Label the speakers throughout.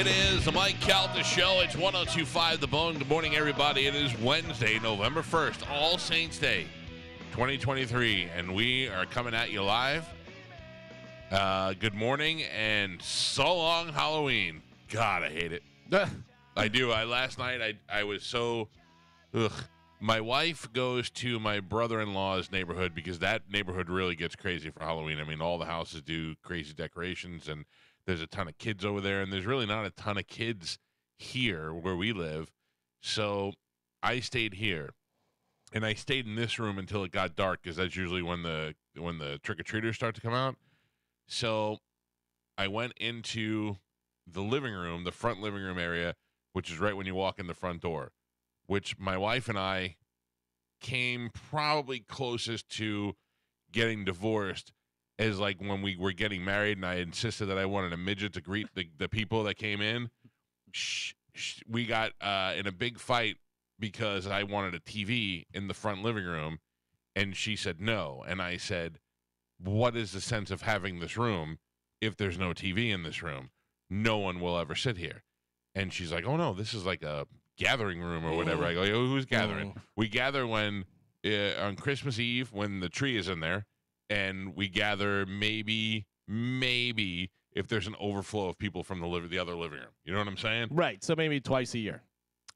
Speaker 1: It is the Mike Calta Show. It's 102.5 The Bone. Good morning, everybody. It is Wednesday, November 1st, All Saints Day, 2023, and we are coming at you live. Good morning, and so long, Halloween. God, I hate it. I do. Last night, I was so... Ugh. My wife goes to my brother-in-law's neighborhood because that neighborhood really gets crazy for Halloween. I mean, all the houses do crazy decorations, and there's a ton of kids over there, and there's really not a ton of kids here where we live. So I stayed here, and I stayed in this room until it got dark because that's usually when the trick-or-treaters start to come out. So I went into the living room, the front living room area, which is right when you walk in the front door, which my wife and I came probably closest to getting divorced as like when we were getting married and I insisted that I wanted a midget to greet the people that came in. We got in a big fight because I wanted a TV in the front living room, and she said no. And I said, what is the sense of having this room if there's no TV in this room? No one will ever sit here. And she's like, oh, no, this is like a gathering room or whatever. I go, yo, who's gathering? We gather when on Christmas Eve when the tree is in there, and we gather maybe if there's an overflow of people from the other living room. You know what I'm saying?
Speaker 2: Right. So maybe twice a year.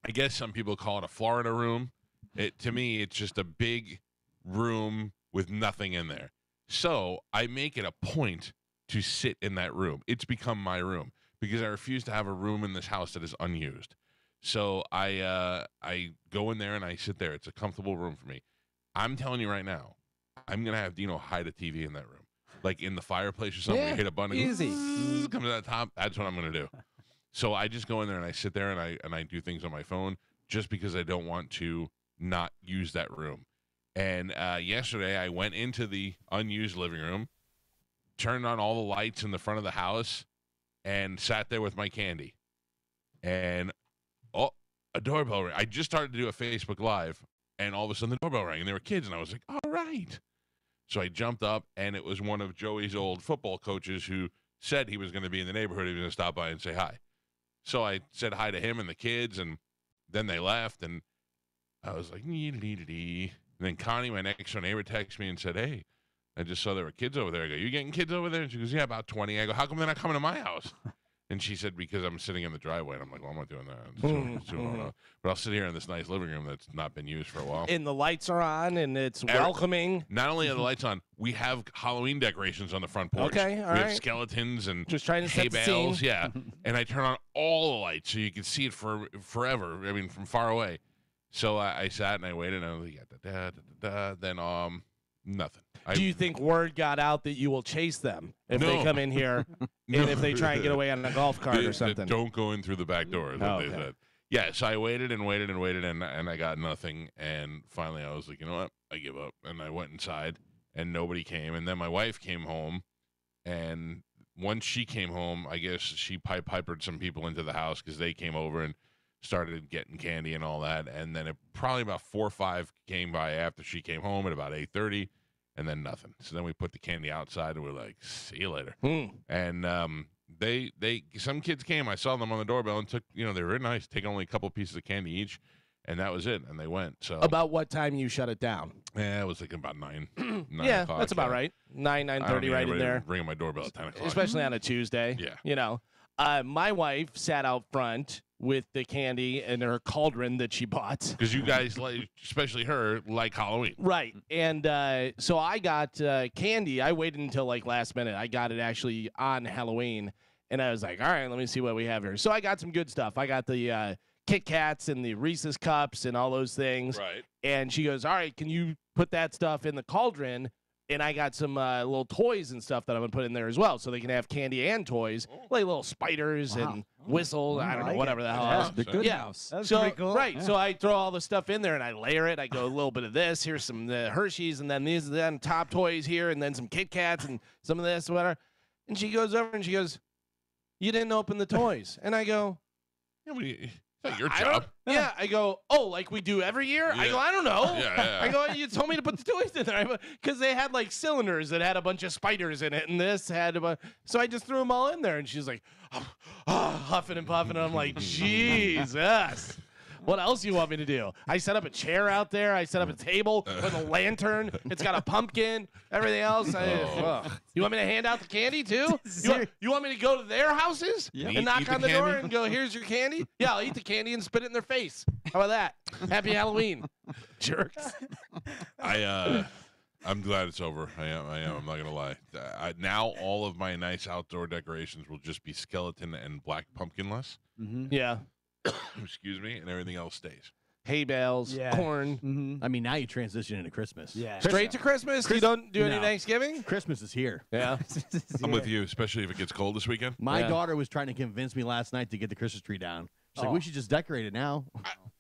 Speaker 1: I guess some people call it a Florida room. To me, it's just a big room with nothing in there. So I make it a point to sit in that room. It's become my room because I refuse to have a room in this house that is unused. So I go in there and I sit there. It's a comfortable room for me. I'm telling you right now, I'm going to have Dino hide a TV in that room. Like in the fireplace or something.
Speaker 2: Yeah,
Speaker 1: you hit a button.
Speaker 2: easy.
Speaker 1: Comes to the top. That's what I'm going to do. So I just go in there and I sit there and I do things on my phone just because I don't want to not use that room. And yesterday I went into the unused living room, turned on all the lights in the front of the house, and sat there with my candy. And a doorbell rang. I just started to do a Facebook Live, and all of a sudden the doorbell rang, and there were kids, and I was like, all right. So I jumped up, and it was one of Joey's old football coaches who said he was going to be in the neighborhood. He was going to stop by and say hi. So I said hi to him and the kids, and then they left, and I was like, and then Connie, my next door neighbor, texted me and said, hey, I just saw there were kids over there. I go, you getting kids over there? And she goes, yeah, about 20. I go, how come they're not coming to my house? And she said, because I'm sitting in the driveway. And I'm like, well, I'm not doing that. It's too long. But I'll sit here in this nice living room that's not been used for a while.
Speaker 2: And the lights are on, and it's welcoming.
Speaker 1: Not only are the lights on, we have Halloween decorations on the front porch.
Speaker 2: Okay, all
Speaker 1: we
Speaker 2: right.
Speaker 1: have skeletons and
Speaker 2: just trying to
Speaker 1: hay
Speaker 2: set the
Speaker 1: bales.
Speaker 2: scene.
Speaker 1: Yeah. And I turn on all the lights so you can see it for forever. I mean, from far away. So I sat and I waited, and I was like, then nothing.
Speaker 2: Do you think word got out that you will chase them if they come in here and if they try and get away on a golf cart or something?
Speaker 1: Don't go in through the back door is what they said. Yeah, so I waited and waited and waited, and I got nothing. And finally I was like, you know what? I give up. And I went inside, and nobody came. And then my wife came home, and once she came home, I guess she pipered some people into the house because they came over and started getting candy and all that. And then probably about 4 or 5 came by after she came home at about 8:30. And then nothing. So then we put the candy outside, and we're like, see you later. And some kids came. I saw them on the doorbell and took, they were very nice, taking only a couple pieces of candy each, and that was it. And they went. So
Speaker 2: about what time you shut it down?
Speaker 1: Yeah, it was like about 9. 9
Speaker 2: yeah,
Speaker 1: o'clock,
Speaker 2: that's about right. 9:30, right in there.
Speaker 1: Ringing my doorbell at 10 o'clock.
Speaker 2: Especially on a Tuesday.
Speaker 1: Yeah.
Speaker 2: My wife sat out front with the candy in her cauldron that she bought.
Speaker 1: Because you guys, especially her, like Halloween.
Speaker 2: Right. And so I got candy. I waited until last minute. I got it actually on Halloween. And I was like, all right, let me see what we have here. So I got some good stuff. I got the Kit Kats and the Reese's Cups and all those things.
Speaker 1: Right.
Speaker 2: And she goes, all right, can you put that stuff in the cauldron? And I got some little toys and stuff that I'm going to put in there as well, so they can have candy and toys, like little spiders and whistles. I don't know, whatever the hell else.
Speaker 3: The good house.
Speaker 2: That's
Speaker 3: pretty cool.
Speaker 2: Right.
Speaker 3: Yeah.
Speaker 2: So I throw all the stuff in there, and I layer it. I go a little bit of this. Here's some Hershey's, and then these then top toys here, and then some Kit Kats and some of this, whatever. And she goes over, and she goes, you didn't open the toys. And I go,
Speaker 1: Yeah, It's not your
Speaker 2: I don't-
Speaker 1: job.
Speaker 2: Yeah, I go, oh, like we do every year? I
Speaker 1: Yeah.
Speaker 2: go, I don't know.
Speaker 1: Yeah.
Speaker 2: I go, you told me to put the toys in there. Because they had like cylinders that had a bunch of spiders in it, and this had so I just threw them all in there. And she's like, huffing and puffing. And I'm like, Jesus. What else you want me to do? I set up a chair out there. I set up a table with a lantern. It's got a pumpkin. Everything else. You want me to hand out the candy too? You want me to go to their houses and knock
Speaker 1: Eat
Speaker 2: on
Speaker 1: the
Speaker 2: the door
Speaker 1: candy?
Speaker 2: and go, here's your candy? Yeah, I'll eat the candy and spit it in their face. How about that? Happy Halloween, jerks.
Speaker 1: I'm glad it's over. I am. I'm not gonna lie. Now all of my nice outdoor decorations will just be skeleton and black pumpkinless.
Speaker 2: Yeah.
Speaker 1: Excuse me, and everything else stays.
Speaker 2: Hay bales, corn.
Speaker 3: I mean, now you transition into Christmas.
Speaker 4: Yeah.
Speaker 2: Straight to Christmas? You don't do any
Speaker 3: No.
Speaker 2: Thanksgiving?
Speaker 3: Christmas is here.
Speaker 2: Yeah.
Speaker 1: I'm with you, especially if it gets cold this weekend.
Speaker 3: My
Speaker 2: Yeah.
Speaker 3: daughter was trying to convince me last night to get the Christmas tree down. She's like,
Speaker 4: Oh.
Speaker 3: we should just decorate it now.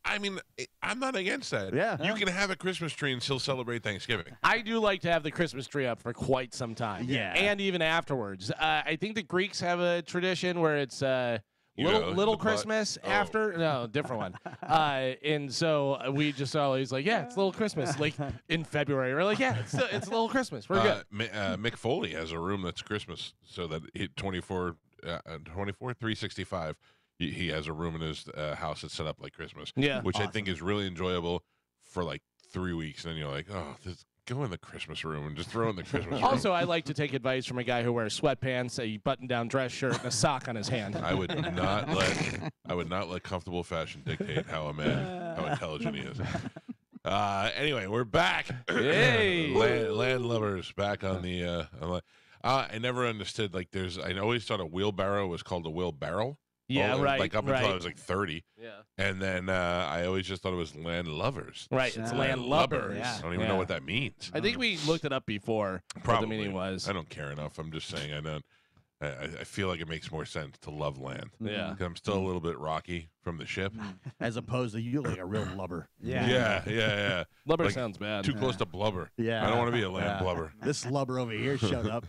Speaker 1: I mean, I'm not against that.
Speaker 3: Yeah.
Speaker 1: You can have a Christmas tree and still celebrate Thanksgiving.
Speaker 2: I do like to have the Christmas tree up for quite some time.
Speaker 3: Yeah.
Speaker 2: And even afterwards. I think the Greeks have a tradition where it's
Speaker 1: You
Speaker 2: little
Speaker 1: know,
Speaker 2: little
Speaker 1: the butt.
Speaker 2: Christmas
Speaker 1: Oh.
Speaker 2: after. No, different one. And so we just always like, yeah, it's little Christmas. Like in February, we're like, yeah, it's little Christmas. We're good.
Speaker 1: Mick Foley has a room that's Christmas, so that 24, 365. He has a room in his house that's set up like Christmas.
Speaker 2: Yeah.
Speaker 1: which I think is really enjoyable for like 3 weeks. And then you're like, oh, go in the Christmas room and just throw in the Christmas room.
Speaker 2: Also, I like to take advice from a guy who wears sweatpants, a button-down dress shirt, and a sock on his hand.
Speaker 1: I would not let comfortable fashion dictate how intelligent he is. Anyway, we're back.
Speaker 2: Hey.
Speaker 1: land lovers back on the. I never understood. Like, I always thought a wheelbarrow was called a wheelbarrow.
Speaker 2: Yeah, right.
Speaker 1: Like up
Speaker 2: right.
Speaker 1: until I was like 30,
Speaker 2: Yeah.
Speaker 1: and then I always just thought it was land lovers.
Speaker 2: Right, it's
Speaker 4: Yeah.
Speaker 2: land lubbers.
Speaker 4: Yeah.
Speaker 1: I don't even know what that means.
Speaker 2: I think we looked it up before
Speaker 1: Probably.
Speaker 2: what the meaning was.
Speaker 1: I don't care enough. I'm just saying I don't. I feel like it makes more sense to love land.
Speaker 2: Yeah.
Speaker 1: 'Cause I'm still a little bit rocky from the ship.
Speaker 3: As opposed to you look like a real lubber.
Speaker 1: Yeah.
Speaker 2: Lubber
Speaker 1: Like,
Speaker 2: sounds bad.
Speaker 1: Too close to blubber.
Speaker 3: Yeah.
Speaker 1: I don't want to be a land blubber.
Speaker 3: This lubber over here showed up.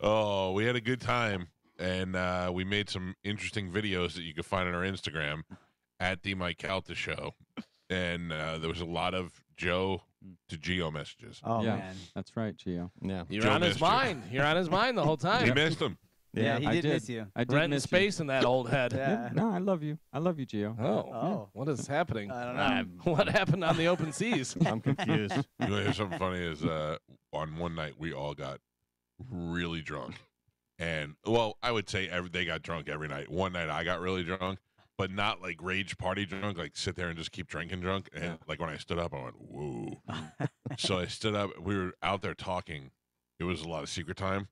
Speaker 1: Oh, we had a good time, and we made some interesting videos that you can find on our Instagram at the Mike Calta Show. And there was a lot of Joe to Geo messages.
Speaker 4: Oh,
Speaker 5: Yeah.
Speaker 4: man.
Speaker 5: That's right, Gio.
Speaker 3: Yeah.
Speaker 2: You're
Speaker 1: Joe
Speaker 2: on his
Speaker 1: missed you.
Speaker 2: mind. You're on his mind the whole time.
Speaker 1: He missed him.
Speaker 4: Yeah, he
Speaker 5: I
Speaker 4: did miss you.
Speaker 5: I did
Speaker 2: Renting
Speaker 5: miss
Speaker 2: space in that old head.
Speaker 4: Yeah.
Speaker 5: You. No, I love you. I love you, Gio.
Speaker 2: Oh, what is happening?
Speaker 4: I don't know.
Speaker 2: What happened on the open seas?
Speaker 3: I'm confused.
Speaker 1: You want to hear something funny? Is on one night we all got really drunk, and well, I would say they got drunk every night. One night I got really drunk, but not like rage party drunk, like sit there and just keep drinking drunk. And like when I stood up, I went whoa. So I stood up. We were out there talking. It was a lot of secret time,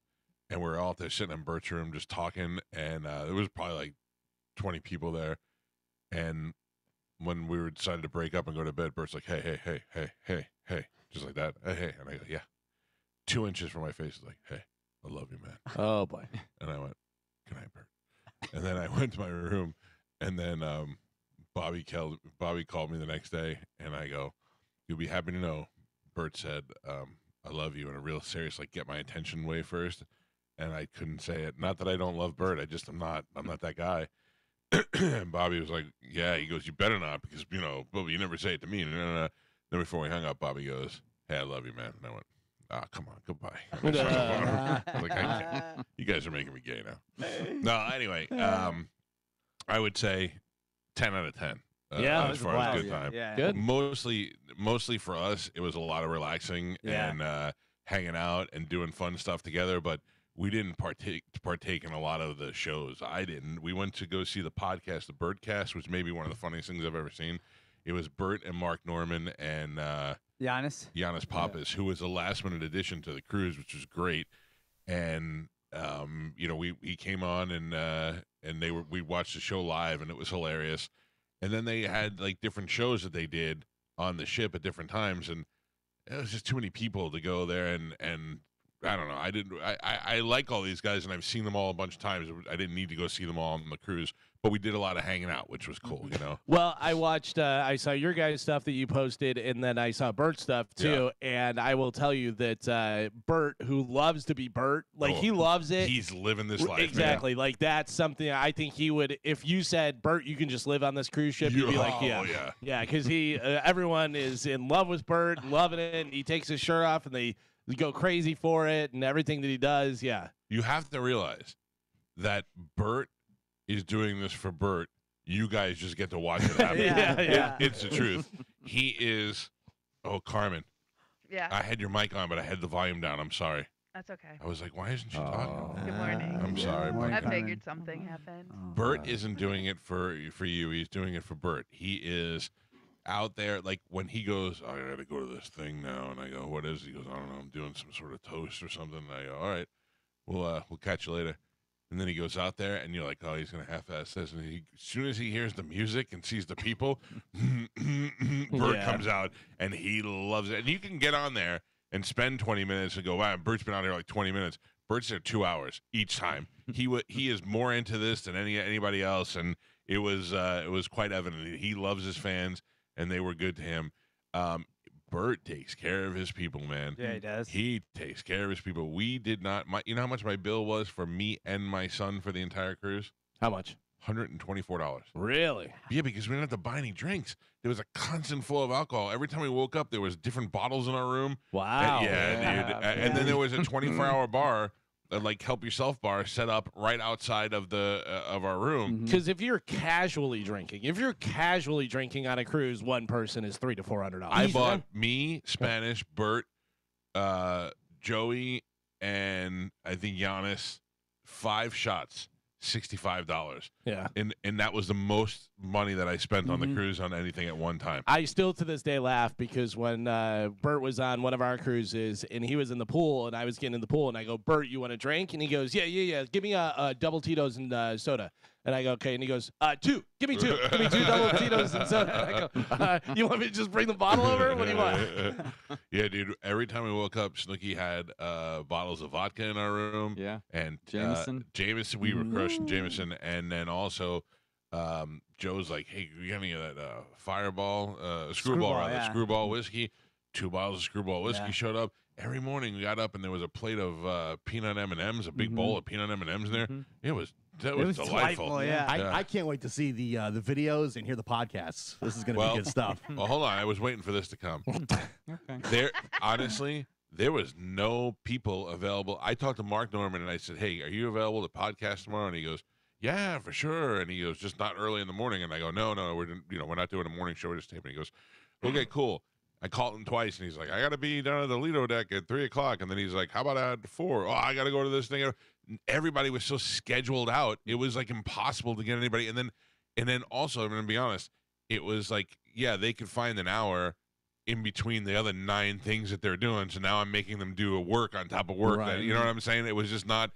Speaker 1: and we were out there sitting in Bert's room just talking. And there was probably like 20 people there. And when we were decided to break up and go to bed, Bert's like, hey, just like that. Hey. And I go, yeah. 2 inches from my face is like, hey, I love you, man.
Speaker 2: Oh boy.
Speaker 1: And I went, good night, Bert. And then I went to my room, and then Bobby called me the next day, and I go, you'll be happy to know, Bert said, I love you in a real serious, like, get my attention way first. And I couldn't say it. Not that I don't love Bert. I'm not that guy. And Bobby was like, yeah. He goes, you better not, because, Bobby, you never say it to me. Then before we hung up, Bobby goes, hey, I love you, man. And I went, come on, goodbye. I was like, I can't. You guys are making me gay now. No, anyway, I would say 10 out of 10.
Speaker 2: Yeah,
Speaker 1: as far as good time.
Speaker 4: Yeah.
Speaker 2: Good.
Speaker 1: Mostly for us, it was a lot of relaxing
Speaker 4: Yeah.
Speaker 1: and hanging out and doing fun stuff together. But we didn't partake in a lot of the shows. I didn't. We went to go see the podcast, the Birdcast, which may be one of the funniest things I've ever seen. It was Bert and Mark Norman and
Speaker 4: Giannis.
Speaker 1: Pappas, who was a last-minute addition to the cruise, which was great. And he came on and we watched the show live, and it was hilarious. And then they had like different shows that they did on the ship at different times, and it was just too many people to go there and I don't know. I didn't. I like all these guys, and I've seen them all a bunch of times. I didn't need to go see them all on the cruise, but we did a lot of hanging out, which was cool. You know.
Speaker 2: Well, I watched. I saw your guys' stuff that you posted, and then I saw Bert's stuff too. And I will tell you that Bert, who loves to be Bert, like he loves it.
Speaker 1: He's living this life.
Speaker 2: Exactly. Like that's something I think he would. If you said, Bert, you can just live on this cruise ship, you'd be like, yeah, because he. Everyone is in love with Bert, and loving it. And he takes his shirt off, and they go crazy for it, and everything that he does. Yeah.
Speaker 1: You have to realize that Bert is doing this for Bert. You guys just get to watch it happen. It's the truth. He is. Oh, Carmen.
Speaker 6: Yeah.
Speaker 1: I had your mic on, but I had the volume down. I'm sorry.
Speaker 6: That's okay.
Speaker 1: I was like, why isn't she talking?
Speaker 6: Good morning.
Speaker 1: I'm sorry,
Speaker 6: I
Speaker 1: Mike.
Speaker 6: figured something happened.
Speaker 1: Bert isn't doing it for you. He's doing it for Bert. He is out there. Like when he goes, I got to go to this thing now. And I go, what is it? He goes, I don't know. I'm doing some sort of toast or something. And I go, all right, we'll catch you later. And then he goes out there, and you're like, oh, he's going to half-ass this. And as soon as he hears the music and sees the people, Bert comes out, and he loves it. And you can get on there and spend 20 minutes and go, wow, Bert's been out here like 20 minutes. Bert's there 2 hours each time. He is more into this than anybody else, and it was quite evident. He loves his fans, and they were good to him. Bert takes care of his people, man.
Speaker 4: Yeah, he does.
Speaker 1: He takes care of his people. We did not. You know how much my bill was for me and my son for the entire cruise?
Speaker 2: How much?
Speaker 1: $124.
Speaker 2: Really?
Speaker 1: Yeah, because we didn't have to buy any drinks. There was a constant flow of alcohol. Every time we woke up, there was different bottles in our room.
Speaker 2: Wow.
Speaker 1: Dude. And then there was a 24-hour bar, like help yourself bar, set up right outside of of our room.
Speaker 2: Because if you're casually drinking on a cruise, one person is $300 to $400.
Speaker 1: I bought me, Spanish, Bert, Joey, and I think Giannis 5 shots. $65.
Speaker 2: Yeah.
Speaker 1: And that was the most money that I spent on the cruise on anything at one time.
Speaker 2: I still to this day laugh because when Bert was on one of our cruises and he was in the pool and I was getting in the pool and I go, Bert, you want a drink? And he goes, yeah. Give me a double Tito's and soda. And I go, okay. And he goes, 2. Give me 2. Give me 2 double Tito's and soda. And I go, you want me to just bring the bottle over? What do you want?
Speaker 1: Yeah, dude. Every time we woke up, Snooki had bottles of vodka in our room.
Speaker 5: Yeah.
Speaker 1: And
Speaker 5: Jameson.
Speaker 1: We were crushing Jameson. And then also Joe's like, hey, you got any of that Fireball, Screwball whiskey? 2 bottles of Screwball whiskey showed up. Every morning we got up and there was a plate of peanut M&Ms, a big bowl of peanut M&Ms in there. It was delightful.
Speaker 3: I can't wait to see the videos and hear the podcasts. This is going to be good stuff.
Speaker 1: Well, hold on. I was waiting for this to come. Honestly, there was no people available. I talked to Mark Norman and I said, hey, are you available to podcast tomorrow? And he goes, yeah, for sure. And he goes, just not early in the morning. And I go, no, we're not doing a morning show. We're just taping. He goes, okay, cool. I called him twice, and he's like, I got to be down at the Lido deck at 3 o'clock. And then he's like, how about at 4? Oh, I got to go to this thing. Everybody was so scheduled out. It was, like, impossible to get anybody. And then also, I'm going to be honest, it was like, yeah, they could find an hour in between the other 9 things that they're doing. So now I'm making them do a work on top of work.
Speaker 2: Right.
Speaker 1: You know what I'm saying? It was just not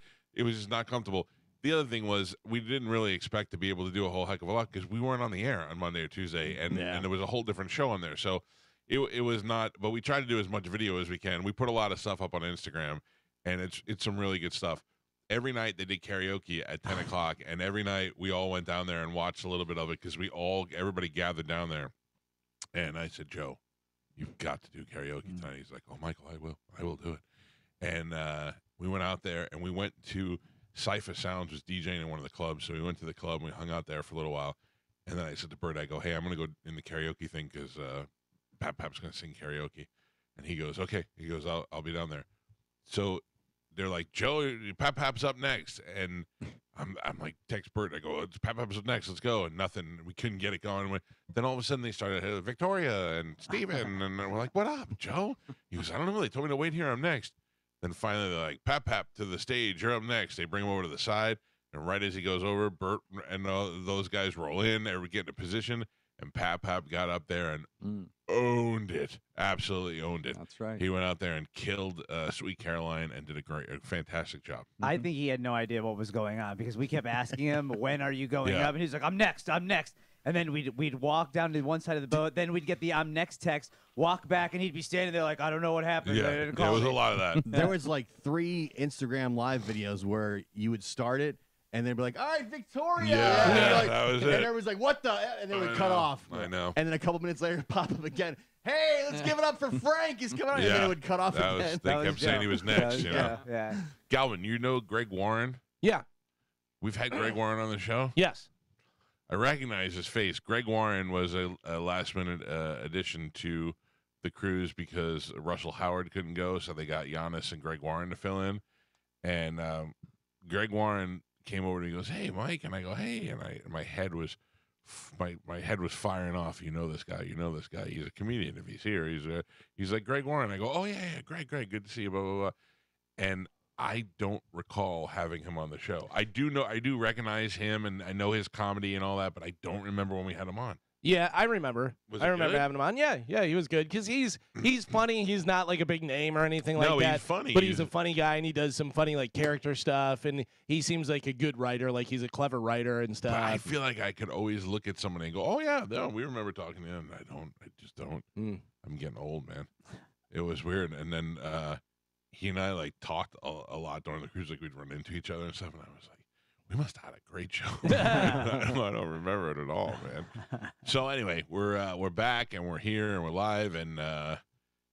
Speaker 1: comfortable. The other thing was we didn't really expect to be able to do a whole heck of a lot because we weren't on the air on Monday or Tuesday, and there was a whole different show on there. So it was not, but we tried to do as much video as we can. We put a lot of stuff up on Instagram, and it's some really good stuff. Every night they did karaoke at 10 o'clock, and every night we all went down there and watched a little bit of it because everybody gathered down there. And I said, Joe, you've got to do karaoke tonight. He's like, oh, Michael, I will do it. And we went out there, and we went to Cypher Sounds was DJing in one of the clubs, so we went to the club and we hung out there for a little while. And then I said to Bert, I go, hey, I'm going to go in the karaoke thing because Pap's going to sing karaoke. And he goes, okay. He goes, I'll be down there. So they're like, Joe, Pap's up next. And I'm like, text Bert. I go, Pap's up next. Let's go. And nothing. We couldn't get it going. Then all of a sudden they started, Victoria and Steven. And we're like, what up, Joe? He goes, I don't know. They told me to wait here. I'm next. Then finally they're like, Pap to the stage. You're up next. They bring him over to the side. And right as he goes over, Bert and those guys roll in. They get into position. And Pap got up there and owned it. Absolutely owned it.
Speaker 5: That's right.
Speaker 1: He went out there and killed Sweet Caroline and did a fantastic job.
Speaker 4: I think he had no idea what was going on because we kept asking him, when are you going up? And he's like, I'm next. And then we'd walk down to one side of the boat. Then we'd get the "I'm next" text, walk back, and he'd be standing there like, I don't know what happened.
Speaker 1: Yeah,
Speaker 4: They didn't
Speaker 1: there
Speaker 4: call
Speaker 1: was a
Speaker 4: me.
Speaker 1: lot of that.
Speaker 3: There was like 3 Instagram live videos where you would start it and they'd be like, all right, Victoria.
Speaker 1: Yeah,
Speaker 3: and
Speaker 1: yeah,
Speaker 3: like,
Speaker 1: that was
Speaker 3: and
Speaker 1: it.
Speaker 3: everyone's like, what the? And they would
Speaker 1: I
Speaker 3: cut
Speaker 1: know,
Speaker 3: off.
Speaker 1: I know.
Speaker 3: And then a couple minutes later, pop up again. Hey, let's give it up for Frank. He's coming on. And then it would cut off
Speaker 1: that
Speaker 3: again.
Speaker 1: was, they kept saying he was next. You know,
Speaker 4: Yeah.
Speaker 1: Galvin, you know Greg Warren?
Speaker 2: Yeah.
Speaker 1: We've had Greg Warren on the show.
Speaker 2: Yes.
Speaker 1: I recognize his face. Greg Warren was a last-minute addition to the cruise because Russell Howard couldn't go, so they got Giannis and Greg Warren to fill in. And Greg Warren came over and he goes, "Hey, Mike," and I go, "Hey," and my head was firing off. You know this guy. You know this guy. He's a comedian. If he's here, he's like Greg Warren. I go, "Oh yeah, Greg, good to see you." Blah blah blah. And I don't recall having him on the show. I do recognize him, and I know his comedy and all that, but I don't remember when we had him on.
Speaker 2: Yeah, I remember.
Speaker 1: Was
Speaker 2: I
Speaker 1: it
Speaker 2: remember
Speaker 1: good?
Speaker 2: having him on. Yeah, he was good because he's funny. He's not like a big name or anything like
Speaker 1: No,
Speaker 2: that.
Speaker 1: he's funny.
Speaker 2: But he's a funny guy, and he does some funny like character stuff, and he seems like a good writer. Like he's a clever writer and
Speaker 1: But I
Speaker 2: stuff.
Speaker 1: feel like I could always look at someone and go, "Oh yeah, no, we remember talking to him." I just don't. I'm getting old, man. It was weird, and then he and I like talked a lot during the cruise. Like we'd run into each other and stuff, and I was like, "We must have had a great show." I don't remember it at all, man. So anyway, we're back and we're here and we're live, and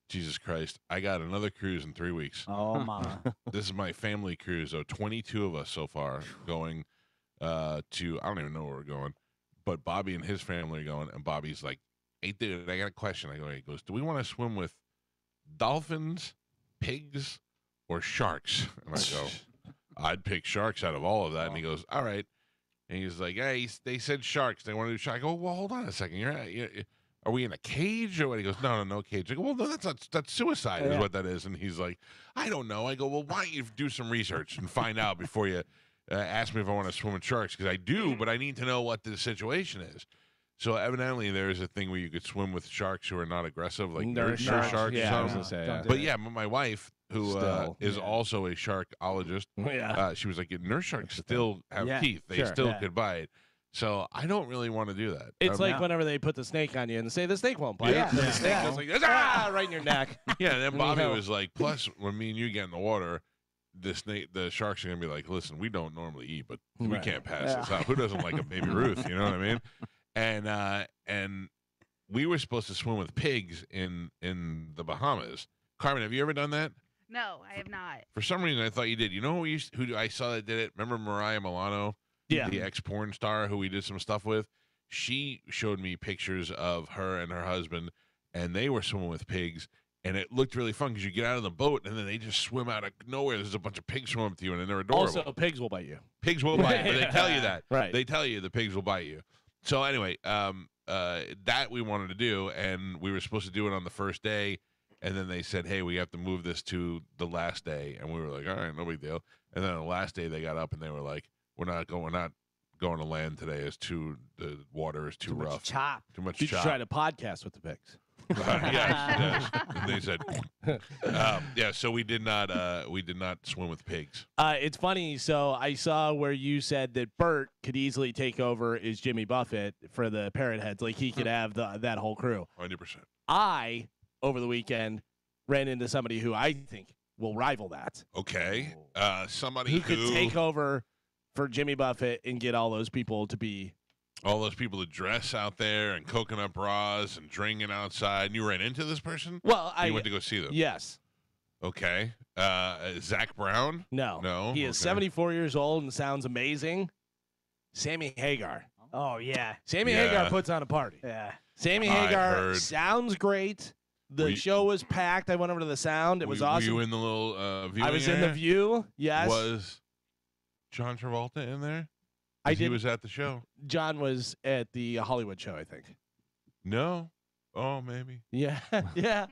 Speaker 1: Jesus Christ, I got another cruise in 3 weeks.
Speaker 4: Oh, mama.
Speaker 1: This is my family cruise. So 22 of us so far going to, I don't even know where we're going, but Bobby and his family are going, and Bobby's like, "Hey, dude, I got a question." He goes, "Do we want to swim with dolphins, pigs, or sharks?" And I go, "I'd pick sharks out of all of that." And he goes, "All right." And he's like, "Hey, they said sharks. They want to do sharks." I go, "Well, hold on a second. Are we in a cage or what?" He goes, No cage. I go, "Well, no, that's suicide is what that is." And he's like, "I don't know." I go, "Well, why don't you do some research and find out before you ask me if I want to swim with sharks? Because I do, but I need to know what the situation is." So evidently there is a thing where you could swim with sharks who are not aggressive, like nurse sharks
Speaker 2: Yeah, I
Speaker 1: or
Speaker 2: was
Speaker 1: something.
Speaker 2: gonna say.
Speaker 4: Don't
Speaker 1: But yeah, my wife, who
Speaker 2: Still,
Speaker 1: is also a sharkologist,
Speaker 2: Yeah.
Speaker 1: she was like, "Nurse sharks still have
Speaker 4: Yeah,
Speaker 1: teeth. They
Speaker 2: sure,
Speaker 1: still
Speaker 4: yeah.
Speaker 1: could bite." So I don't really want to do that.
Speaker 2: It's like
Speaker 4: no.
Speaker 2: whenever they put the snake on you and say the snake won't bite.
Speaker 1: Yeah.
Speaker 2: And the
Speaker 1: Yeah.
Speaker 2: snake goes like this, right in your neck.
Speaker 1: Yeah, and then Bobby
Speaker 2: No.
Speaker 1: was like, "Plus, when me and you get in the water, the sharks are gonna be like, listen, we don't normally eat, but we
Speaker 2: Right.
Speaker 1: can't pass this up. Who doesn't like a baby Ruth? You know what I mean?" And we were supposed to swim with pigs in the Bahamas. Carmen, have you ever done that?
Speaker 6: No, I have not.
Speaker 1: For some reason, I thought you did. You know who I saw that did it? Remember Mariah Milano?
Speaker 2: Yeah.
Speaker 1: The ex-porn star who we did some stuff with? She showed me pictures of her and her husband, and they were swimming with pigs, and it looked really fun because you get out of the boat, and then they just swim out of nowhere. There's a bunch of pigs swimming up to you, and they're adorable.
Speaker 2: Also, pigs will bite you.
Speaker 1: Pigs will bite you, but they tell you that.
Speaker 2: Right.
Speaker 1: They tell you the pigs will bite you. So anyway, that we wanted to do, and we were supposed to do it on the first day, and then they said, "Hey, we have to move this to the last day," and we were like, "All right, no big deal." And then on the last day, they got up and they were like, "We're not going to land today. The water is too rough,
Speaker 4: Chop.
Speaker 1: too much
Speaker 2: Did you
Speaker 1: chop."
Speaker 2: try to podcast with the pigs?
Speaker 1: Yes. And they said, yeah. So we did not swim with pigs.
Speaker 2: It's funny. So I saw where you said that Bert could easily take over as Jimmy Buffett for the Parrot Heads. Like he could have that whole crew.
Speaker 1: 100%.
Speaker 2: I, over the weekend, ran into somebody who I think will rival that.
Speaker 1: Okay. Somebody
Speaker 2: Who could take over for Jimmy Buffett and get all those people to be.
Speaker 1: all those people that dress out there and coconut bras and drinking outside. And you ran into this person?
Speaker 2: Well,
Speaker 1: You went to go see them.
Speaker 2: Yes.
Speaker 1: Okay. Zach Brown?
Speaker 2: No.
Speaker 1: No?
Speaker 2: He is
Speaker 1: Okay.
Speaker 2: 74 years old and sounds amazing. Sammy Hagar.
Speaker 4: Oh, yeah.
Speaker 2: Sammy
Speaker 1: Yeah.
Speaker 2: Hagar puts on a party.
Speaker 4: Yeah.
Speaker 2: Sammy
Speaker 1: I
Speaker 2: Hagar
Speaker 1: heard.
Speaker 2: sounds great. The show was packed. I went over to the sound. It was awesome.
Speaker 1: Were you in the little viewing
Speaker 2: I was in the
Speaker 1: area?
Speaker 2: view. Yes.
Speaker 1: Was John Travolta in there?
Speaker 2: I
Speaker 1: 'Cause He
Speaker 2: did.
Speaker 1: was at the show.
Speaker 2: John was at the Hollywood show, I think.
Speaker 1: No? Oh, maybe.
Speaker 2: Yeah. Yeah.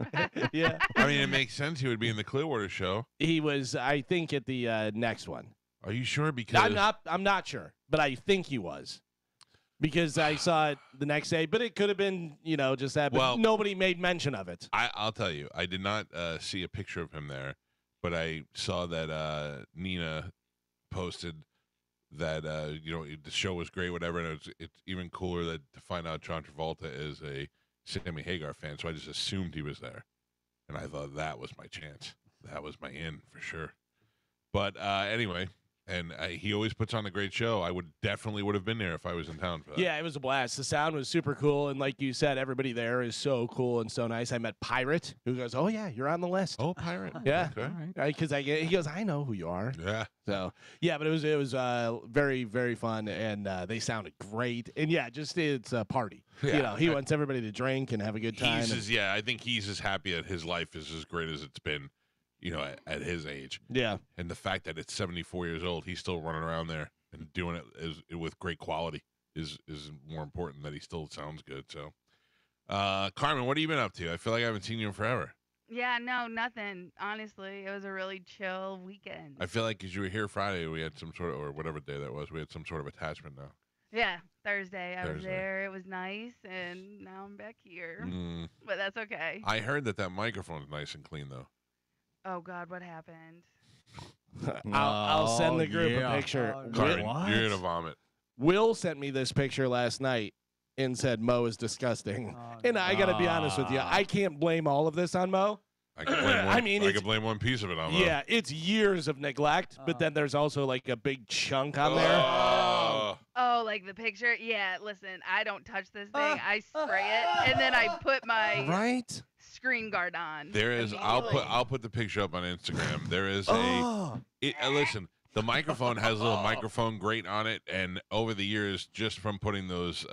Speaker 2: Yeah.
Speaker 1: I mean, it makes sense he would be in the Clearwater show.
Speaker 2: He was, I think, at the next one.
Speaker 1: Are you sure? Because
Speaker 2: I'm not sure, but I think he was. Because I saw it the next day, but it could have been, just that. But
Speaker 1: Well-
Speaker 2: nobody made mention of it.
Speaker 1: I'll tell you, I did not see a picture of him there, but I saw that Nina posted that the show was great, whatever. And it's even cooler that to find out John Travolta is a Sammy Hagar fan. So I just assumed he was there, and I thought that was my chance. That was my in for sure. But anyway. And he always puts on a great show. I would have been there if I was in town for that.
Speaker 2: Yeah, it was a blast. The sound was super cool, and like you said, everybody there is so cool and so nice. I met Pirate, who goes, "Oh yeah, you're on the list."
Speaker 1: Oh, Pirate.
Speaker 2: Yeah,
Speaker 1: Okay.
Speaker 2: because he goes, "I know who you are."
Speaker 1: Yeah.
Speaker 2: So yeah, but it was very, very fun, and they sounded great. And yeah, just it's a party.
Speaker 1: Yeah.
Speaker 2: He wants everybody to drink and have a good time.
Speaker 1: I think he's as happy that his life is as great as it's been. At his age.
Speaker 2: Yeah.
Speaker 1: And the fact that it's 74 years old, he's still running around there and doing it with great quality is more important that he still sounds good. So, Carmen, what have you been up to? I feel like I haven't seen you in forever.
Speaker 6: Yeah, no, nothing. Honestly, it was a really chill weekend.
Speaker 1: I feel like because you were here Friday, we had some sort of, or whatever day that was, we had some sort of attachment now.
Speaker 6: Yeah, Thursday. I was there. It was nice, and now I'm back here. But that's okay.
Speaker 1: I heard that microphone's nice and clean, though.
Speaker 6: Oh, God, what happened?
Speaker 2: I'll send the group a picture.
Speaker 1: Carmen, you're going to vomit.
Speaker 2: Will sent me this picture last night and said Mo is disgusting. And I got to be honest with you, I can't blame all of this on Mo.
Speaker 1: I could blame one piece of it on Mo.
Speaker 2: Yeah, it's years of neglect, but then there's also like a big chunk on there.
Speaker 6: Oh, like the picture? Yeah, listen, I don't touch this thing. I spray it, and then I put my screen guard on.
Speaker 1: There is. I'll put the picture up on Instagram. There is listen. The microphone has a little microphone grate on it, and over the years, just from putting those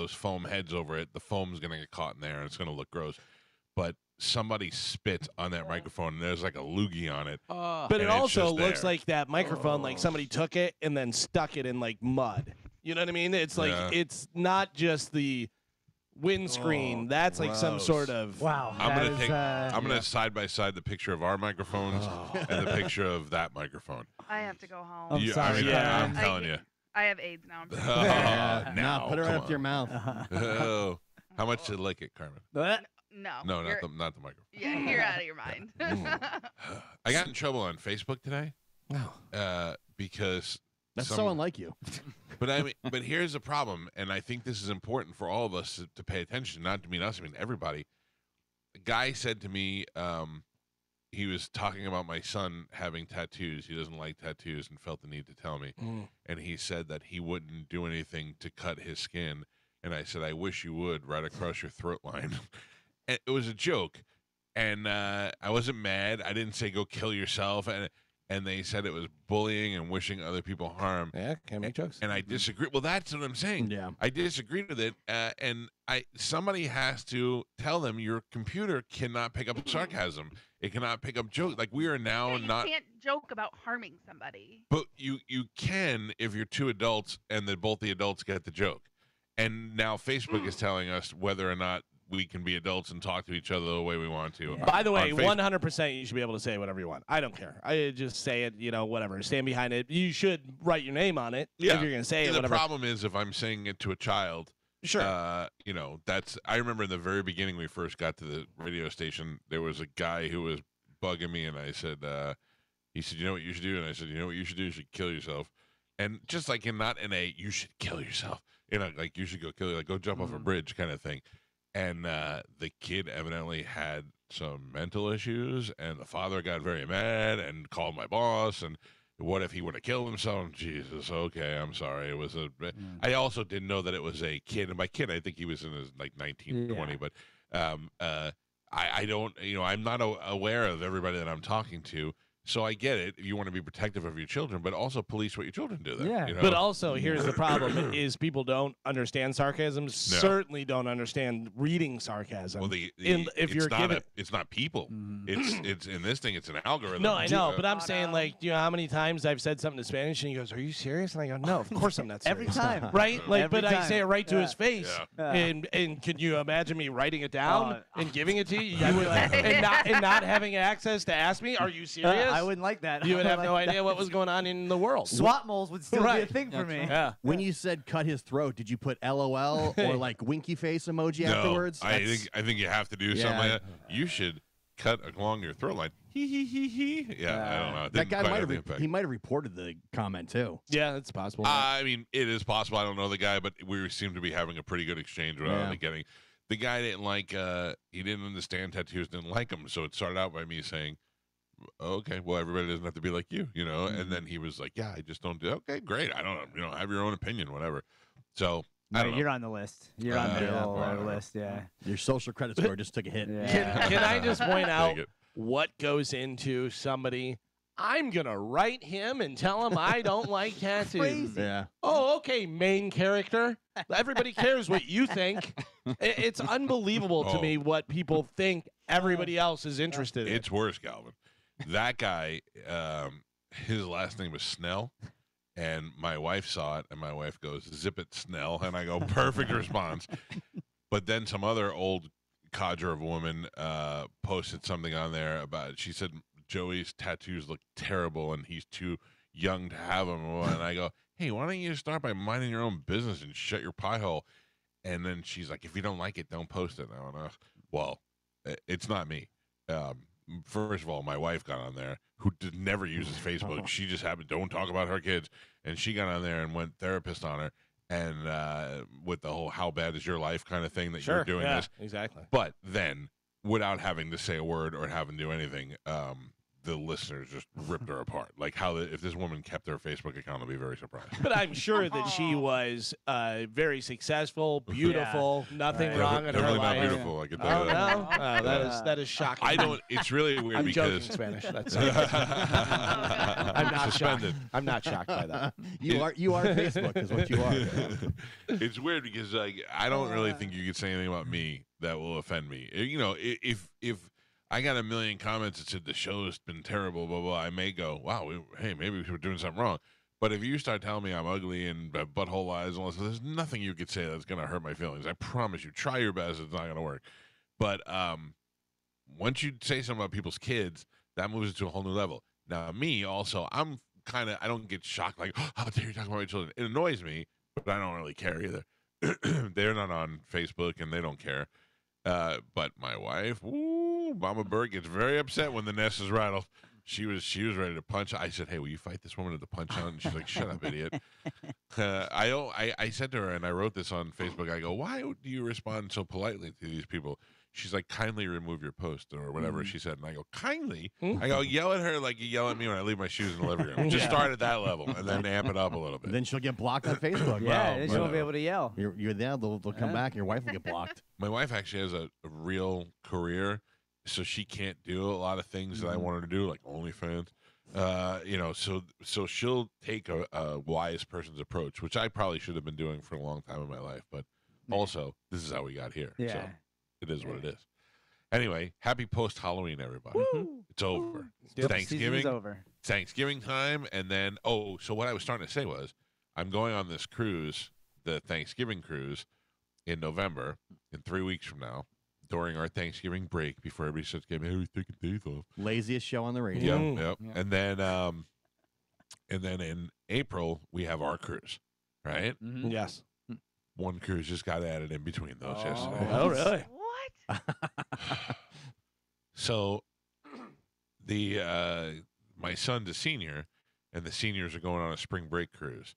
Speaker 1: foam heads over it, the foam's gonna get caught in there, and it's gonna look gross. But somebody spit on that microphone, and there's like a loogie on it.
Speaker 2: But it also looks like that microphone, like somebody took it and then stuck it in like mud. You know what I mean? It's like it's not just the windscreen. That's like some sort of
Speaker 1: I'm gonna side by side the picture of our microphones and the picture of that microphone.
Speaker 6: I have to go home.
Speaker 4: I'm sorry.
Speaker 1: I'm telling you.
Speaker 6: I have AIDS now.
Speaker 1: Now
Speaker 3: put it right up to your mouth.
Speaker 1: Oh, how much to lick it, Carmen?
Speaker 6: No,
Speaker 1: not the microphone.
Speaker 6: Yeah, you're out of your mind.
Speaker 1: I got in trouble on Facebook today.
Speaker 2: Wow.
Speaker 1: Because
Speaker 3: that's so unlike you.
Speaker 1: But here's the problem, and I think this is important for all of us to pay attention. Not to mean us, I mean everybody. A guy said to me, he was talking about my son having tattoos. He doesn't like tattoos and felt the need to tell me. And he said that he wouldn't do anything to cut his skin. And I said, I wish you would, right across your throat line. And it was a joke. And I wasn't mad. I didn't say go kill yourself. And they said it was bullying and wishing other people harm.
Speaker 2: Yeah, can't make jokes.
Speaker 1: And I disagree. Well, that's what I'm saying.
Speaker 3: Yeah.
Speaker 1: I disagreed with it. And somebody has to tell them your computer cannot pick up sarcasm. It cannot pick up jokes. Like we are now
Speaker 6: you
Speaker 1: not.
Speaker 6: You can't joke about harming somebody.
Speaker 1: But you can if you're two adults and that both the adults get the joke. And now Facebook is telling us whether or not we can be adults and talk to each other the way we want to.
Speaker 2: Yeah. By the way, 100% you should be able to say whatever you want. I don't care. I just say it, whatever. Stand behind it. You should write your name on it if you're going to say it, whatever.
Speaker 1: The problem is if I'm saying it to a child,
Speaker 2: sure.
Speaker 1: That's. I remember in the very beginning we first got to the radio station, there was a guy who was bugging me, and I said, he said, you know what you should do? And I said, you know what you should do? You should kill yourself. And just like not in a, you should kill yourself. Like you should go kill, like go jump off a bridge kind of thing. And the kid evidently had some mental issues, and the father got very mad and called my boss. And what if he would have killed himself? Jesus, okay, I'm sorry. It was I also didn't know that it was a kid, and by kid I think he was in his like 19, 20. But I don't, I'm not aware of everybody that I'm talking to. So I get it. You want to be protective of your children, but also police what your children do. Then,
Speaker 4: yeah.
Speaker 2: But also, here's the problem: is people don't understand sarcasm. No. Certainly don't understand reading sarcasm.
Speaker 1: Well, it's not people. It's in this thing. It's an algorithm.
Speaker 2: No, I know, but I'm saying how many times I've said something in Spanish and he goes, "Are you serious?" And I go, "No, of course I'm not serious."
Speaker 4: Every time,
Speaker 2: right? I say it right to his face.
Speaker 1: Yeah.
Speaker 2: And can you imagine me writing it down and giving it to you? And not having access to ask me, "Are you serious?"
Speaker 4: I wouldn't like that.
Speaker 2: You would have no idea what was going on in the world.
Speaker 4: SWAT moles would still be a thing for me.
Speaker 2: Yeah.
Speaker 3: When you said cut his throat, did you put LOL or like winky face emoji afterwards?
Speaker 1: I think you have to do something like that. You should cut along your throat line. He. Yeah, I don't know. It
Speaker 3: That
Speaker 1: didn't
Speaker 3: guy
Speaker 1: quite
Speaker 3: might
Speaker 1: have the
Speaker 3: have
Speaker 1: impact.
Speaker 3: he might have reported the comment too.
Speaker 2: Yeah, it's possible.
Speaker 1: I mean, it is possible. I don't know the guy, but we seem to be having a pretty good exchange without it getting. The guy didn't like. He didn't understand tattoos. Didn't like them. So it started out by me saying, "Okay, well, everybody doesn't have to be like you, you know." And then he was like, "Yeah, I just don't do." Okay, great. I don't. Have your own opinion, whatever. So I don't know.
Speaker 4: You're on the list. You're on the whole list. Yeah.
Speaker 3: Your social credit score just took a hit.
Speaker 4: Yeah.
Speaker 2: Can I just point out
Speaker 1: Take it.
Speaker 2: what goes into somebody? I'm going to write him and tell him I don't like tattoos.
Speaker 3: Yeah.
Speaker 2: Oh, okay, main character. Everybody cares what you think. It's unbelievable to me what people think everybody else is interested in.
Speaker 1: It's worse, Galvin. That guy, his last name was Snell, and my wife saw it, and my wife goes, "Zip it, Snell," and I go, "Perfect response." But then some other old codger of a woman posted something on there about it. She said Joey's tattoos look terrible, and he's too young to have them. And I go, "Hey, why don't you start by minding your own business and shut your pie hole?" And then she's like, "If you don't like it, don't post it." And I went, "Well, it's not me." First of all, my wife got on there, who never uses Facebook. She just happened, don't talk about her kids. And she got on there and went therapist on her. And with the whole how bad is your life kind of thing that you're doing this.
Speaker 2: Exactly.
Speaker 1: But then, without having to say a word or having to do anything, the listeners just ripped her apart. Like if this woman kept her Facebook account, I'd be very surprised.
Speaker 2: But I'm sure that she was very successful, beautiful, nothing wrong in her
Speaker 1: Definitely
Speaker 2: life.
Speaker 1: not beautiful. I can tell
Speaker 2: Oh
Speaker 1: you that.
Speaker 2: no, that is shocking.
Speaker 1: I don't. It's really weird
Speaker 2: I'm
Speaker 1: because
Speaker 2: joking Spanish. That's
Speaker 6: I'm
Speaker 2: not
Speaker 1: suspended.
Speaker 2: shocked. I'm not shocked by that.
Speaker 3: You are Facebook is what you are.
Speaker 1: It's weird because I don't really think you could say anything about me that will offend me. If I got a million comments that said the show's been terrible, blah blah, I may go, wow, hey, maybe we were doing something wrong. But if you start telling me I'm ugly and butthole eyes and all this, there's nothing you could say that's gonna hurt my feelings. I promise you. Try your best; it's not gonna work. But once you say something about people's kids, that moves it to a whole new level. Now, me also, I don't get shocked like, oh, how dare you talk about my children? It annoys me, but I don't really care either. They're not on Facebook and they don't care. But my wife, Mama Bert, gets very upset when the nest is rattled. She was ready to punch. I said, "Hey, will you fight this woman at the punch out?" And she's like, "Shut up, idiot." I said to her, and I wrote this on Facebook. I go, "Why do you respond so politely to these people?" She's like, "Kindly remove your post," or whatever she said. And I go, "Kindly?" I go, "Yell at her like you yell at me when I leave my shoes in the living room. Just start at that level, and then amp it up a little bit."
Speaker 3: Then she'll get blocked on Facebook.
Speaker 4: Yeah, then she won't be able to yell.
Speaker 3: You're there. They'll come back, and your wife will get blocked.
Speaker 1: My wife actually has a real career, so she can't do a lot of things that I want her to do, like OnlyFans. So she'll take a wise person's approach, which I probably should have been doing for a long time in my life. But also, this is how we got here.
Speaker 4: Yeah.
Speaker 1: So it is what it is. Anyway, happy post-Halloween, everybody. It's over.
Speaker 4: Yep,
Speaker 1: Thanksgiving.
Speaker 4: season's over.
Speaker 1: Thanksgiving time, and then so what I was starting to say was I'm going on this cruise, the Thanksgiving cruise, in November, in 3 weeks from now, during our Thanksgiving break, before everybody starts getting, "Hey, we're taking days off."
Speaker 3: Laziest show on the radio.
Speaker 1: Yep. And then in April we have our cruise, right?
Speaker 4: Mhm.
Speaker 2: Yes.
Speaker 1: One cruise just got added in between those yesterday.
Speaker 2: Oh, really?
Speaker 6: What?
Speaker 1: So my son's a senior, and the seniors are going on a spring break cruise.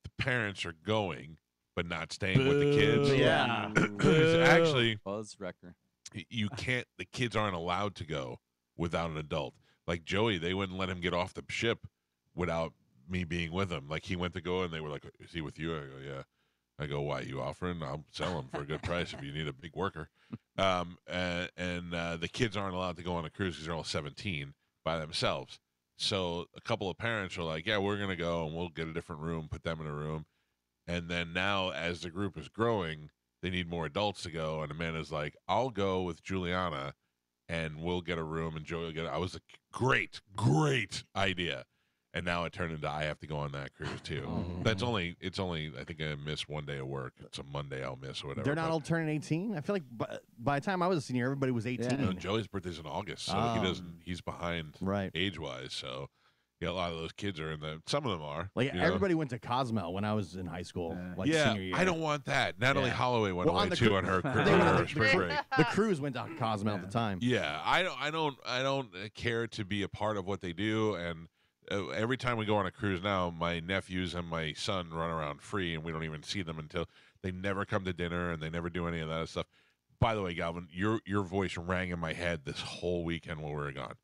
Speaker 1: The parents are going, but not staying with the kids.
Speaker 2: Yeah.
Speaker 1: It's actually,
Speaker 5: Buzz Wrecker.
Speaker 1: you can't. The kids aren't allowed to go without an adult. Like Joey, they wouldn't let him get off the ship without me being with him. Like he went to go, and they were like, "Is he with you?" I go, "Yeah." I go, "Why, you offering? I'll sell him for a good price if you need a big worker." The kids aren't allowed to go on a cruise because they're all 17 by themselves. So a couple of parents are like, "Yeah, we're going to go, and we'll get a different room, put them in a room." And then now, as the group is growing, they need more adults to go. And Amanda's like, "I'll go with Juliana, and we'll get a room, and Joey will get it." I was like, great idea. And now it turned into I have to go on that cruise too. It's only I think I miss one day of work. It's a Monday I'll miss or whatever.
Speaker 3: They're not all turning 18. I feel like by the time I was a senior, everybody was 18.
Speaker 1: No, Joey's birthday's in August, so he's behind
Speaker 3: right
Speaker 1: age wise. So Yeah, a lot of those kids are in the. Some of them are.
Speaker 3: Like
Speaker 1: you know?
Speaker 3: everybody went to Cozumel when I was in high school, like
Speaker 1: yeah,
Speaker 3: senior year.
Speaker 1: I don't want that. Natalie
Speaker 3: Yeah.
Speaker 1: Holloway went
Speaker 3: Well, on
Speaker 1: away
Speaker 3: the
Speaker 1: too
Speaker 3: cru-
Speaker 1: on her,
Speaker 3: They
Speaker 1: on
Speaker 3: went on
Speaker 1: her
Speaker 3: the
Speaker 1: spring break.
Speaker 3: The cruise went to Cozumel at the time.
Speaker 1: Yeah, I don't care to be a part of what they do, and every time we go on a cruise now, my nephews and my son run around free, and we don't even see them until they never come to dinner, and they never do any of that stuff. By the way, Galvin, your voice rang in my head this whole weekend while we were gone.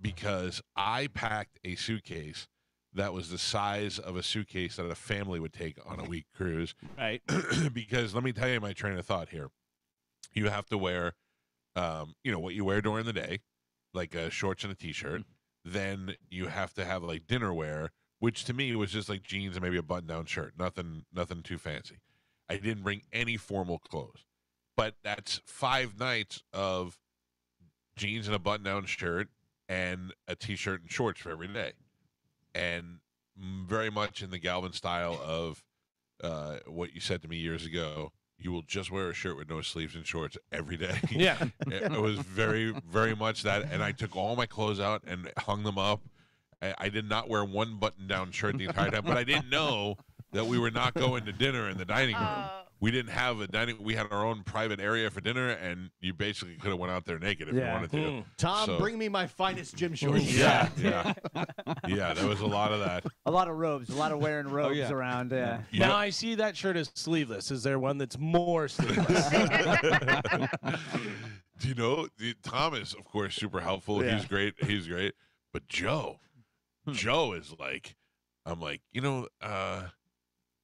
Speaker 1: Because I packed a suitcase that was the size of a suitcase that a family would take on a week cruise.
Speaker 2: Right.
Speaker 1: Because let me tell you my train of thought here. You have to wear, what you wear during the day, like shorts and a T-shirt. Then you have to have like dinner wear, which to me was just like jeans and maybe a button-down shirt. Nothing too fancy. I didn't bring any formal clothes. But that's 5 nights of jeans and a button-down shirt and a T-shirt and shorts for every day. And very much in the Galvin style of what you said to me years ago, you will just wear a shirt with no sleeves and shorts every day.
Speaker 2: Yeah.
Speaker 1: It was very, very much that. And I took all my clothes out and hung them up. I did not wear one button-down shirt the entire time, but I didn't know that we were not going to dinner in the dining room. We didn't have a dining. We had our own private area for dinner, and you basically could have went out there naked if you wanted to.
Speaker 3: Tom,
Speaker 1: So-
Speaker 3: bring me my finest gym shorts.
Speaker 1: Yeah. There was a lot of that.
Speaker 4: A lot of robes, a lot of wearing robes
Speaker 5: yeah.
Speaker 4: around. Yeah.
Speaker 1: You
Speaker 2: Now
Speaker 1: know-
Speaker 2: I see that shirt is sleeveless. Is there one that's more sleeveless?
Speaker 1: Do you know Tom is of course super helpful.
Speaker 3: Yeah.
Speaker 1: He's great. But Joe is like, I'm like,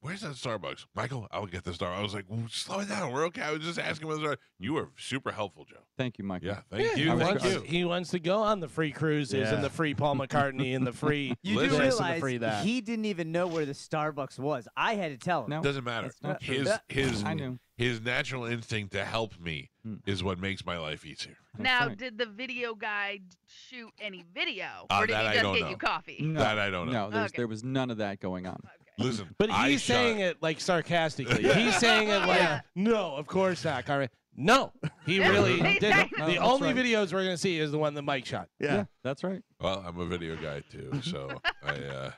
Speaker 1: where's that Starbucks? Michael, I'll get the Starbucks. I was like, well, slow it down. We're okay. I was just asking whether Starbucks. You were super helpful, Joe.
Speaker 5: Thank you, Michael.
Speaker 1: Yeah, thank you.
Speaker 2: He wants to go on the free cruises and the free Paul McCartney and the free
Speaker 4: You
Speaker 1: Listen.
Speaker 4: do
Speaker 2: this and the
Speaker 4: realize
Speaker 2: free that.
Speaker 4: he didn't even know where the Starbucks was. I had to tell him.
Speaker 5: No.
Speaker 1: Doesn't matter.
Speaker 5: That's not
Speaker 4: true.
Speaker 1: His
Speaker 5: I knew.
Speaker 1: his natural instinct to help me is what makes my life easier.
Speaker 5: That's
Speaker 6: Now,
Speaker 5: right.
Speaker 6: did the video guy shoot any video,
Speaker 1: Ah,
Speaker 6: or did
Speaker 1: that I
Speaker 6: he just
Speaker 1: don't
Speaker 6: get
Speaker 1: know.
Speaker 6: you coffee?
Speaker 5: No,
Speaker 1: That I don't know.
Speaker 5: No,
Speaker 6: Okay.
Speaker 5: there was none of that going on.
Speaker 6: Okay.
Speaker 1: Listen,
Speaker 2: But
Speaker 1: I
Speaker 2: he's
Speaker 1: shot-
Speaker 2: saying it like sarcastically. He's saying it like,
Speaker 6: Yeah.
Speaker 2: no, of course not, Carmen. No, he
Speaker 6: Yeah,
Speaker 2: really
Speaker 6: he's
Speaker 2: didn't.
Speaker 6: saying-
Speaker 5: No,
Speaker 2: The
Speaker 5: that's
Speaker 2: only
Speaker 5: right.
Speaker 2: videos we're going to see is the one that Mike shot.
Speaker 3: Yeah.
Speaker 5: That's right.
Speaker 1: Well, I'm a video guy too, so I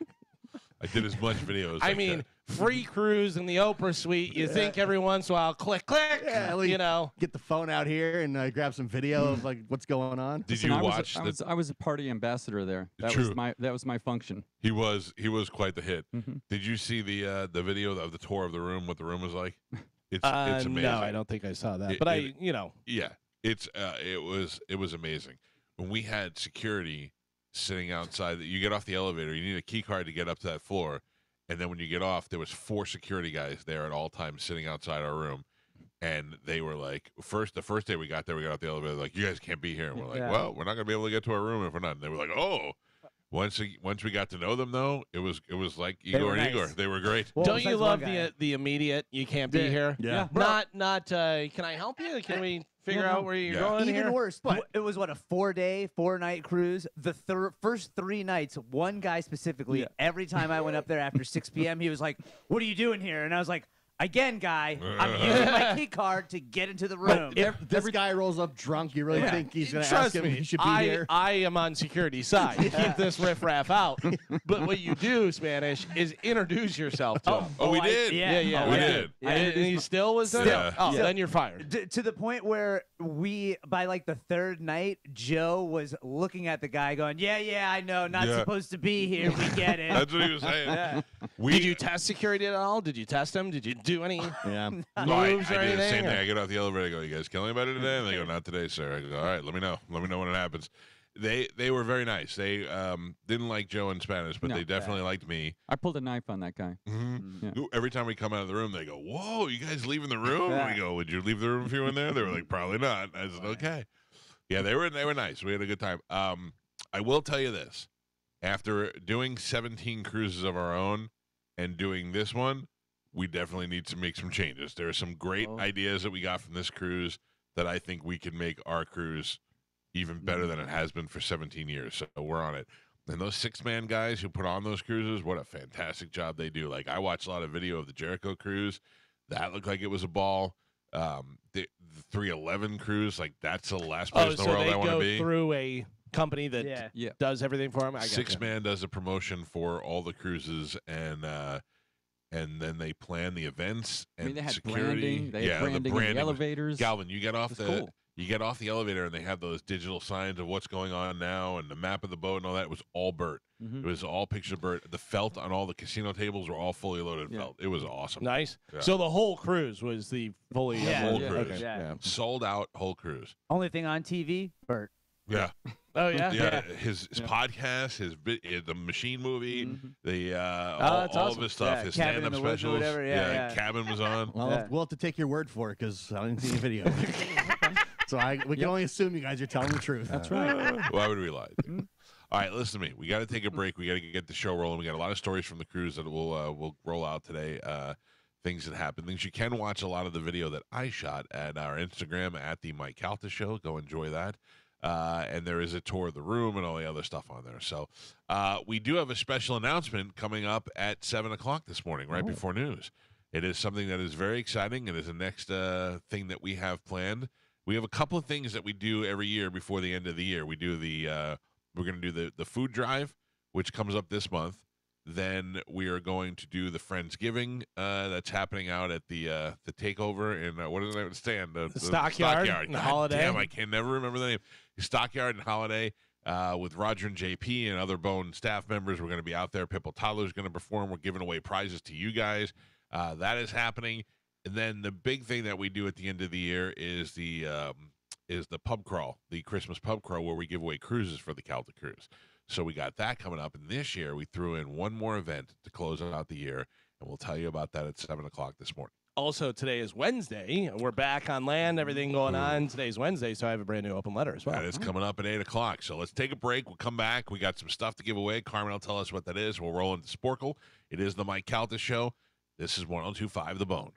Speaker 1: did as much video as
Speaker 2: I mean, free cruise in the Oprah suite. You think every once in a while, click,
Speaker 3: Yeah, like-
Speaker 2: you know.
Speaker 3: Get the phone out here and grab some video of like what's going on.
Speaker 1: Did
Speaker 5: Listen,
Speaker 1: you
Speaker 5: I
Speaker 1: watch?
Speaker 5: I was a party ambassador there. That
Speaker 1: True.
Speaker 5: was my function.
Speaker 1: He was quite the hit.
Speaker 5: Mhm.
Speaker 1: Did you see the video of the tour of the room? What the room was like? It's amazing.
Speaker 2: No, I don't think I saw that.
Speaker 1: It-
Speaker 2: but
Speaker 1: it- Yeah, it was amazing. When we had security sitting outside, that you get off the elevator, you need a key card to get up to that floor, and then when you get off, there was 4 security guys there at all times sitting outside our room, and they were like, the first day we got there, we got off the elevator, like, you guys can't be here, and we're like,
Speaker 4: Yeah.
Speaker 1: well, we're not gonna be able to get to our room if we're not. And they were like, oh. Once we got to know them though, it was like Igor
Speaker 4: were
Speaker 1: and
Speaker 4: nice.
Speaker 1: Igor. They were great.
Speaker 4: Well,
Speaker 2: Don't you
Speaker 4: besides
Speaker 2: love
Speaker 4: one guy.
Speaker 2: the immediate, you can't be
Speaker 4: Yeah.
Speaker 2: here?
Speaker 3: Yeah.
Speaker 2: Not, can I help you? Can we figure
Speaker 5: Yeah, no.
Speaker 2: out where you're
Speaker 1: Yeah.
Speaker 2: going
Speaker 4: Even
Speaker 2: here?
Speaker 4: worse, it was what, a 4-day, 4-night cruise. The first 3 nights, one guy specifically,
Speaker 5: Yeah.
Speaker 4: every time I went up there after 6 p.m., he was like, "What are you doing here?" And I was like, "Again, guy, I'm using my key card to get into the room."
Speaker 3: If this guy rolls up drunk, you really think he's going to
Speaker 2: Trust
Speaker 3: ask him
Speaker 2: me,
Speaker 3: if he should be
Speaker 2: I,
Speaker 3: here?
Speaker 2: I am on security side. Keep this riffraff out. But what you do, Spanish, is introduce yourself to him.
Speaker 1: Oh, we
Speaker 4: I-
Speaker 1: did.
Speaker 4: yeah.
Speaker 2: Yeah,
Speaker 1: Oh, we
Speaker 2: yeah.
Speaker 1: did.
Speaker 4: Yeah.
Speaker 2: And he still was there?
Speaker 1: Still.
Speaker 2: Oh,
Speaker 4: Yeah.
Speaker 2: then you're fired.
Speaker 4: To the point where by like the 3rd night, Joe was looking at the guy going, yeah, I know, not
Speaker 1: Yeah.
Speaker 4: supposed to be here. We get it.
Speaker 1: That's what he was saying.
Speaker 4: Yeah.
Speaker 2: Did you test security at all? Did you test him? Did you do any
Speaker 3: Yeah.
Speaker 2: moves
Speaker 1: I
Speaker 2: or
Speaker 1: did the
Speaker 2: anything?
Speaker 1: same
Speaker 2: or-
Speaker 1: thing. I get off the elevator. I go, "You guys killing anybody today?" And they go, "Not today, sir." I go, "All right, let me know. Let me know when it happens." They were very nice. They didn't like Joe in Spanish, but
Speaker 5: No.
Speaker 1: they definitely liked me.
Speaker 5: I pulled a knife on that guy.
Speaker 1: Mm-hmm.
Speaker 5: Yeah.
Speaker 1: Every time we come out of the room, they go, "Whoa, you guys leaving the room?"
Speaker 4: Yeah.
Speaker 1: We go, "Would you leave the room if you were in there?" They were like, "Probably not." I said, "Okay." Yeah, they were nice. We had a good time. I will tell you this: after doing 17 cruises of our own and doing this one, we definitely need to make some changes. There are some great ideas that we got from this cruise that I think we can make our cruise even better than it has been for 17 years. So we're on it. And those 6-man guys who put on those cruises, what a fantastic job they do. Like, I watched a lot of video of the Jericho cruise. That looked like it was a ball. The 311 cruise, like, that's the last place in the
Speaker 2: so
Speaker 1: world
Speaker 2: they
Speaker 1: I want to
Speaker 2: go
Speaker 1: be.
Speaker 2: through a company that
Speaker 4: Yeah.
Speaker 2: does everything for them.
Speaker 1: Six Man does a promotion for all the cruises, and then they plan the events and
Speaker 5: I mean, they had
Speaker 1: security.
Speaker 5: branding. They had branding
Speaker 1: the
Speaker 5: in
Speaker 1: branding
Speaker 5: the elevators.
Speaker 1: Galvin, you get off
Speaker 5: It's
Speaker 1: the
Speaker 5: cool.
Speaker 1: you get off the elevator, and they have those digital signs of what's going on now and the map of the boat and all that. It was all Bert. It was all pictures of Bert. The felt on all the casino tables were all fully loaded felt. It was awesome.
Speaker 2: Nice.
Speaker 1: Yeah.
Speaker 2: So the whole cruise was the fully
Speaker 1: Whole
Speaker 5: Yeah.
Speaker 1: cruise.
Speaker 2: Okay.
Speaker 4: Yeah.
Speaker 1: Sold out whole cruise.
Speaker 4: Only thing on TV, Bert.
Speaker 1: Yeah.
Speaker 2: Oh yeah.
Speaker 1: Yeah, his podcast, the machine movie, the
Speaker 2: that's
Speaker 1: all
Speaker 2: awesome.
Speaker 1: of his stuff,
Speaker 4: Yeah,
Speaker 1: his
Speaker 4: Cabin in
Speaker 1: stand-up
Speaker 4: the Woods or
Speaker 1: specials.
Speaker 4: whatever, yeah.
Speaker 1: Cabin was on.
Speaker 3: Well,
Speaker 4: Yeah.
Speaker 3: we'll have to take your word for it because I didn't see the video. So we can only assume you guys are telling the truth.
Speaker 5: That's right.
Speaker 1: Why would we lie? All right, listen to me. We got to take a break. We got to get the show rolling. We got a lot of stories from the cruise that we'll roll out today. Things that happen. Things you can watch a lot of the video that I shot at our Instagram at the Mike Calta Show. Go enjoy that. And there is a tour of the room and all the other stuff on there. So we do have a special announcement coming up at 7 o'clock this morning, right before news. It is something that is very exciting. It is the next thing that we have planned. We have a couple of things that we do every year before the end of the year. We do we're going to do the food drive, which comes up this month. Then we are going to do the Friendsgiving that's happening out at the takeover in what is it stand? The
Speaker 2: Stockyard,
Speaker 1: God
Speaker 2: the Holiday.
Speaker 1: Damn, I can never remember the name. Stockyard and Holiday with Roger and JP and other Bone staff members. We're going to be out there. Pipple Toddler's going to perform. We're giving away prizes to you guys. That is happening. And then the big thing that we do at the end of the year is the pub crawl, the Christmas pub crawl, where we give away cruises for the Calta cruise. So we got that coming up. And this year we threw in one more event to close out the year. And we'll tell you about that at 7 o'clock this morning.
Speaker 2: Also, today is Wednesday. We're back on land. Everything going on. Today's Wednesday, so I have a brand new open letter as well.
Speaker 1: That is coming up at 8 o'clock. So let's take a break. We'll come back. We got some stuff to give away. Carmen will tell us what that is. We'll roll into Sporcle. It is the Mike Calta Show. This is 102.5 The Bone.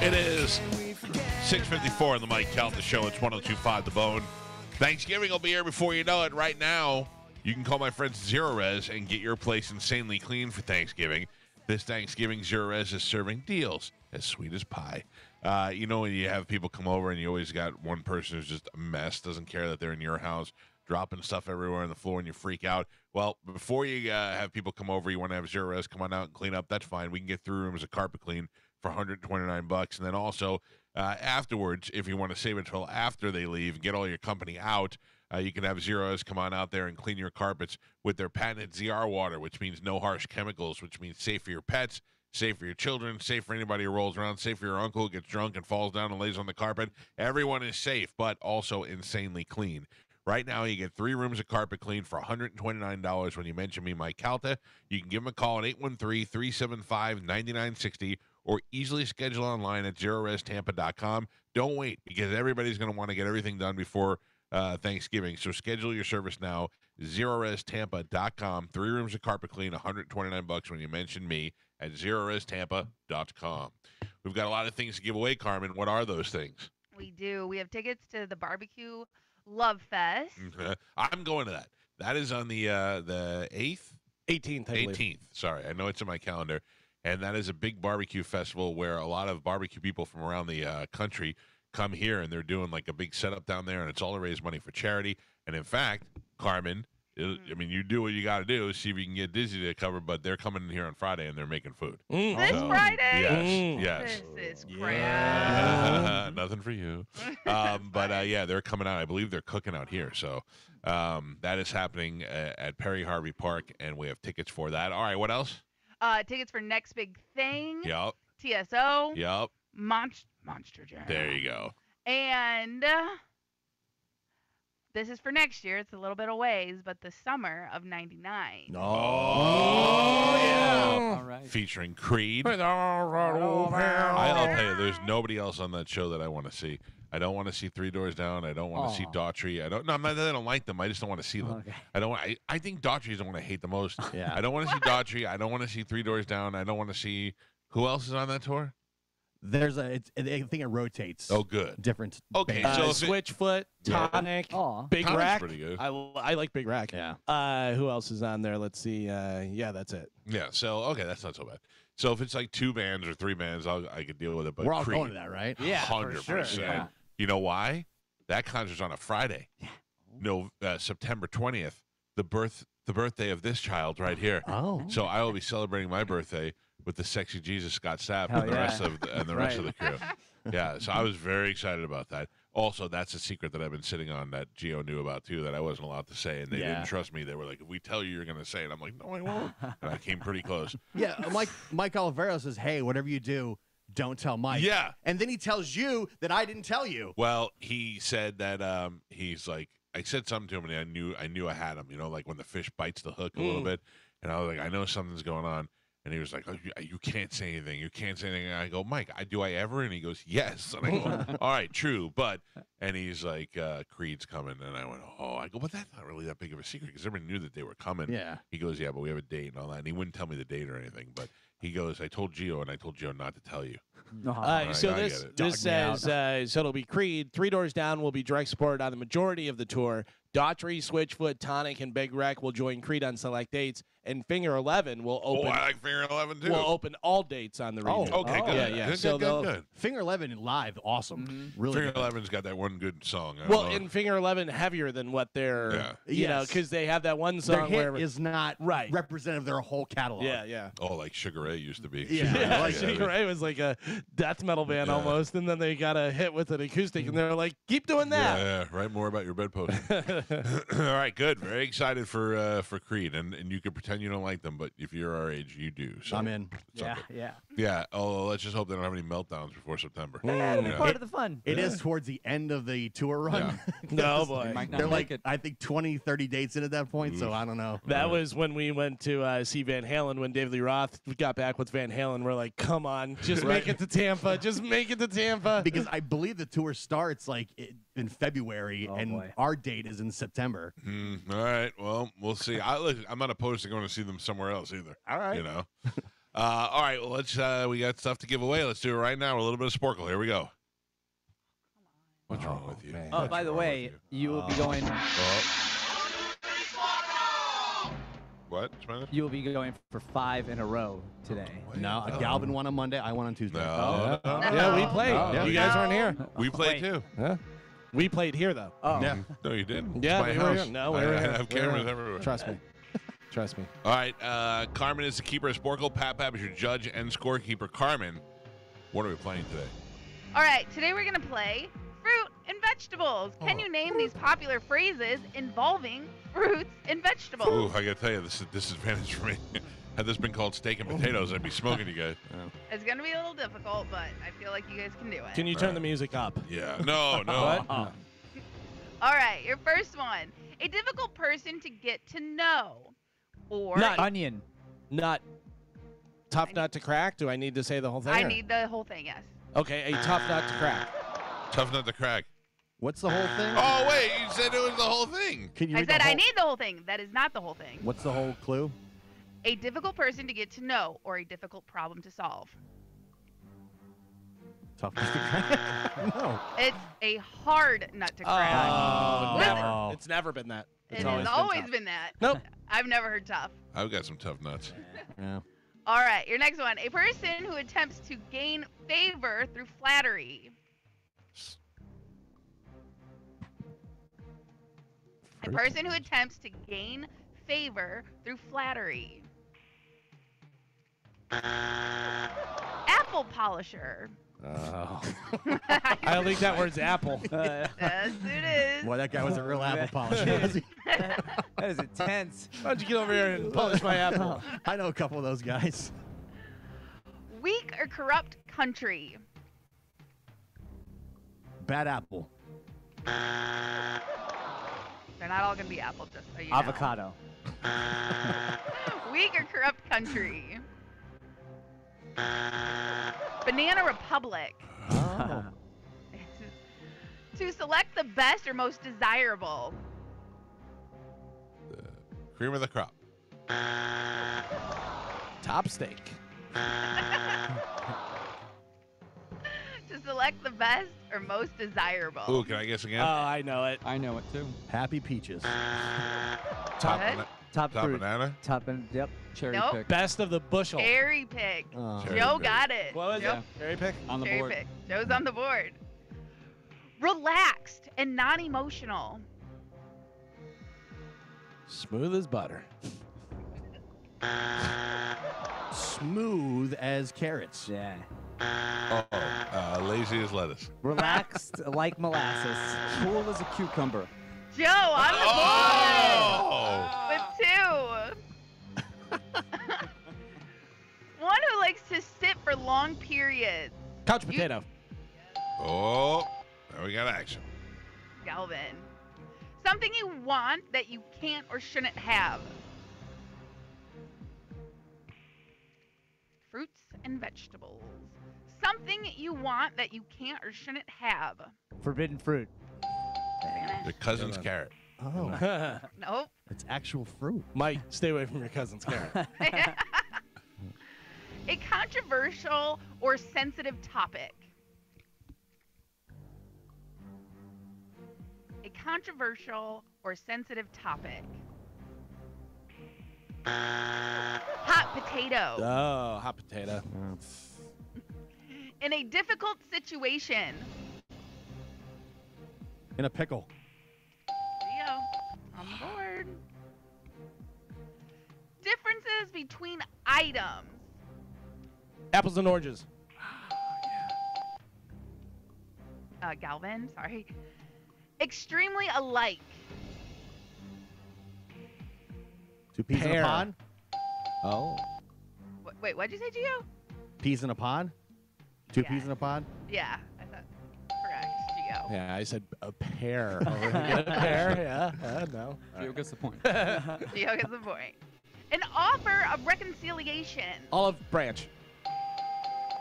Speaker 1: It is 6:54 on the Mike Calta Show. It's 102.5 The Bone. Thanksgiving will be here before you know it. Right now, you can call my friends Zero Res and get your place insanely clean for Thanksgiving. This Thanksgiving, Zero Res is serving deals as sweet as pie. You know when you have people come over and you always got one person who's just a mess, doesn't care that they're in your house, dropping stuff everywhere on the floor and you freak out. Well, before you have people come over, you want to have Zero Res come on out and clean up. That's fine. We can get 3 rooms of carpet clean for $129. And then also afterwards, if you want to save it until after they leave and get all your company out, you can have Zero Res come on out there and clean your carpets with their patented ZR water, which means no harsh chemicals, which means safe for your pets, safe for your children, safe for anybody who rolls around, safe for your uncle who gets drunk and falls down and lays on the carpet. Everyone is safe, but also insanely clean. Right now, you get 3 rooms of carpet clean for $129 when you mention me, Mike Calta. You can give them a call at 813-375-9960 or easily schedule online at zerorestampa.com. Don't wait, because everybody's going to want to get everything done before Thanksgiving. So schedule your service now, zerorestampa.com. 3 rooms of carpet clean, $129 when you mention me at zerorestampa.com. We've got a lot of things to give away, Carmen. What are those things?
Speaker 6: We do. We have tickets to the Barbecue Love Fest.
Speaker 1: I'm going to that. That is on the 8th?
Speaker 2: 18th, I believe.
Speaker 1: 18th. Sorry, I know it's in my calendar. And that is a big barbecue festival where a lot of barbecue people from around the country come here, and they're doing like a big setup down there, and it's all to raise money for charity. And in fact, Carmen, I mean, you do what you got to do, see if you can get Disney to cover, but they're coming in here on Friday, and they're making food.
Speaker 6: This Friday?
Speaker 1: Yes.
Speaker 6: This is crap.
Speaker 1: Nothing for you. But yeah, they're coming out. I believe they're cooking out here. So that is happening at Perry Harvey Park, and we have tickets for that. All right, what else?
Speaker 6: Tickets for Next Big Thing.
Speaker 1: Yep.
Speaker 6: TSO.
Speaker 1: Yep.
Speaker 6: Monster Jam.
Speaker 1: There you go.
Speaker 6: And this is for next year. It's a little bit of ways, but the summer of '99.
Speaker 1: Oh, yeah.
Speaker 5: All right.
Speaker 1: Featuring Creed. I'll tell you, there's nobody else on that show that I want to see. I don't want to see Three Doors Down. I don't want to see Daughtry. I don't like them. I just don't want to see them.
Speaker 4: Okay.
Speaker 1: I think Daughtry is the one I hate the most.
Speaker 3: Yeah.
Speaker 1: I don't want to see Daughtry. I don't want to see Three Doors Down. I don't want to see who else is on that tour.
Speaker 3: I think it rotates.
Speaker 1: Oh, good.
Speaker 3: Different.
Speaker 1: Okay,
Speaker 3: bands.
Speaker 1: so if it-
Speaker 2: Switchfoot,
Speaker 3: Yeah.
Speaker 2: Tonic,
Speaker 4: Aw.
Speaker 2: Big
Speaker 1: Tonic's
Speaker 2: Rack.
Speaker 1: pretty good.
Speaker 2: I like Big Rack.
Speaker 3: Yeah.
Speaker 2: Who else is on there? Let's see. Yeah, that's it.
Speaker 1: Yeah, so okay, that's not so bad. So if it's like 2 bands or 3 bands, I could deal with it. But
Speaker 3: We're all
Speaker 1: Creed,
Speaker 3: going to that, right?
Speaker 4: Yeah, for
Speaker 1: 100%.
Speaker 4: sure. Yeah.
Speaker 1: You know why? That concert's on a Friday. No, September 20th, the birthday of this child right here.
Speaker 3: Oh.
Speaker 1: So I will be celebrating my birthday with the sexy Jesus Scott Sapp
Speaker 4: Hell
Speaker 1: and the
Speaker 4: yeah.
Speaker 1: rest of the crew. Yeah, so I was very excited about that. Also, that's a secret that I've been sitting on that Gio knew about too that I wasn't allowed to say, and they
Speaker 3: Yeah.
Speaker 1: didn't trust me. They were like, "If we tell you, you're going to say it." I'm like, "No, I won't." And I came pretty close.
Speaker 3: Yeah. Mike Olivero says, "Hey, whatever you do, don't tell Mike."
Speaker 1: Yeah.
Speaker 3: And then he tells you that I didn't tell you.
Speaker 1: Well, he said that he's like, I said something to him, and I knew I had him. You know, like when the fish bites the hook a little bit, and I was like, I know something's going on. And he was like, "Oh, you can't say anything. You can't say anything." And I go, "Mike, do I ever?" And he goes, "Yes." And I go, "All right, true, but." And he's like, "Creed's coming." And I went, "Oh." I go, "But that's not really that big of a secret because everybody knew that they were coming."
Speaker 3: Yeah.
Speaker 1: He goes, "Yeah, but we have a date and all that." And he wouldn't tell me the date or anything. But he goes, "I told Gio, and I told Gio not to tell you."
Speaker 4: Aw.
Speaker 2: So
Speaker 1: I
Speaker 2: this
Speaker 1: get it.
Speaker 2: this
Speaker 3: Dog me out.
Speaker 2: says so it'll be Creed. 3 Doors Down will be direct support on the majority of the tour. Daughtry, Switchfoot, Tonic, and Big Wreck will join Creed on select dates, and Finger 11 will
Speaker 1: Oh,
Speaker 2: open
Speaker 1: I like Finger 11 too.
Speaker 2: will open all dates on the
Speaker 3: Oh,
Speaker 2: region.
Speaker 1: Okay, good.
Speaker 2: Yeah, yeah.
Speaker 1: Good,
Speaker 2: So
Speaker 1: good,
Speaker 2: they'll-
Speaker 1: good.
Speaker 3: Finger 11 live, awesome. Really.
Speaker 1: Finger
Speaker 3: good.
Speaker 1: 11's got that one good song. I don't
Speaker 2: Well,
Speaker 1: know.
Speaker 2: and Finger 11 heavier than what they're,
Speaker 1: Yeah.
Speaker 2: you know,
Speaker 3: Yes.
Speaker 2: because they have that one
Speaker 3: Their
Speaker 2: song
Speaker 3: hit
Speaker 2: where
Speaker 3: is not
Speaker 2: Right.
Speaker 3: representative of their whole catalog.
Speaker 2: yeah, yeah.
Speaker 1: Oh, like Sugar Ray used to be.
Speaker 3: Yeah.
Speaker 2: Yeah,
Speaker 3: like
Speaker 2: Sugar Ray was like a death metal band
Speaker 1: Yeah.
Speaker 2: almost, and then they got a hit with an acoustic, and they're like, "Keep doing that."
Speaker 1: Yeah, write more about your bedpost. All right, good. Very excited for Creed, and you can pretend you don't like them, but if you're our age, you do. So
Speaker 3: I'm in.
Speaker 1: it's all
Speaker 4: Yeah,
Speaker 1: good.
Speaker 4: yeah.
Speaker 1: Yeah. Oh, let's just hope they don't have any meltdowns before September.
Speaker 4: Yeah,
Speaker 1: You
Speaker 4: they're
Speaker 1: know?
Speaker 4: part of the fun.
Speaker 3: It is towards the end of the tour run.
Speaker 2: No
Speaker 5: You
Speaker 2: boy.
Speaker 5: might not
Speaker 3: They're
Speaker 5: make
Speaker 3: like,
Speaker 5: it.
Speaker 3: I think 20, 30 dates in at that point, so I don't know.
Speaker 2: That was when we went to see Van Halen when David Lee Roth got back with Van Halen. We're like, come on, just make it to Tampa. Just make it to Tampa.
Speaker 3: Because I believe the tour starts like in February,
Speaker 4: Oh,
Speaker 3: and
Speaker 4: boy.
Speaker 3: our date is in September.
Speaker 1: All right. Well, we'll see. I'm not opposed to going to see them somewhere else either.
Speaker 3: All right.
Speaker 1: You know. All right. Well, let's. We got stuff to give away. Let's do it right now. A little bit of Sporcle. Here we go. What's wrong with you?
Speaker 4: Oh,
Speaker 1: What's
Speaker 4: by the
Speaker 1: wrong
Speaker 4: way,
Speaker 1: with
Speaker 4: you will be going.
Speaker 1: What? Spanish?
Speaker 4: You will be going for 5 in a row today.
Speaker 3: No, Galvin won on Monday. I won on Tuesday.
Speaker 1: No.
Speaker 2: Yeah, we played.
Speaker 3: Oh,
Speaker 2: You
Speaker 3: yeah.
Speaker 2: guys weren't here.
Speaker 1: We played
Speaker 4: Wait.
Speaker 1: too.
Speaker 2: Huh? We played here though.
Speaker 4: Oh,
Speaker 3: Yeah.
Speaker 1: No, you didn't.
Speaker 2: Yeah,
Speaker 1: It's
Speaker 2: we
Speaker 1: my
Speaker 2: were
Speaker 1: house.
Speaker 2: here. No, we were
Speaker 1: I
Speaker 2: here.
Speaker 1: have
Speaker 2: We were
Speaker 1: cameras
Speaker 2: here.
Speaker 1: everywhere.
Speaker 2: Trust me. Trust me.
Speaker 1: All right. Carmen is the keeper of Sporcle. Pap is your judge and scorekeeper. Carmen, what are we playing today?
Speaker 6: All right, today we're gonna play fruit and vegetables. Can you name these popular phrases involving fruits and vegetables?
Speaker 1: Ooh, I gotta tell you, this is disadvantage for me. Had this been called steak and potatoes, I'd be smoking you guys.
Speaker 6: It's gonna be a little difficult, but I feel like you guys can do it.
Speaker 2: Can you turn the music up?
Speaker 1: Yeah. No.
Speaker 2: What?
Speaker 4: Oh.
Speaker 6: All right, your first one. A difficult person to get to know. Or
Speaker 2: Nut.
Speaker 4: Onion.
Speaker 2: Nut. Tough nut to crack? Do I need to say the whole thing?
Speaker 6: I
Speaker 2: or-
Speaker 6: need the whole thing, yes.
Speaker 2: Okay, a tough nut to crack.
Speaker 1: Tough nut to crack.
Speaker 3: What's the whole thing?
Speaker 1: Oh wait, you said it was the whole thing.
Speaker 3: Can you
Speaker 6: I
Speaker 3: read the
Speaker 6: said I
Speaker 3: whole-
Speaker 6: need the whole thing. That is not the whole thing.
Speaker 3: What's the whole clue?
Speaker 6: A difficult person to get to know or a difficult problem to solve.
Speaker 3: Toughness to crack? No.
Speaker 6: It's a hard nut to crack.
Speaker 2: Oh,
Speaker 6: What is
Speaker 2: never.
Speaker 3: it?
Speaker 2: It's never been that. It's
Speaker 6: It
Speaker 2: always
Speaker 6: has
Speaker 2: been
Speaker 6: always
Speaker 2: tough.
Speaker 6: been that.
Speaker 2: Nope.
Speaker 6: I've never heard tough.
Speaker 1: I've got some tough nuts.
Speaker 3: Yeah.
Speaker 6: All right, your next one. A person who attempts to gain favor through flattery. A person who attempts to gain favor through flattery. Apple polisher.
Speaker 2: Oh. I don't think that word's apple.
Speaker 6: Yes, it is.
Speaker 3: Boy, that guy was a real apple polisher, was he?
Speaker 4: That is intense.
Speaker 2: Why don't you get over here and polish my apple?
Speaker 3: I know a couple of those guys.
Speaker 6: Weak or corrupt country.
Speaker 3: Bad apple.
Speaker 6: They're not all going to be apple, just so you know.
Speaker 4: Avocado.
Speaker 6: Weak or corrupt country. Banana Republic.
Speaker 3: Oh.
Speaker 6: To select the best or most desirable.
Speaker 1: Cream of the crop.
Speaker 2: Top steak.
Speaker 6: select the best or most desirable.
Speaker 1: Ooh, can I guess again?
Speaker 2: Oh, I know it.
Speaker 5: I know it too.
Speaker 3: Happy peaches.
Speaker 1: Top,
Speaker 6: What?
Speaker 1: bana-
Speaker 4: Top
Speaker 1: top
Speaker 4: fruit.
Speaker 1: banana?
Speaker 4: Top and yep.
Speaker 5: Cherry
Speaker 6: Nope.
Speaker 5: pick
Speaker 2: Best of the bushel.
Speaker 6: Cherry pick.
Speaker 3: Oh.
Speaker 1: Cherry
Speaker 6: Joe
Speaker 1: pick.
Speaker 6: got it.
Speaker 2: What was
Speaker 6: Joe,
Speaker 2: it? Cherry pick?
Speaker 5: on the
Speaker 6: cherry
Speaker 5: board.
Speaker 6: pick. Joe's on the board. Relaxed and non-emotional.
Speaker 2: Smooth as butter.
Speaker 3: Smooth as carrots.
Speaker 4: Yeah.
Speaker 1: Oh, lazy as lettuce.
Speaker 4: Relaxed like molasses.
Speaker 5: Cool as a cucumber.
Speaker 6: Joe on the
Speaker 1: Oh!
Speaker 6: board with 2. One who likes to sit for long periods.
Speaker 2: Couch potato.
Speaker 1: Oh, now we got action.
Speaker 6: Galvin. Something you want that you can't or shouldn't have. Fruits and vegetables. Something you want that you can't or shouldn't have.
Speaker 4: Forbidden fruit.
Speaker 1: Your cousin's carrot.
Speaker 3: Oh,
Speaker 6: Nope.
Speaker 3: it's actual fruit.
Speaker 2: Mike, stay away from your cousin's carrot.
Speaker 6: A controversial or sensitive topic. A controversial or sensitive topic. Hot potato.
Speaker 2: Oh, hot potato.
Speaker 6: In a difficult situation.
Speaker 3: In a pickle.
Speaker 6: Leo, on the board. Differences between items.
Speaker 2: Apples and oranges.
Speaker 6: Galvin, sorry. Extremely alike.
Speaker 3: Two peas in
Speaker 2: Pear.
Speaker 3: a pod? Oh.
Speaker 6: Wait, what'd you say, Gio?
Speaker 3: Peas in a pod? Two
Speaker 6: Yeah.
Speaker 3: peas in a pod?
Speaker 6: Yeah, I thought. Correct, Gio.
Speaker 2: Yeah, I said a pear. Get a pear? Yeah. No.
Speaker 5: Gio gets the point.
Speaker 6: Gio gets the point. An offer of reconciliation.
Speaker 2: Olive branch.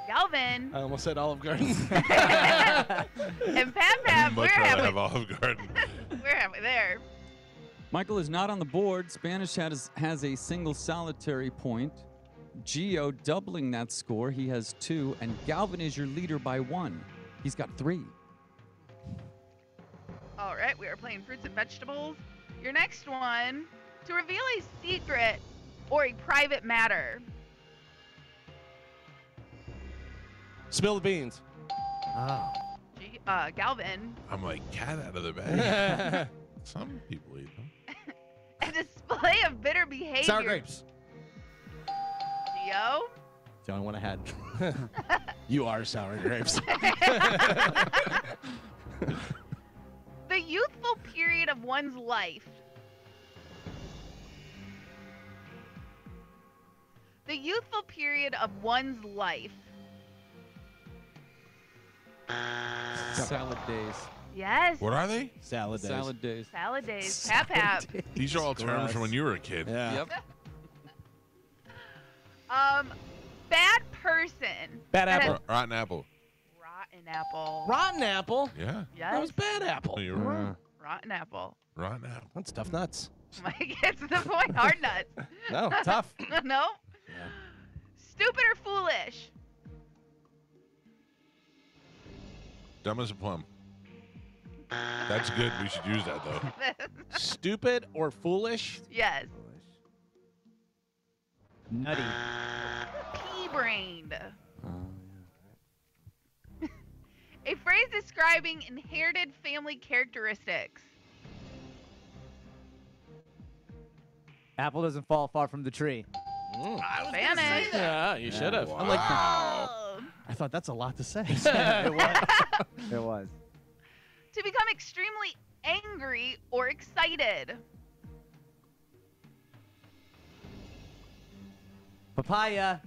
Speaker 6: Galvin
Speaker 2: I almost said Olive Garden.
Speaker 6: and Pap, we're
Speaker 1: Much rather
Speaker 6: halfway,
Speaker 1: have Olive Garden.
Speaker 6: we're halfway there.
Speaker 5: Michael is not on the board. Spanish has a single solitary point. Gio doubling that score. He has 2. And Galvin is your leader by 1. He's got 3.
Speaker 6: All right, we are playing fruits and vegetables. Your next one, to reveal a secret or a private matter.
Speaker 2: Spill the beans.
Speaker 3: Oh.
Speaker 6: Galvin,
Speaker 1: I'm like cat out of the bag. Some people eat them.
Speaker 6: a display of bitter behavior.
Speaker 2: Sour grapes.
Speaker 6: Gio,
Speaker 3: It's the only one I had.
Speaker 2: You are sour grapes.
Speaker 6: the youthful period of one's life. The youthful period of one's life.
Speaker 5: Salad days.
Speaker 6: Yes.
Speaker 1: What are they?
Speaker 2: Salad days.
Speaker 5: Salad days.
Speaker 6: Salad days. Pap.
Speaker 1: These are all terms
Speaker 2: Gross.
Speaker 1: from when you were a kid.
Speaker 2: Yeah.
Speaker 5: Yep.
Speaker 6: Bad person.
Speaker 2: Bad
Speaker 6: That
Speaker 2: apple.
Speaker 6: has-
Speaker 1: Rotten apple.
Speaker 6: Rotten apple.
Speaker 2: Rotten apple.
Speaker 1: Yeah.
Speaker 6: Yes.
Speaker 2: That was bad apple.
Speaker 1: Oh, you're right.
Speaker 6: Rotten apple.
Speaker 1: Rotten apple.
Speaker 2: That's tough nuts.
Speaker 6: Mike gets the point. Hard nuts.
Speaker 2: No, tough.
Speaker 6: No. Stupid or foolish.
Speaker 1: Dumb as a plum. That's good. We should use that though.
Speaker 2: Stupid or foolish?
Speaker 6: Yes.
Speaker 4: Nutty.
Speaker 6: Pea-brained. A phrase describing inherited family characteristics.
Speaker 4: Apple doesn't fall far from the tree.
Speaker 6: Spanish.
Speaker 2: Yeah, you should have. I'm like,
Speaker 6: Oh.
Speaker 3: I thought that's a lot to say.
Speaker 4: It was. It was.
Speaker 6: To become extremely angry or excited.
Speaker 4: Papaya.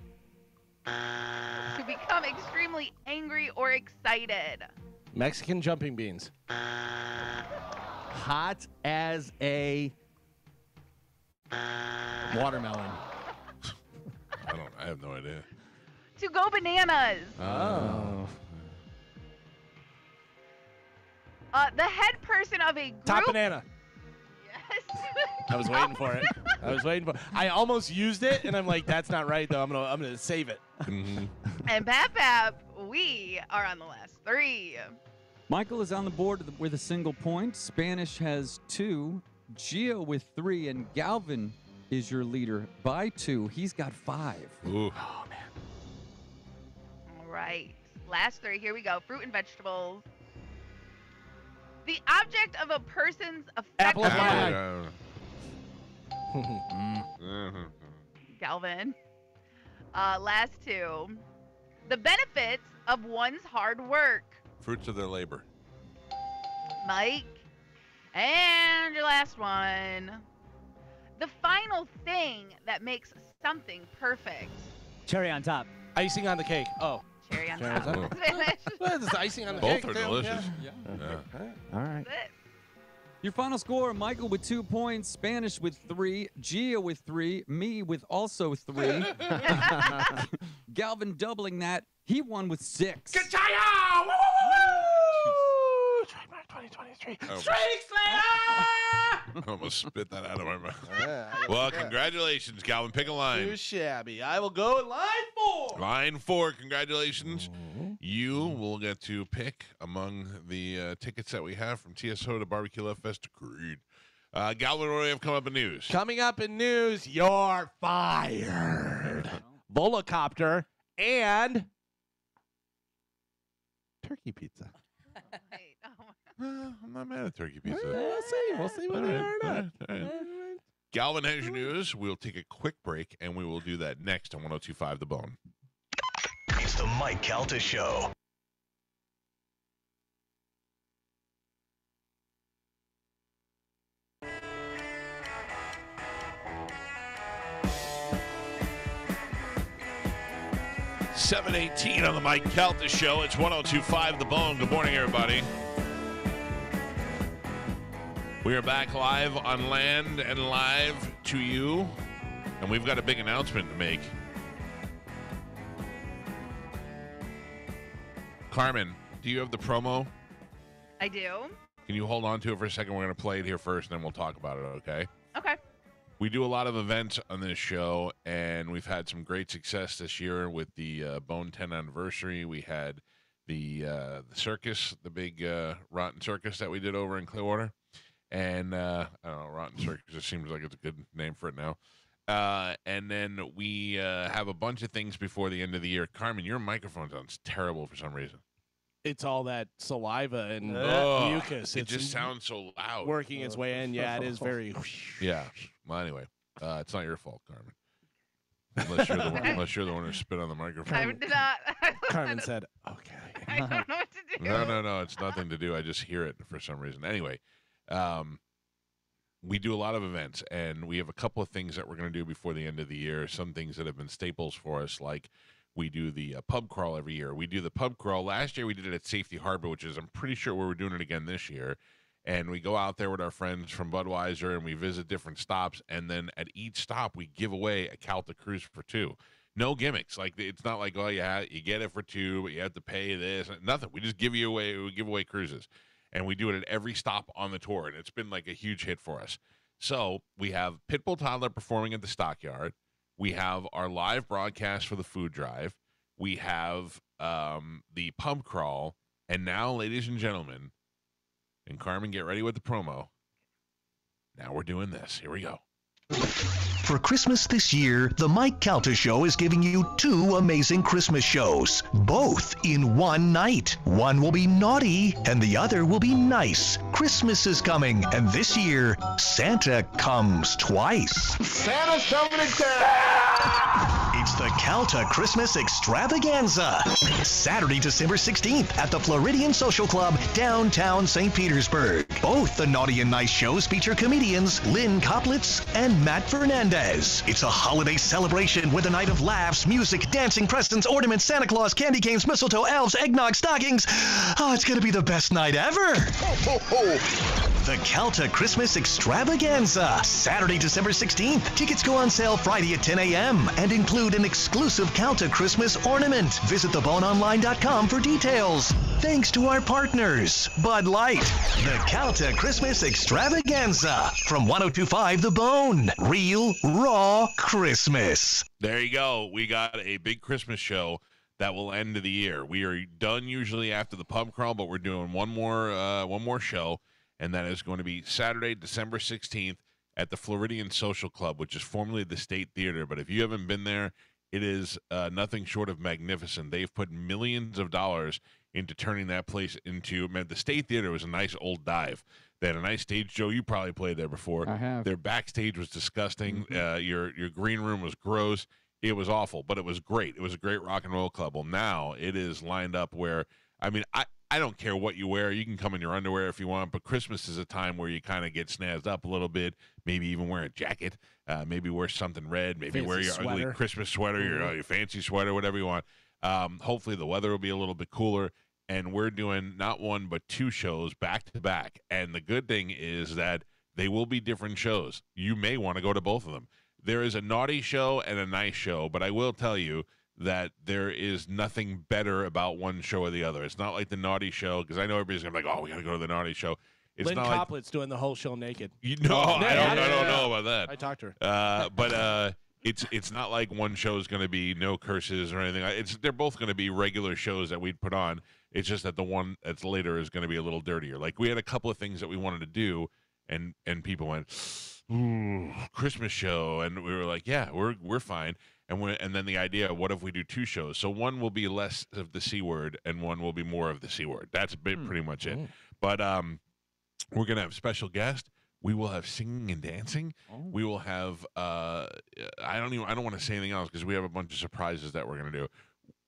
Speaker 6: To become extremely angry or excited.
Speaker 2: Mexican jumping beans.
Speaker 3: Hot as a watermelon.
Speaker 1: I have no idea.
Speaker 6: To go bananas.
Speaker 2: Oh.
Speaker 6: The head person of a group.
Speaker 2: Top banana.
Speaker 6: Yes.
Speaker 2: I was waiting for it. I almost used it, and I'm like, that's not right though. I'm gonna save it.
Speaker 1: Mhm.
Speaker 6: And Pap, we are on the last 3.
Speaker 5: Michael is on the board with a single point. Spanish has 2. Gio with 3. And Galvin is your leader by 2. He's got 5.
Speaker 1: Ooh.
Speaker 2: Oh, man.
Speaker 6: All right. Last 3. Here we go. Fruit and vegetables. The object of a person's
Speaker 2: Apple of
Speaker 6: affection.
Speaker 2: my eye.
Speaker 6: Galvin. Last 2. The benefits of one's hard work.
Speaker 1: Fruits of their labor.
Speaker 6: Mike. And your last one. The final thing that makes something perfect.
Speaker 4: Cherry on top.
Speaker 2: Icing on the cake. Oh.
Speaker 6: Cherry on
Speaker 2: Cherry on
Speaker 6: top.
Speaker 1: top.
Speaker 6: Spanish.
Speaker 2: Well, there's icing on the
Speaker 1: Both
Speaker 2: cake.
Speaker 1: are
Speaker 2: too.
Speaker 1: delicious.
Speaker 5: Yeah.
Speaker 1: Yeah.
Speaker 3: All right.
Speaker 6: That's it.
Speaker 5: Your final score, Michael with 2 points, Spanish with 3, Gio with 3, me with also 3. Galvin doubling that. He won with 6.
Speaker 2: Kachaya! Woo, woo, woo! Trademark 2023.
Speaker 1: Oh.
Speaker 2: Streak Slayer!
Speaker 1: I almost spit that out of my mouth.
Speaker 2: Yeah,
Speaker 1: Well, congratulations, Calvin. Pick a
Speaker 2: Too
Speaker 1: line.
Speaker 2: shabby. I will go line 4.
Speaker 1: Line 4, congratulations. You will get to pick among the tickets that we have from TSO to Barbecue Love Fest to Creed. Galvin, what do we have come up in news?
Speaker 2: Coming up in news, you're fired. Volocopter and turkey pizza.
Speaker 6: Wait, oh my
Speaker 1: I'm not mad at turkey pizza.
Speaker 2: We'll see. We'll see what they are or not.
Speaker 1: All right. Galvin has your news. We'll take a quick break, and we will do that next on 102.5 The Bone.
Speaker 7: It's the Mike Calta Show.
Speaker 1: $7:18 on the Mike Calta Show. It's 102.5 The Bone. Good morning, everybody. We are back live on land and live to you, and we've got a big announcement to make. Carmen, do you have the promo?
Speaker 6: I do.
Speaker 1: Can you hold on to it for a second? We're going to play it here first, and then we'll talk about it, okay?
Speaker 6: Okay.
Speaker 1: We do a lot of events on this show, and we've had some great success this year with the Bone 10 anniversary. We had the circus, the big Rotten Circus that we did over in Clearwater. And I don't know, Rotten Circus, it seems like it's a good name for it now. And then we have a bunch of things before the end of the year. Carmen, your microphone sounds terrible for some reason.
Speaker 2: It's all that saliva and
Speaker 1: Oh,
Speaker 2: mucus.
Speaker 1: It
Speaker 2: It's
Speaker 1: just sounds so loud.
Speaker 2: working its way in. Yeah, it is very.
Speaker 1: Yeah. Well, anyway, it's not your fault, Carmen. Unless you're the one who spit on the microphone.
Speaker 6: I did not.
Speaker 2: Carmen said, "Okay."
Speaker 6: I don't know what to do.
Speaker 1: No. It's nothing to do. I just hear it for some reason. Anyway, we do a lot of events, and we have a couple of things that we're going to do before the end of the year. Some things that have been staples for us, like we do the pub crawl every year. We do the pub crawl. Last year we did it at Safety Harbor, which is, I'm pretty sure we're doing it again this year. And we go out there with our friends from Budweiser, and we visit different stops. And then at each stop, we give away a Calta cruise for 2. No gimmicks. Like, it's not like, oh, you get it for 2, but you have to pay this. Nothing. We just give away cruises. And we do it at every stop on the tour. And it's been like a huge hit for us. So we have Pitbull Toddler performing at the Stockyard. We have our live broadcast for the food drive. We have the pub crawl. And now, ladies and gentlemen, and Carmen, get ready with the promo. Now we're doing this. Here we go.
Speaker 7: For Christmas this year, the Mike Calta Show is giving you 2 amazing Christmas shows, both in one night. One will be naughty, and the other will be nice. Christmas is coming, and this year, Santa comes twice.
Speaker 2: Santa's coming to town.
Speaker 7: It's the Calta Christmas Extravaganza. Saturday, December 16th at the Floridian Social Club, downtown St. Petersburg. Both the Naughty and Nice shows feature comedians Lynn Koplitz and Matt Fernandez. It's a holiday celebration with a night of laughs, music, dancing, presents, ornaments, Santa Claus, candy canes, mistletoe, elves, eggnog, stockings. Oh, it's going to be the best night ever. Ho, ho, ho. The Calta Christmas Extravaganza, Saturday, December 16th. Tickets go on sale Friday at 10 a.m. and include an exclusive Calta Christmas ornament. Visit theboneonline.com for details. Thanks to our partners, Bud Light. The Calta Christmas Extravaganza from 102.5 The Bone. Real, raw Christmas.
Speaker 1: There you go. We got a big Christmas show that will end the year. We are done usually after the pub crawl, but we're doing one more show, and that is going to be Saturday, December 16th at the Floridian Social Club, which is formerly the State Theater. But if you haven't been there, it is nothing short of magnificent. They've put millions of dollars into turning that place into, man, the State Theater was a nice old dive. They had a nice stage. Joe, you probably played there before.
Speaker 5: I have.
Speaker 1: Their backstage was disgusting. Your green room was gross. It was awful, but it was great. It was a great rock and roll club. Well, now it is lined up where, I mean, I don't care what you wear. You can come in your underwear if you want, but Christmas is a time where you kind of get snazzed up a little bit, maybe even wear a jacket, maybe wear something red, maybe
Speaker 2: Fancy
Speaker 1: wear your
Speaker 2: sweater.
Speaker 1: ugly Christmas sweater, your fancy sweater, whatever you want. Hopefully the weather will be a little bit cooler, and we're doing not one but two shows back to back. And the good thing is that they will be different shows. You may want to go to both of them. There is a naughty show and a nice show, but I will tell you that there is nothing better about one show or the other. It's not like the naughty show, because I know everybody's going to be like, oh, we got to go to the naughty show. It's
Speaker 2: Lynn
Speaker 1: not
Speaker 2: Coplett's doing the whole show naked.
Speaker 1: I don't know about that.
Speaker 2: I talked to her.
Speaker 1: But it's not like one show is going to be no curses or anything. They're both going to be regular shows that we'd put on. It's just that the one that's later is going to be a little dirtier. Like, we had a couple of things that we wanted to do, and people went, ooh, Christmas show, and we were like, yeah, we're fine. And then the idea, what if we do two shows? So one will be less of the C word, and one will be more of the C word. That's pretty much it. But we're gonna have special guests. We will have singing and dancing. We will have I don't want to say anything else because we have a bunch of surprises that we're gonna do.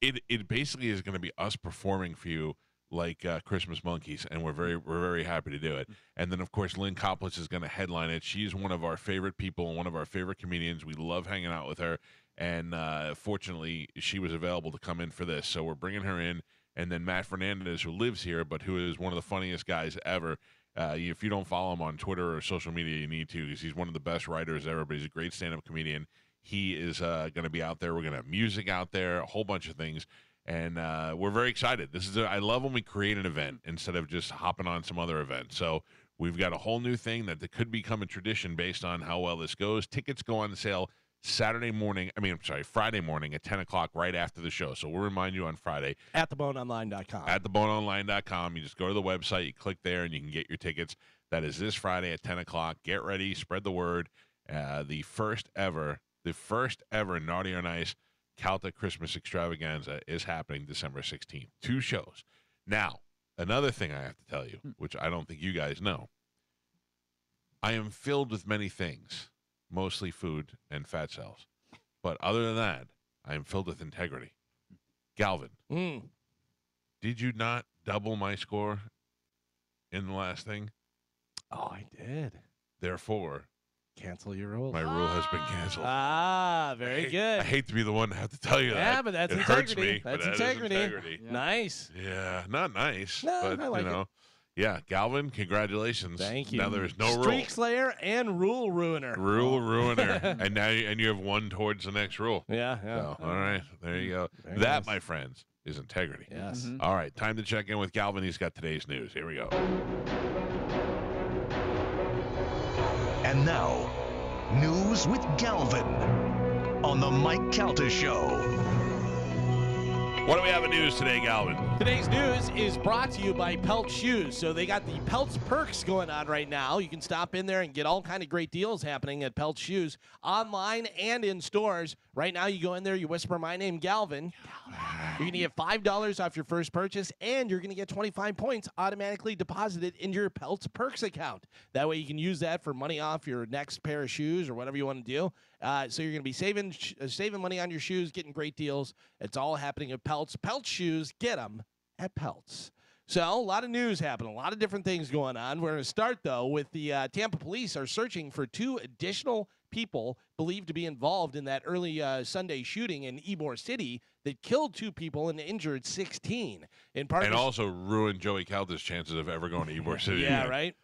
Speaker 1: It basically is gonna be us performing for you like Christmas monkeys, and we're very happy to do it. And then, of course, Lynn Coplett's is going to headline it. She's one of our favorite people and one of our favorite comedians. We love hanging out with her, and fortunately, she was available to come in for this. So we're bringing her in, and then Matt Fernandez, who lives here, but who is one of the funniest guys ever. If you don't follow him on Twitter or social media, you need to, because he's one of the best writers ever, but he's a great stand-up comedian. He is going to be out there. We're going to have music out there, a whole bunch of things. And we're very excited. I love when we create an event instead of just hopping on some other event. So we've got a whole new thing that could become a tradition based on how well this goes. Tickets go on sale Friday morning at 10 o'clock right after the show. So we'll remind you on Friday.
Speaker 2: At theboneonline.com.
Speaker 1: At theboneonline.com. You just go to the website, you click there, and you can get your tickets. That is this Friday at 10 o'clock. Get ready. Spread the word. The first ever Naughty or Nice Calta Christmas Extravaganza is happening December 16th. 2 shows. Now, another thing I have to tell you, which I don't think you guys know, I am filled with many things, mostly food and fat cells. But other than that, I am filled with integrity. Galvin, did you not double my score in the last thing?
Speaker 2: Oh, I did.
Speaker 1: Therefore,
Speaker 2: cancel your rules.
Speaker 1: My rule has been canceled.
Speaker 2: Very good.
Speaker 1: I hate to be the one to have to tell you that.
Speaker 2: Yeah, but that's
Speaker 1: it
Speaker 2: integrity.
Speaker 1: Hurts me,
Speaker 2: that's
Speaker 1: but
Speaker 2: integrity.
Speaker 1: That is integrity.
Speaker 2: Yeah. Nice.
Speaker 1: Yeah, not nice.
Speaker 2: No,
Speaker 1: but,
Speaker 2: I like
Speaker 1: it. Yeah, Galvin, congratulations.
Speaker 2: Thank you.
Speaker 1: Now there's no rule.
Speaker 2: Streak Slayer and Rule Ruiner.
Speaker 1: Rule Ruiner. and you have one towards the next rule.
Speaker 2: Yeah.
Speaker 1: So, all right, there you go.
Speaker 2: Very
Speaker 1: that,
Speaker 2: nice.
Speaker 1: my friends, is integrity.
Speaker 2: Yes.
Speaker 1: All right, time to check in with Galvin. He's got today's news. Here we go.
Speaker 7: And now, news with Galvin on the Mike Calta Show.
Speaker 1: What do we have in news today, Galvin?
Speaker 2: Today's news is brought to you by Pelt Shoes. So they got the Pelts Perks going on right now. You can stop in there and get all kind of great deals happening at Pelt Shoes, online and in stores. Right now, you go in there, you whisper my name, Galvin. You're going to get $5 off your first purchase, and you're going to get 25 points automatically deposited into your Pelts Perks account. That way, you can use that for money off your next pair of shoes or whatever you want to do. So you're going to be saving money on your shoes, getting great deals. It's all happening at Pelts. Pelts Shoes, get them at Pelts. So a lot of news happening, a lot of different things going on. We're going to start, though, with the Tampa police are searching for 2 additional people believed to be involved in that early Sunday shooting in Ybor City that killed 2 people and injured 16. And
Speaker 1: also ruined Joey Calta's chances of ever going to Ybor City.
Speaker 2: Yeah, right.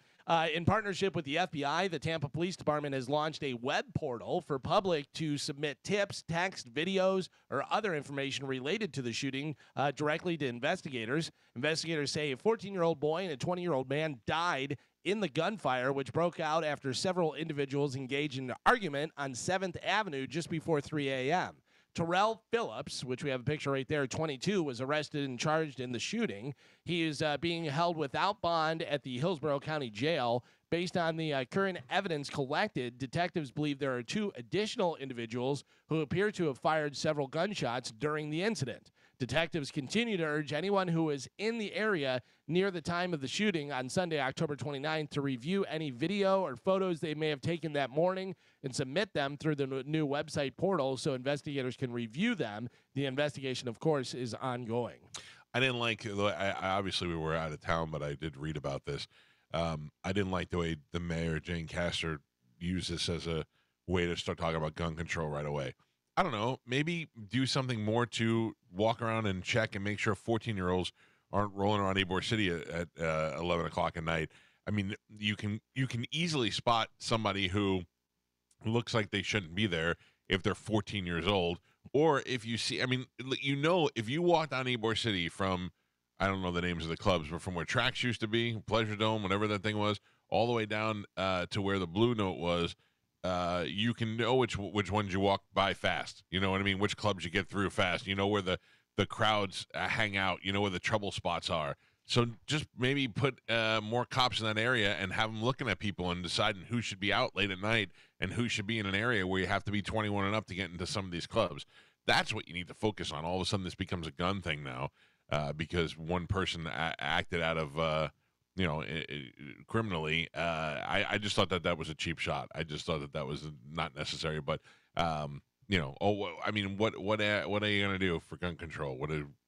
Speaker 2: In partnership with the FBI, the Tampa Police Department has launched a web portal for public to submit tips, text, videos, or other information related to the shooting directly to investigators. Investigators say a 14-year-old boy and a 20-year-old man died in the gunfire, which broke out after several individuals engaged in an argument on 7th Avenue just before 3 a.m. Terrell Phillips, which we have a picture right there, 22, was arrested and charged in the shooting. He is being held without bond at the Hillsborough County Jail. Based on the current evidence collected, detectives believe there are 2 additional individuals who appear to have fired several gunshots during the incident. Detectives continue to urge anyone who was in the area near the time of the shooting on Sunday, October 29th, to review any video or photos they may have taken that morning and submit them through the new website portal so investigators can review them. The investigation, of course, is ongoing.
Speaker 1: I didn't like, obviously we were out of town, but I did read about this. I didn't like the way the mayor, Jane Castor, used this as a way to start talking about gun control right away. I don't know, maybe do something more to walk around and check and make sure 14-year-olds aren't rolling around Ybor City at 11 o'clock at night. I mean, you can easily spot somebody who looks like they shouldn't be there if they're 14 years old. Or if you see, I mean, if you walk down Ybor City from, I don't know the names of the clubs, but from where Tracks used to be, Pleasure Dome, whatever that thing was, all the way down to where the Blue Note was, you can know which ones you walk by fast. You know what I mean? Which clubs you get through fast. You know where the crowds hang out. You know where the trouble spots are. So just maybe put more cops in that area and have them looking at people and deciding who should be out late at night and who should be in an area where you have to be 21 and up to get into some of these clubs. That's what you need to focus on. All of a sudden, this becomes a gun thing now because one person acted out of criminally. I just thought that was a cheap shot. I just thought that was not necessary. But I mean, what are you gonna do for gun control?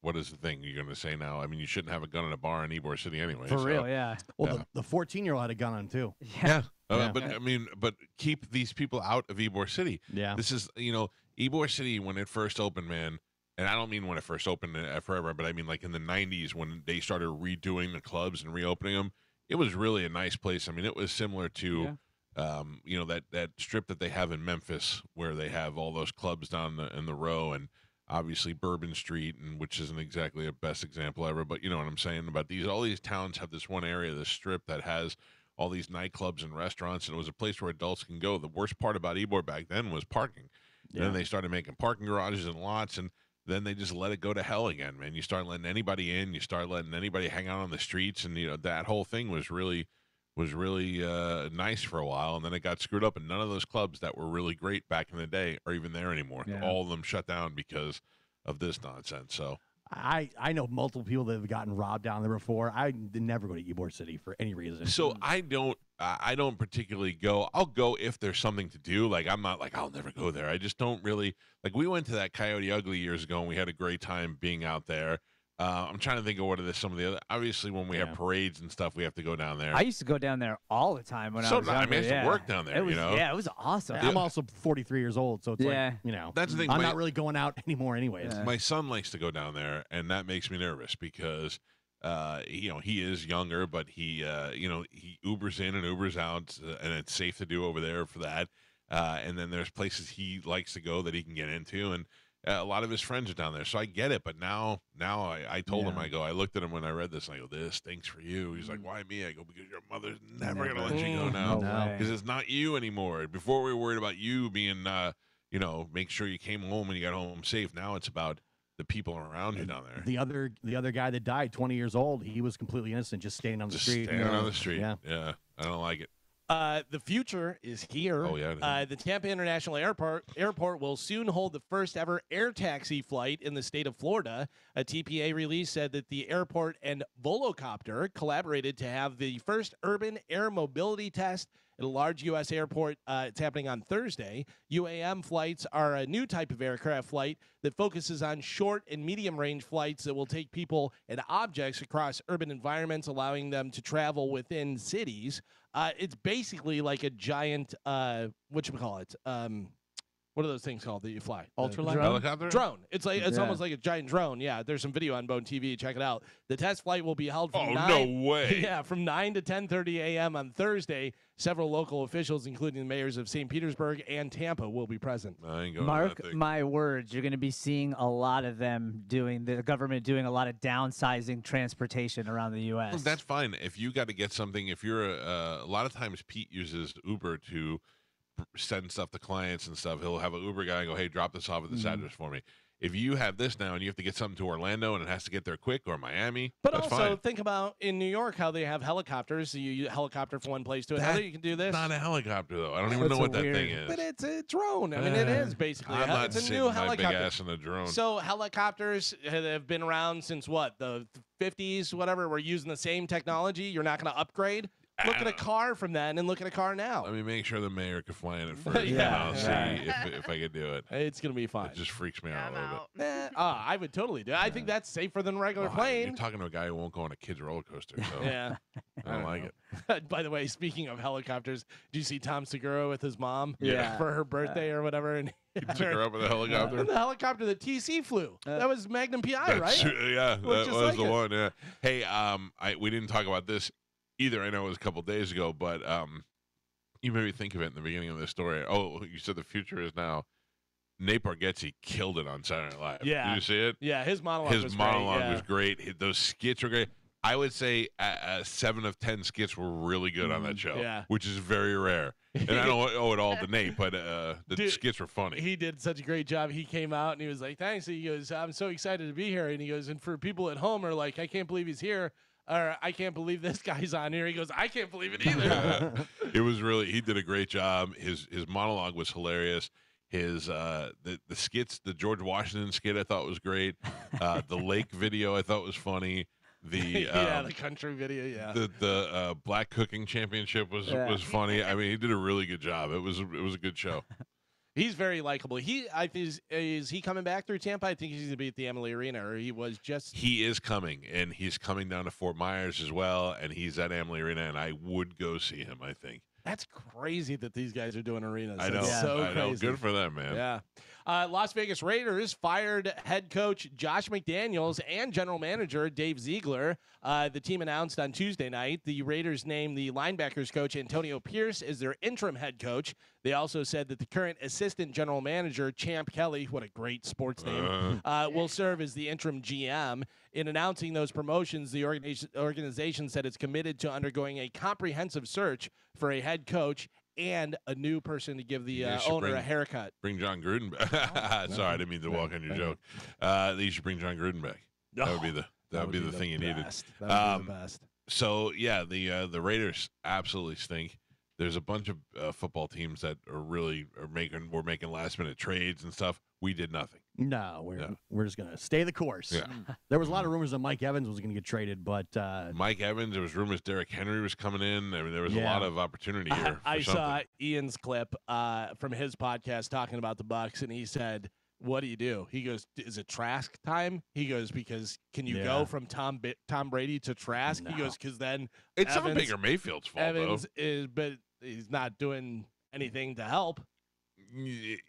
Speaker 1: What is the thing you're gonna say now? I mean, you shouldn't have a gun in a bar in Ybor City anyway.
Speaker 4: For real, yeah.
Speaker 3: Well, the 14-year-old had a gun on him too.
Speaker 1: Yeah. But I mean, but keep these people out of Ybor City.
Speaker 3: Yeah.
Speaker 1: This is, Ybor City when it first opened, man. And I don't mean when it first opened forever, but I mean like in the 90s when they started redoing the clubs and reopening them. It was really a nice place. I mean, it was similar to, that strip that they have in Memphis where they have all those clubs down in the row, and obviously Bourbon Street, and which isn't exactly a best example ever, but you know what I'm saying about these. All these towns have this one area, this strip that has all these nightclubs and restaurants, and it was a place where adults can go. The worst part about Ybor back then was parking. Yeah. Then they started making parking garages and lots, and then they just let it go to hell again, man. You start letting anybody in, you start letting anybody hang out on the streets, and that whole thing was really nice for a while, and then it got screwed up, and none of those clubs that were really great back in the day are even there anymore. Yeah. All of them shut down because of this nonsense. So
Speaker 3: I know multiple people that have gotten robbed down there before. I never go to Ybor City for any reason.
Speaker 1: So I don't particularly go. I'll go if there's something to do. Like, I'm not like, I'll never go there. I just don't really, like, we went to that Coyote Ugly years ago, and we had a great time being out there. I'm trying to think of what are some of the other. Obviously, when we have parades and stuff, we have to go down there.
Speaker 4: I used to go down there all the time when I was younger.
Speaker 1: I used to work down there.
Speaker 4: It was, it was awesome.
Speaker 3: I'm also 43 years old, so it's like,
Speaker 1: that's the thing.
Speaker 3: I'm not really going out anymore anyways.
Speaker 1: My son likes to go down there, and that makes me nervous because, he is younger, but he Ubers in and Ubers out, and it's safe to do over there for that. And then there's places he likes to go that he can get into, and a lot of his friends are down there, so I get it. But now I told him, I looked at him when I read this, and I go, this stinks for you. He's like, why me? I go, because your mother's never going to let you go now. Because it's not you anymore. Before we were worried about you being, make sure you came home and you got home safe. Now it's about the people around you down there.
Speaker 3: The other guy that died, 20 years old, he was completely innocent, just standing on the street.
Speaker 1: Standing on the street. Yeah. I don't like it.
Speaker 2: The future is here.
Speaker 1: Oh, yeah.
Speaker 2: The Tampa International Airport will soon hold the first ever air taxi flight in the state of Florida. A TPA release said that the airport and Volocopter collaborated to have the first urban air mobility test at a large U.S. airport. It's happening on Thursday. UAM flights are a new type of aircraft flight that focuses on short and medium-range flights that will take people and objects across urban environments, allowing them to travel within cities. It's basically like a giant, whatchamacallit? What are those things called that you fly?
Speaker 1: Ultralight? Helicopter?
Speaker 2: Drone. It's almost like a giant drone. Yeah, there's some video on Bone TV. Check it out. The test flight will be held from 9.
Speaker 1: No way.
Speaker 2: Yeah, from 9 to 10:30 a.m. on Thursday. Several local officials, including the mayors of St. Petersburg and Tampa, will be present.
Speaker 1: I ain't going
Speaker 4: Mark
Speaker 1: to that thing.
Speaker 4: my words, you're going to be seeing a lot of them the government doing a lot of downsizing transportation around the U.S.
Speaker 1: Well, that's fine. If you got to get something, if you're a lot of times Pete uses Uber to send stuff to clients and stuff. He'll have an Uber guy and go, hey, drop this off at this address for me. If you have this now and you have to get something to Orlando and it has to get there quick, or Miami,
Speaker 2: but
Speaker 1: that's
Speaker 2: also
Speaker 1: fine.
Speaker 2: think about in New York how they have helicopters. You helicopter from one place to another. You can do this.
Speaker 1: Not a helicopter though. I don't even know what that thing is.
Speaker 2: But it's a drone. I mean, it is basically.
Speaker 1: I'm not
Speaker 2: it's a
Speaker 1: sitting
Speaker 2: new
Speaker 1: my
Speaker 2: helicopter.
Speaker 1: big ass in a drone.
Speaker 2: So helicopters have been around since what, the 50s, whatever. We're using the same technology. You're not going to upgrade. Look at a car from then and look at a car now.
Speaker 1: Let me make sure the mayor could fly in it first, and I'll see if I could do it.
Speaker 2: It's going to be fine.
Speaker 1: It just freaks me out a little bit.
Speaker 2: I would totally do it. I think that's safer than a regular plane.
Speaker 1: You're talking to a guy who won't go on a kid's roller coaster, so
Speaker 2: Yeah.
Speaker 1: I don't like it.
Speaker 2: By the way, speaking of helicopters, did you see Tom Segura with his mom
Speaker 1: Yeah.
Speaker 2: for her birthday or whatever? And
Speaker 1: He took her up with a helicopter.
Speaker 2: in the helicopter that TC flew. That was Magnum PI,
Speaker 1: That's
Speaker 2: right?
Speaker 1: true, yeah,
Speaker 2: Looked
Speaker 1: that
Speaker 2: just
Speaker 1: was
Speaker 2: like
Speaker 1: the
Speaker 2: it.
Speaker 1: one. Yeah. Hey, we didn't talk about this either. I know it was a couple days ago, but you made me think of it in the beginning of this story. Oh, you said the future is now. Nate Bargatze killed it on Saturday Night Live.
Speaker 2: Yeah.
Speaker 1: Did you see it?
Speaker 2: Yeah, his monologue
Speaker 1: His
Speaker 2: was
Speaker 1: monologue
Speaker 2: great.
Speaker 1: was great. Those skits were great. I would say 7 of 10 skits were really good on that show,
Speaker 2: Yeah.
Speaker 1: which is very rare. And I don't owe it all to Nate, but the
Speaker 2: Dude,
Speaker 1: skits were funny.
Speaker 2: He did such a great job. He came out and he was like, thanks. He goes, I'm so excited to be here. And he goes, and for people at home are like, I can't believe he's here. Or I can't believe this guy's on here. He goes, I can't believe it either.
Speaker 1: It was really, he did a great job. His monologue was hilarious. His the skits, the George Washington skit I thought was great. The lake video I thought was funny. The
Speaker 2: the country video, yeah.
Speaker 1: the black cooking championship was funny. I mean, he did a really good job. It was a good show.
Speaker 2: He's very likable. I think is he coming back through Tampa? I think he's going to be at the Emily Arena, or he was just.
Speaker 1: He is coming, and he's coming down to Fort Myers as well, and he's at Emily Arena, and I would go see him, I think.
Speaker 2: That's crazy that these guys are doing arenas.
Speaker 1: I know.
Speaker 2: That's so
Speaker 1: I know.
Speaker 2: crazy.
Speaker 1: Good for them, man.
Speaker 2: Yeah. Las Vegas Raiders fired head coach Josh McDaniels and general manager Dave Ziegler. The team announced on Tuesday night the Raiders named the linebackers coach Antonio Pierce as their interim head coach. They also said that the current assistant general manager, Champ Kelly, what a great sports name, will serve as the interim GM. In announcing those promotions, the organization said it's committed to undergoing a comprehensive search for a head coach and a new person to give the owner a haircut.
Speaker 1: Bring John Gruden back. Sorry, I didn't mean to walk on your joke. You should bring John Gruden back. That would be the thing you needed.
Speaker 2: That would be the best.
Speaker 1: So yeah, the Raiders absolutely stink. There's a bunch of football teams that are making last minute trades and stuff. We did nothing.
Speaker 3: No, we're just gonna stay the course.
Speaker 1: Yeah.
Speaker 3: There was a lot of rumors that Mike Evans was gonna get traded, but
Speaker 1: Mike Evans. There was rumors Derrick Henry was coming in. I mean, there was a lot of opportunity here.
Speaker 2: I saw Ian's clip from his podcast talking about the Bucs, and he said, "What do you do?" He goes, "Is it Trask time?" He goes, "Because can you go from Tom Brady to Trask?" He goes, "Because then
Speaker 1: it's not Baker Mayfield's fault.
Speaker 2: Evans but he's not doing anything to help."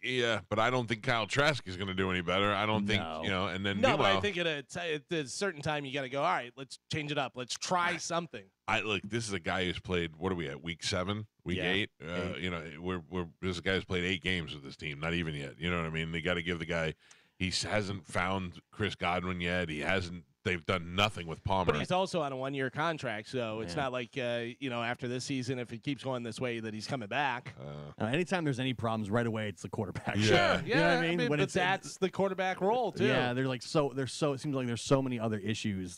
Speaker 1: Yeah, but I don't think Kyle Trask is going to do any better. I don't think, and then
Speaker 2: but I think at a certain time you got to go, all right, let's change it up. Let's try something.
Speaker 1: Look, this is a guy who's played, what are we at, week 7, week 8? This is a guy who's played 8 games with this team, not even yet. You know what I mean? They got to give the guy, he hasn't found Chris Godwin yet. They've done nothing with Palmer.
Speaker 2: But he's also on a 1-year contract, so it's not like, after this season, if it keeps going this way, that he's coming back.
Speaker 3: Anytime there's any problems, right away it's the quarterback.
Speaker 1: Yeah.
Speaker 2: Sure,
Speaker 3: You know what I mean?
Speaker 2: But that's the quarterback role, too.
Speaker 3: Yeah, they're like it seems like there's so many other issues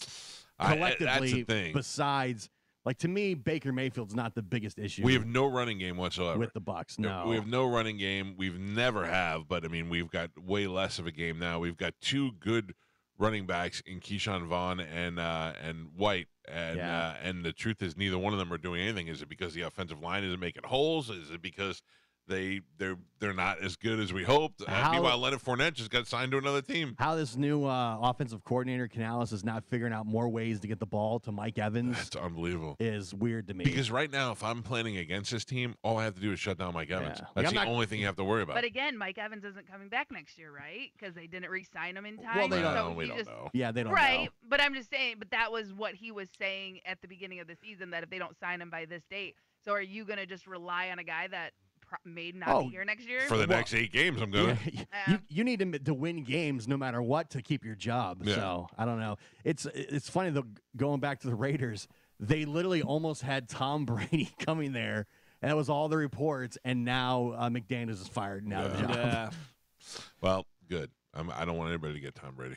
Speaker 3: collectively
Speaker 1: that's the thing.
Speaker 3: besides, like, to me, Baker Mayfield's not the biggest issue.
Speaker 1: We have no running game whatsoever.
Speaker 3: With the Bucs, no.
Speaker 1: We have no running game. We've never have, but, I mean, we've got way less of a game now. We've got 2 good running backs in Keyshawn Vaughn and White, and the truth is neither one of them are doing anything. Is it because the offensive line isn't making holes? Is it because they're not as good as we hoped? Meanwhile, Leonard Fournette just got signed to another team.
Speaker 3: How this new offensive coordinator Canales is not figuring out more ways to get the ball to Mike Evans.
Speaker 1: That's unbelievable.
Speaker 3: Is weird to me.
Speaker 1: Because right now, if I'm planning against this team, all I have to do is shut down Mike Evans.
Speaker 3: Yeah.
Speaker 1: That's the only thing you have to worry about.
Speaker 6: But again, Mike Evans isn't coming back next year, right? Because they didn't re-sign him in time.
Speaker 3: Well, they don't.
Speaker 6: So
Speaker 1: we don't know.
Speaker 3: Yeah, they don't
Speaker 6: right,
Speaker 3: know.
Speaker 6: but I'm just saying. But that was what he was saying at the beginning of the season, that if they don't sign him by this date, so are you going to just rely on a guy that may not be here next year?
Speaker 1: For the next 8 games, I'm going
Speaker 3: to. You need him to win games no matter what to keep your job.
Speaker 1: Yeah.
Speaker 3: So, I don't know. It's funny, though, going back to the Raiders, they literally almost had Tom Brady coming there and that was all the reports. And now McDaniels is fired and out of the job.
Speaker 2: Yeah.
Speaker 1: Well, good. I don't want anybody to get Tom Brady.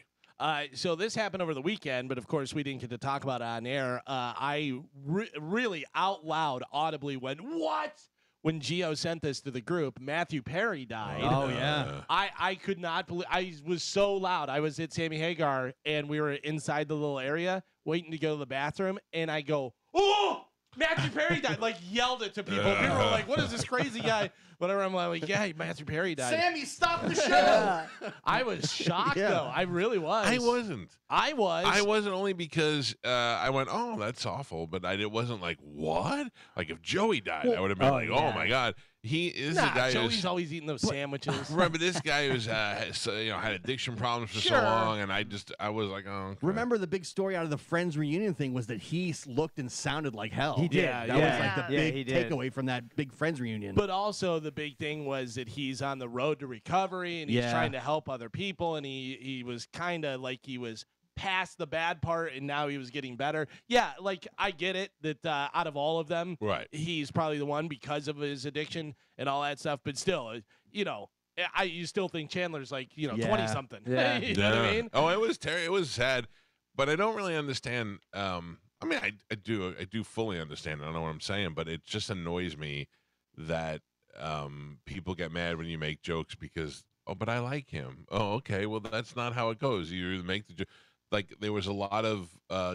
Speaker 2: So this happened over the weekend, but of course we didn't get to talk about it on air. I really out loud, audibly went, "What?" When Gio sent this to the group. Matthew Perry died.
Speaker 3: Oh, yeah.
Speaker 2: I could not believe. I was so loud. I was at Sammy Hagar, and we were inside the little area waiting to go to the bathroom, and I go, "Oh, Matthew Perry died!" Like yelled it to people. People were like, "What is this crazy guy?" Whatever. I'm like, "Yeah, Matthew Perry died."
Speaker 3: Sammy, stop the show.
Speaker 2: I was shocked though. I really was.
Speaker 1: I wasn't.
Speaker 2: I
Speaker 1: wasn't only because I went, "Oh, that's awful," but it wasn't like, "What?" Like if Joey died, I would have been like, "Oh my God." He is the guy
Speaker 2: Joey's
Speaker 1: who's
Speaker 2: always eating those sandwiches.
Speaker 1: right, but this guy who's had addiction problems for so long, and I was like, "Oh." Okay.
Speaker 3: Remember the big story out of the Friends reunion thing was that he looked and sounded like hell.
Speaker 4: He did.
Speaker 3: That was like the
Speaker 4: Yeah,
Speaker 3: big
Speaker 4: he did.
Speaker 3: takeaway from that big Friends reunion.
Speaker 2: But also the big thing was that he's on the road to recovery and he's trying to help other people, and he was kind of like he was past the bad part and now he was getting better. Yeah, like I get it that out of all of them,
Speaker 1: Right.
Speaker 2: he's probably the one because of his addiction and all that stuff. But still, you still think Chandler's like 20 something.
Speaker 4: Yeah.
Speaker 2: You know what I mean?
Speaker 1: Oh, it was It was sad, but I don't really understand. I mean, I do fully understand. I don't know what I'm saying, but it just annoys me that people get mad when you make jokes because, "Oh, but I like him." Oh, okay. Well, that's not how it goes. You either make the joke. Like there was a lot of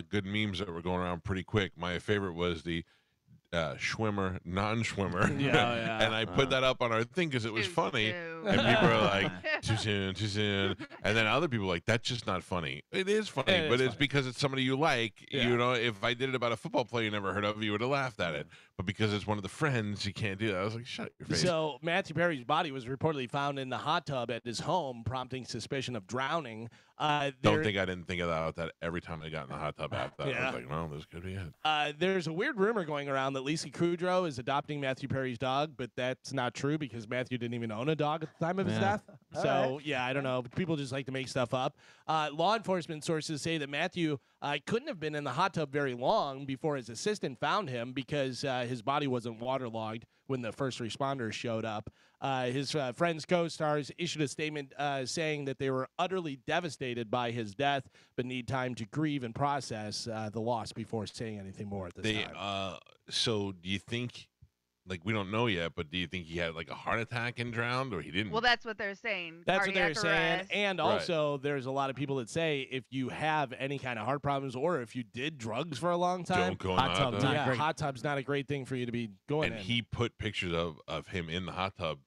Speaker 1: good memes that were going around pretty quick. My favorite was the Schwimmer, non-Schwimmer.
Speaker 2: Yeah.
Speaker 1: And I put that up on our thing because it was
Speaker 6: Too
Speaker 1: funny.
Speaker 6: soon.
Speaker 1: And people are like, too soon. And then other people are like, that's just not funny. It is funny,
Speaker 2: It is
Speaker 1: but it's
Speaker 2: funny.
Speaker 1: because it's somebody you like.
Speaker 2: Yeah.
Speaker 1: If I did it about a football player you never heard of, you would have laughed at it. But because it's one of the friends, you can't do that. I was like, shut your face.
Speaker 2: So Matthew Perry's body was reportedly found in the hot tub at his home, prompting suspicion of drowning.
Speaker 1: Don't think I didn't think about that every time I got in the hot tub after that. I
Speaker 2: Yeah.
Speaker 1: was like, well, this could be it.
Speaker 2: There's a weird rumor going around that Lisa Kudrow is adopting Matthew Perry's dog, but that's not true because Matthew didn't even own a dog at the time of his death. So, I don't know. People just like to make stuff up. Law enforcement sources say that Matthew couldn't have been in the hot tub very long before his assistant found him because his body wasn't waterlogged when the first responders showed up. His Friends co-stars issued a statement saying that they were utterly devastated by his death, but need time to grieve and process the loss before saying anything more at this time.
Speaker 1: So do you think, like, we don't know yet, but do you think he had like a heart attack and drowned, or he didn't?
Speaker 6: Well, that's what they're saying.
Speaker 2: That's what they're
Speaker 6: Cardiac
Speaker 2: saying.
Speaker 6: arrest.
Speaker 2: And also, there's a lot of people that say if you have any kind of heart problems or if you did drugs for a long time,
Speaker 1: don't go in the hot tub.
Speaker 3: Not great.
Speaker 2: hot tub's not a great thing for you to be going
Speaker 1: And
Speaker 2: in.
Speaker 1: he put pictures of him in the hot tub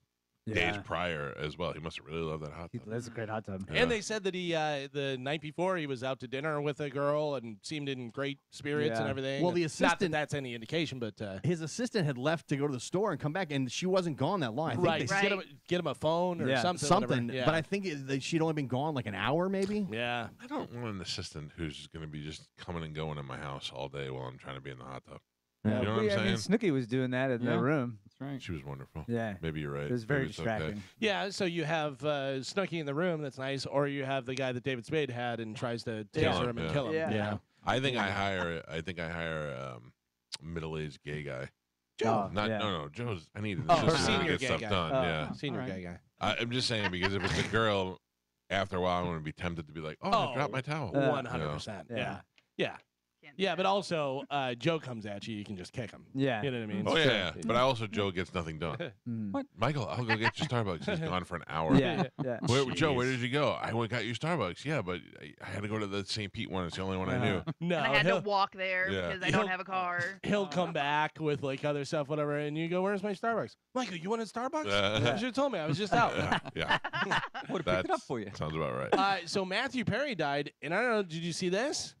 Speaker 1: days prior as well. He must have really loved that hot tub.
Speaker 4: That's a great hot tub.
Speaker 1: Yeah.
Speaker 2: And they said that he the night before he was out to dinner with a girl and seemed in great spirits and
Speaker 4: Yeah.
Speaker 2: everything.
Speaker 3: Well, the
Speaker 2: not that
Speaker 3: assistant-
Speaker 2: that's any indication, but
Speaker 3: his assistant had left to go to the store and come back, and she wasn't gone that long. I think
Speaker 2: right,
Speaker 3: they
Speaker 6: Right.
Speaker 2: get him a phone or
Speaker 4: Yeah.
Speaker 2: something.
Speaker 3: something,
Speaker 2: whatever. Yeah.
Speaker 3: but I think she'd only been gone like an hour, maybe.
Speaker 2: yeah.
Speaker 1: I don't want an assistant who's going to be just coming and going in my house all day while I'm trying to be in the hot tub.
Speaker 4: Yeah,
Speaker 1: You know what I'm
Speaker 4: I mean,
Speaker 1: saying?
Speaker 4: Snooki was doing that in
Speaker 5: Yeah.
Speaker 4: the room.
Speaker 5: That's right.
Speaker 1: She was wonderful.
Speaker 4: Yeah.
Speaker 1: Maybe you're right.
Speaker 4: It was very
Speaker 1: Maybe it's okay.
Speaker 4: distracting.
Speaker 2: Yeah, so you have Snooki in the room, that's nice, or you have the guy that David Spade had and tries to taser him and
Speaker 1: yeah.
Speaker 2: kill him.
Speaker 4: Yeah.
Speaker 1: I think I hire middle-aged gay guy.
Speaker 4: Joe.
Speaker 1: Not
Speaker 4: yeah.
Speaker 1: no. Joe's. I need an
Speaker 2: Oh,
Speaker 1: assistant to
Speaker 2: senior
Speaker 1: get
Speaker 2: gay
Speaker 1: stuff
Speaker 2: guy.
Speaker 1: done.
Speaker 4: Oh.
Speaker 1: Yeah.
Speaker 2: Senior
Speaker 5: All
Speaker 2: gay
Speaker 5: right.
Speaker 2: guy.
Speaker 1: I'm just saying because if it's a girl, after a while I'm going to be tempted to be like, oh, I dropped my towel.
Speaker 2: 100%.
Speaker 4: Yeah.
Speaker 2: Yeah. Yeah.
Speaker 6: Can't do
Speaker 2: Yeah, but
Speaker 6: that.
Speaker 2: also Joe comes at you can just kick him.
Speaker 4: Yeah.
Speaker 2: You know what I mean?
Speaker 1: Oh
Speaker 2: So-
Speaker 1: yeah. But I also Joe gets nothing done.
Speaker 4: Mm.
Speaker 5: What?
Speaker 1: Michael, I'll go get your Starbucks. He's gone for an hour.
Speaker 4: Yeah. Yeah.
Speaker 1: Joe, where did you go? I went and got you Starbucks. Yeah, but I had to go to the St. Pete one. It's the only one I knew.
Speaker 2: No,
Speaker 6: And I had to
Speaker 2: he'll,
Speaker 6: walk there
Speaker 1: Yeah.
Speaker 6: because I don't have a car.
Speaker 2: he'll come back with like other stuff, whatever, and you go, "Where's my Starbucks?" Michael, you wanted Starbucks? You should have told me. I was just out.
Speaker 1: Yeah.
Speaker 5: Would have picked it up for you.
Speaker 1: Sounds about right.
Speaker 2: So Matthew Perry died, and I don't know. Did you see this?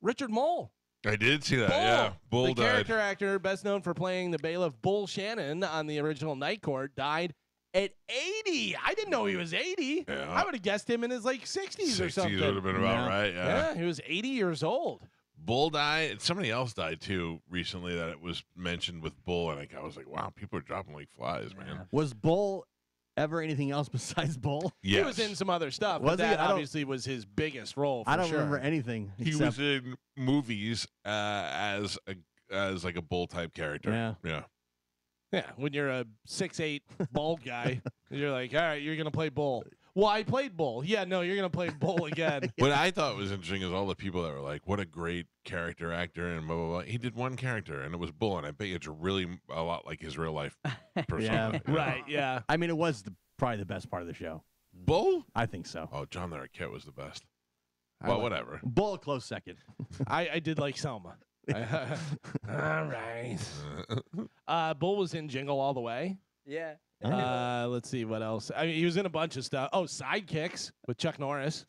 Speaker 2: Richard Mole.
Speaker 1: I did see that.
Speaker 2: Bull.
Speaker 1: Yeah. Bull
Speaker 2: the
Speaker 1: died.
Speaker 2: character actor, best known for playing the bailiff Bull Shannon on the original Night Court, died at 80. I didn't know he was 80.
Speaker 1: Yeah.
Speaker 2: I would have guessed him in his like 60s or something.
Speaker 1: 60s would have been about right.
Speaker 2: Yeah, he was 80 years old.
Speaker 1: Bull died. And somebody else died too recently that it was mentioned with Bull, and I was like, wow, people are dropping like flies, man.
Speaker 3: Was Bull ever anything else besides Bull?
Speaker 1: Yes.
Speaker 2: He was in some other stuff,
Speaker 3: Was
Speaker 2: but
Speaker 3: he?
Speaker 2: that
Speaker 3: I don't-
Speaker 2: obviously was his biggest role. For
Speaker 3: I don't
Speaker 2: sure.
Speaker 3: remember anything.
Speaker 1: He
Speaker 3: except,
Speaker 1: was in movies as like a bull type character.
Speaker 3: Yeah.
Speaker 1: Yeah.
Speaker 2: Yeah, when you're a 6'8" bald guy, you're like, all right, you're gonna play bull. Well, I played bull. Yeah, no, you're gonna play bull again.
Speaker 1: What I thought was interesting is all the people that were like, "What a great character actor," and blah blah blah. He did one character, and it was Bull, and I bet you it's really a lot like his real life persona.
Speaker 3: Yeah.
Speaker 2: Right? Yeah.
Speaker 3: I mean, it was probably the best part of the show.
Speaker 1: Bull?
Speaker 3: I think so.
Speaker 1: Oh, John Larroquette was the best.
Speaker 2: I
Speaker 1: Well,
Speaker 2: like-
Speaker 1: whatever.
Speaker 3: Bull, a close second.
Speaker 2: I did like Selma. All right. Bull was in Jingle All the Way.
Speaker 4: Yeah.
Speaker 2: Let's see what else. I mean, he was in a bunch of stuff. Oh, Sidekicks with Chuck Norris.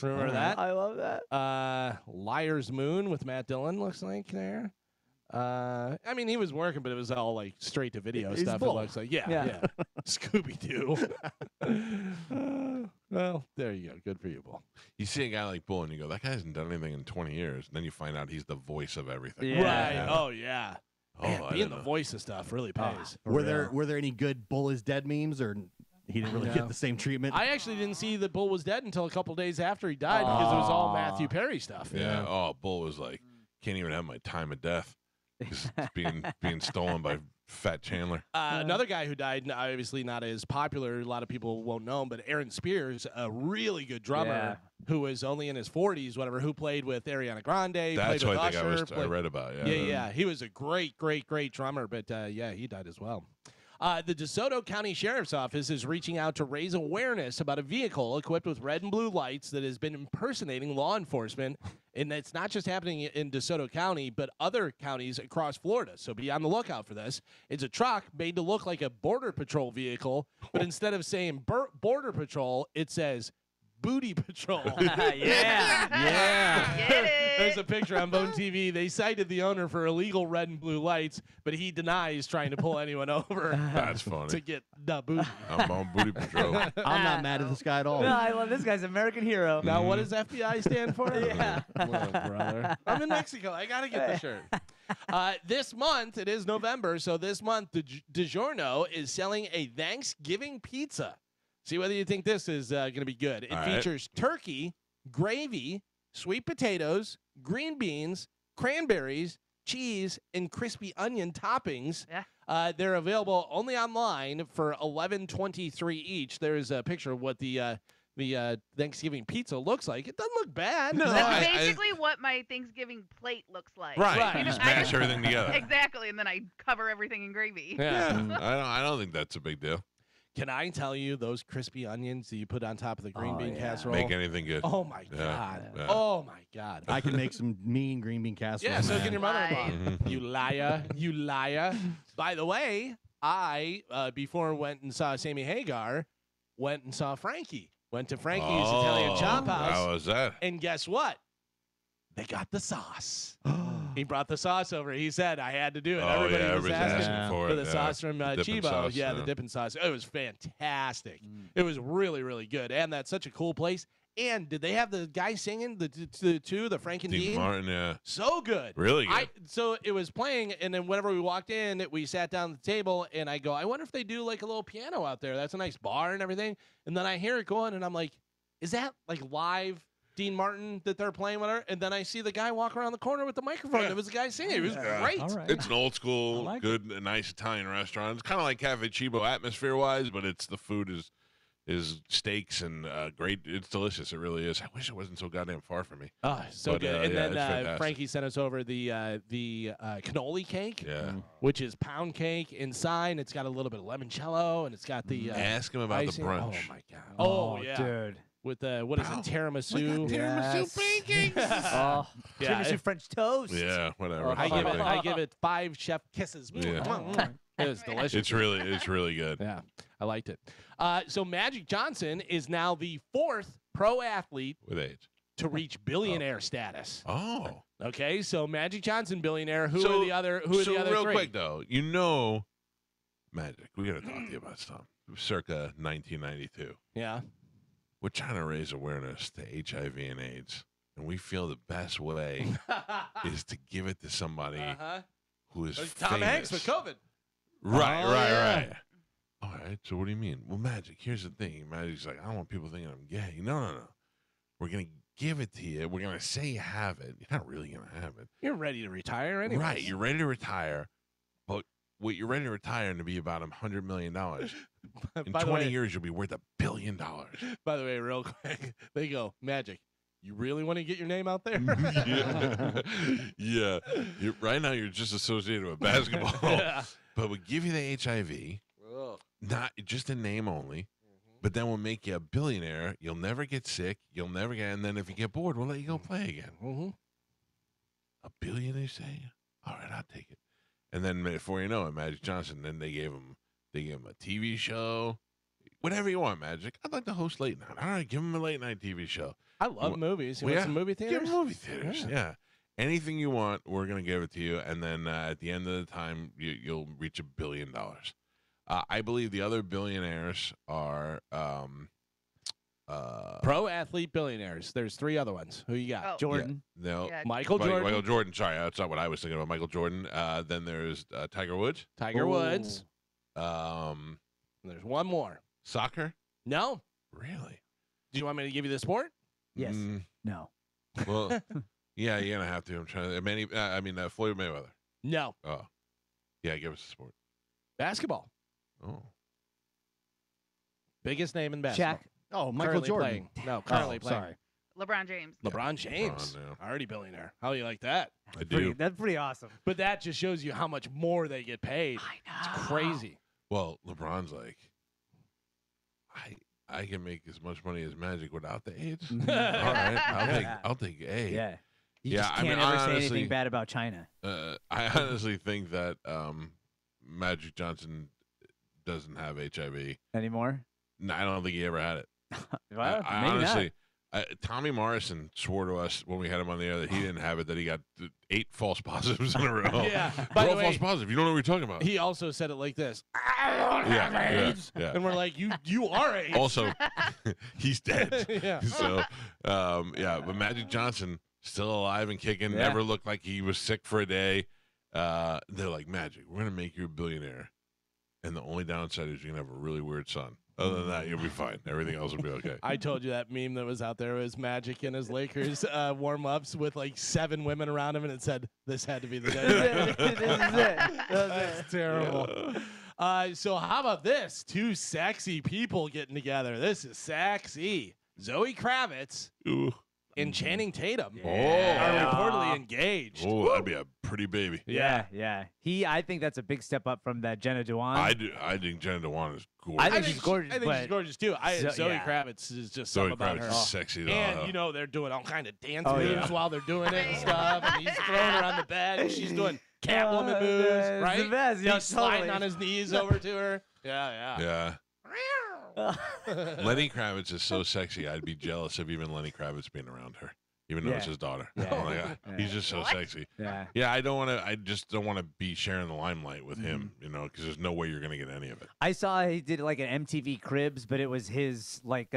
Speaker 2: Remember that?
Speaker 4: I love that.
Speaker 2: Liar's Moon with Matt Dillon looks like there. I mean, he was working, but it was all like straight to video
Speaker 3: He's
Speaker 2: stuff.
Speaker 3: Bull.
Speaker 2: It looks like, yeah.
Speaker 4: Yeah.
Speaker 2: Scooby Doo. Well, there you go. Good for you, Bull.
Speaker 1: You see a guy like Bull, and you go, "That guy hasn't done anything in 20 years." And then you find out he's the voice of everything.
Speaker 4: Yeah.
Speaker 2: Right. Oh yeah.
Speaker 1: Oh,
Speaker 2: Man,
Speaker 1: I
Speaker 2: being
Speaker 1: didn't
Speaker 2: the
Speaker 1: know.
Speaker 2: voice of stuff really pays.
Speaker 3: Were there any good Bull is dead memes, or he didn't really
Speaker 2: No.
Speaker 3: get the same treatment?
Speaker 2: I actually didn't see that Bull was dead until a couple days after he died because it was all Matthew Perry stuff.
Speaker 1: Yeah. Oh, Bull was like, "Can't even have my time of death." It's being stolen by Fat Chandler.
Speaker 2: Another guy who died, obviously not as popular, a lot of people won't know him, but Aaron Spears, a really good drummer
Speaker 4: Yeah.
Speaker 2: who was only in his 40s, whatever, who played with Ariana Grande,
Speaker 1: That's
Speaker 2: played with
Speaker 1: what I think
Speaker 2: Usher.
Speaker 1: I read about. Yeah.
Speaker 2: Yeah. He was a great drummer, but yeah, he died as well. The DeSoto County Sheriff's Office is reaching out to raise awareness about a vehicle equipped with red and blue lights that has been impersonating law enforcement. And it's not just happening in DeSoto County, but other counties across Florida. So be on the lookout for this. It's a truck made to look like a Border Patrol vehicle, but instead of saying Border Patrol, it says Booty Patrol.
Speaker 4: Yeah.
Speaker 6: Get it.
Speaker 2: There's a picture on Bone TV. They cited the owner for illegal red and blue lights, but he denies trying to pull anyone over
Speaker 1: That's funny.
Speaker 2: to get the booty.
Speaker 1: I'm on booty patrol.
Speaker 3: I'm not mad at this guy at all.
Speaker 4: No, I love this guy's American hero.
Speaker 2: Now, what does FBI stand for?
Speaker 4: Yeah.
Speaker 2: Well, brother. I'm in Mexico. I got to get the shirt. This month, it is November, so this month, DiGiorno is selling a Thanksgiving pizza. See whether you think this is going to be good. It
Speaker 1: All right.
Speaker 2: features turkey, gravy, sweet potatoes, green beans, cranberries, cheese, and crispy onion toppings.
Speaker 6: Yeah.
Speaker 2: They're available only online for $11.23 each. There's a picture of what the Thanksgiving pizza looks like. It doesn't look bad.
Speaker 1: No,
Speaker 6: That's basically what my Thanksgiving plate looks like.
Speaker 1: Right.
Speaker 2: You
Speaker 1: You
Speaker 2: know,
Speaker 1: just
Speaker 6: I
Speaker 1: mash
Speaker 6: just-
Speaker 1: everything together.
Speaker 6: Exactly, and then I cover everything in gravy.
Speaker 2: Yeah.
Speaker 1: I don't think that's a big deal.
Speaker 2: Can I tell you those crispy onions that you put on top of the green
Speaker 4: Oh,
Speaker 2: bean
Speaker 4: yeah.
Speaker 2: casserole?
Speaker 1: Make anything good.
Speaker 2: Oh my
Speaker 1: Yeah.
Speaker 2: god!
Speaker 1: Yeah.
Speaker 2: Oh my god!
Speaker 3: I can make some mean green bean casserole.
Speaker 2: Yeah, so
Speaker 3: man.
Speaker 2: can your mother-in-law.
Speaker 1: Mhm.
Speaker 2: You liar! You liar! By the way, I before went and saw Sammy Hagar, went and saw Frankie. Went to Frankie's Italian Chop
Speaker 1: How
Speaker 2: House,
Speaker 1: was that?
Speaker 2: and guess what? They got the sauce. He brought the sauce over. He said I had to do it.
Speaker 1: Oh,
Speaker 2: Everybody
Speaker 1: yeah,
Speaker 2: was
Speaker 1: everybody's
Speaker 2: asking
Speaker 1: asking for
Speaker 2: for
Speaker 1: it.
Speaker 2: the
Speaker 1: yeah.
Speaker 2: sauce from
Speaker 1: Dipping
Speaker 2: Chibo.
Speaker 1: sauce,
Speaker 2: Yeah, the dipping sauce. It was fantastic. It was really, really good. And that's such a cool place. And did they have the guy singing, the Frank and
Speaker 1: Dean
Speaker 2: Dean?
Speaker 1: Martin, yeah.
Speaker 2: So good.
Speaker 1: Really good.
Speaker 2: So it was playing, and then whenever we walked in, we sat down at the table, and I go, I wonder if they do like a little piano out there. That's a nice bar and everything. And then I hear it going, and I'm like, is that like live Dean Martin that they're playing with her? And then I see the guy walk around the corner with the microphone. It was the guy singing. It was great.
Speaker 5: All right.
Speaker 1: It's an old school,
Speaker 5: I like
Speaker 1: good, nice Italian restaurant. It's kind of like Cafe Chibo atmosphere-wise, but the food is steaks and great. It's delicious. It really is. I wish it wasn't so goddamn far from me.
Speaker 2: Oh, so
Speaker 1: But,
Speaker 2: good. And
Speaker 1: yeah, it's
Speaker 2: then
Speaker 1: fantastic.
Speaker 2: Frankie sent us over the cannoli cake,
Speaker 1: Yeah.
Speaker 2: which is pound cake inside. It's got a little bit of limoncello, and it's got the
Speaker 1: Ask him about
Speaker 2: icing.
Speaker 1: the brunch.
Speaker 2: Oh my god! Oh, yeah,
Speaker 4: dude.
Speaker 2: with the what is it, tiramisu?
Speaker 4: Yes. Oh,
Speaker 2: Yeah,
Speaker 4: tiramisu French toast.
Speaker 1: Yeah, whatever.
Speaker 4: Oh,
Speaker 2: I give it 5 chef kisses.
Speaker 1: Yeah.
Speaker 2: It was delicious.
Speaker 1: It's really good.
Speaker 2: Yeah, I liked it. So Magic Johnson is now the 4th pro athlete
Speaker 1: With age.
Speaker 2: to reach billionaire status.
Speaker 1: Oh.
Speaker 2: Okay, so Magic Johnson billionaire. Who
Speaker 1: So-
Speaker 2: are the other? Who are
Speaker 1: so
Speaker 2: the other
Speaker 1: real
Speaker 2: three?
Speaker 1: quick though, Magic. We got to talk to you about stuff. Circa 1992.
Speaker 2: Yeah.
Speaker 1: We're trying to raise awareness to HIV and AIDS, and we feel the best way is to give it to somebody
Speaker 2: Uh-huh.
Speaker 1: who is
Speaker 2: Tom Hanks
Speaker 1: famous.
Speaker 2: with COVID.
Speaker 1: Right,
Speaker 2: Oh, yeah.
Speaker 1: right. All right. So what do you mean? Well, Magic. Here's the thing. Magic's like, I don't want people thinking I'm gay. No. We're gonna give it to you. We're gonna say you have it. You're not really gonna have it.
Speaker 2: You're ready to retire anyway.
Speaker 1: Right. You're ready to retire, but what you're ready to retire and to be about $100 million. In
Speaker 2: By the
Speaker 1: 20
Speaker 2: way-
Speaker 1: years, you'll be worth $1 billion.
Speaker 2: By the way, real quick, they go, Magic, you really want to get your name out there?
Speaker 1: Yeah. Right now, you're just associated with basketball.
Speaker 2: Yeah.
Speaker 1: But we'll give you the HIV, not just a name only. But then we'll make you a billionaire. You'll never get sick. You'll never get. And then if you get bored, we'll let you go play again.
Speaker 2: Mm-hmm.
Speaker 1: $1 billion, they say. All right, I'll take it. And then before you know it, Magic Johnson. Then they gave him a TV show, whatever you want, Magic. I'd like to host late night. All right, give him a late night TV show.
Speaker 2: I love movies. You
Speaker 1: Well,
Speaker 2: want
Speaker 1: yeah.
Speaker 2: some movie theaters?
Speaker 1: Give him movie theaters. Yeah. Anything you want, we're gonna give it to you. And then at the end of the time, you'll reach $1 billion. I believe the other billionaires are
Speaker 2: Pro athlete billionaires. There's 3 other ones. Who you got?
Speaker 6: Oh.
Speaker 4: Jordan.
Speaker 1: no.
Speaker 6: Yeah.
Speaker 2: Michael Jordan.
Speaker 1: Michael Jordan. Sorry, that's not what I was thinking about. Michael Jordan. Then there's Tiger Woods.
Speaker 2: Tiger Woods.
Speaker 1: Um,
Speaker 2: And there's one more.
Speaker 1: Soccer.
Speaker 2: No.
Speaker 1: Really?
Speaker 2: Do you want me to give you the sport?
Speaker 4: Yes.
Speaker 1: Mm,
Speaker 4: No.
Speaker 1: well, yeah, you're gonna have to. I'm trying to. Floyd Mayweather.
Speaker 2: No.
Speaker 1: Oh, yeah. Give us a sport.
Speaker 2: Basketball.
Speaker 1: Oh,
Speaker 2: Biggest name in basketball.
Speaker 4: Shaq.
Speaker 3: Oh, Michael
Speaker 2: Currently
Speaker 3: Jordan.
Speaker 2: playing. No, currently playing.
Speaker 3: Sorry.
Speaker 6: LeBron James.
Speaker 2: LeBron James.
Speaker 1: yeah.
Speaker 2: Already billionaire. How do you like that?
Speaker 1: I do.
Speaker 4: That's pretty awesome.
Speaker 2: But that just shows you how much more they get paid.
Speaker 4: I know.
Speaker 2: It's crazy.
Speaker 1: Well, LeBron's like, I can make as much money as Magic without the AIDS. All right, I'll take A.
Speaker 4: Yeah. You
Speaker 1: Yeah,
Speaker 4: just
Speaker 1: I
Speaker 4: can't
Speaker 1: mean,
Speaker 4: ever say
Speaker 1: honestly-
Speaker 4: anything bad about China.
Speaker 1: I honestly think that Magic Johnson doesn't have HIV.
Speaker 4: Anymore?
Speaker 1: No, I don't think he ever had it.
Speaker 4: Well,
Speaker 1: I
Speaker 4: maybe
Speaker 1: honestly, Tommy Morrison swore to us when we had him on the air that he didn't have it, that he got 8 false positives in a row.
Speaker 2: Yeah.
Speaker 1: By
Speaker 2: By the
Speaker 1: all
Speaker 2: way,
Speaker 1: false positive. You don't know what you're talking about.
Speaker 2: he also said it like this.
Speaker 1: Yeah.
Speaker 2: And we're like, you are AIDS.
Speaker 1: Also, he's dead.
Speaker 2: Yeah.
Speaker 1: So, but Magic Johnson still alive and kicking.
Speaker 4: Yeah.
Speaker 1: Never looked like he was sick for a day. They're like, Magic, we're gonna make you a billionaire, and the only downside is you're gonna have a really weird son. Other than that, you'll be fine. Everything else will be okay.
Speaker 2: I told you that meme that was out there was Magic in his Lakers warm-ups with like 7 women around him, and it said, this had to be the day.
Speaker 4: This is it.
Speaker 2: That's terrible. So how about this? 2 sexy people getting together. This is sexy. Zoe Kravitz
Speaker 1: Ooh.
Speaker 2: and Channing Tatum
Speaker 1: Oh.
Speaker 2: are reportedly engaged.
Speaker 1: Oh, that'd be a pretty baby.
Speaker 4: Yeah. I think that's a big step up from that Jenna Dewan.
Speaker 1: I do. I think Jenna Dewan is gorgeous.
Speaker 4: I think she's gorgeous,
Speaker 2: I think she's
Speaker 4: but-
Speaker 2: gorgeous too. Zoe
Speaker 4: yeah.
Speaker 2: Kravitz is just
Speaker 1: Zoe
Speaker 2: something about
Speaker 1: Kravitz
Speaker 2: her.
Speaker 1: is sexy though.
Speaker 2: And you know they're doing all kind of dance
Speaker 4: Oh,
Speaker 2: moves
Speaker 4: yeah.
Speaker 2: while they're doing it and stuff. And he's throwing her on the bed, and she's doing Catwoman moves,
Speaker 4: it's
Speaker 2: right?
Speaker 4: the best. Yeah,
Speaker 2: He's sliding
Speaker 4: totally.
Speaker 2: on his knees over to her. Yeah.
Speaker 1: Yeah. Lenny Kravitz is so sexy. I'd be jealous of even Lenny Kravitz being around her, even though it's
Speaker 4: Yeah.
Speaker 1: his daughter.
Speaker 4: Yeah.
Speaker 1: I'm like, he's just so
Speaker 6: What?
Speaker 1: sexy.
Speaker 4: Yeah.
Speaker 1: Yeah, I just don't want to be sharing the limelight with him, you know, because there's no way you're gonna get any of it.
Speaker 4: I saw he did like an MTV Cribs, but it was his like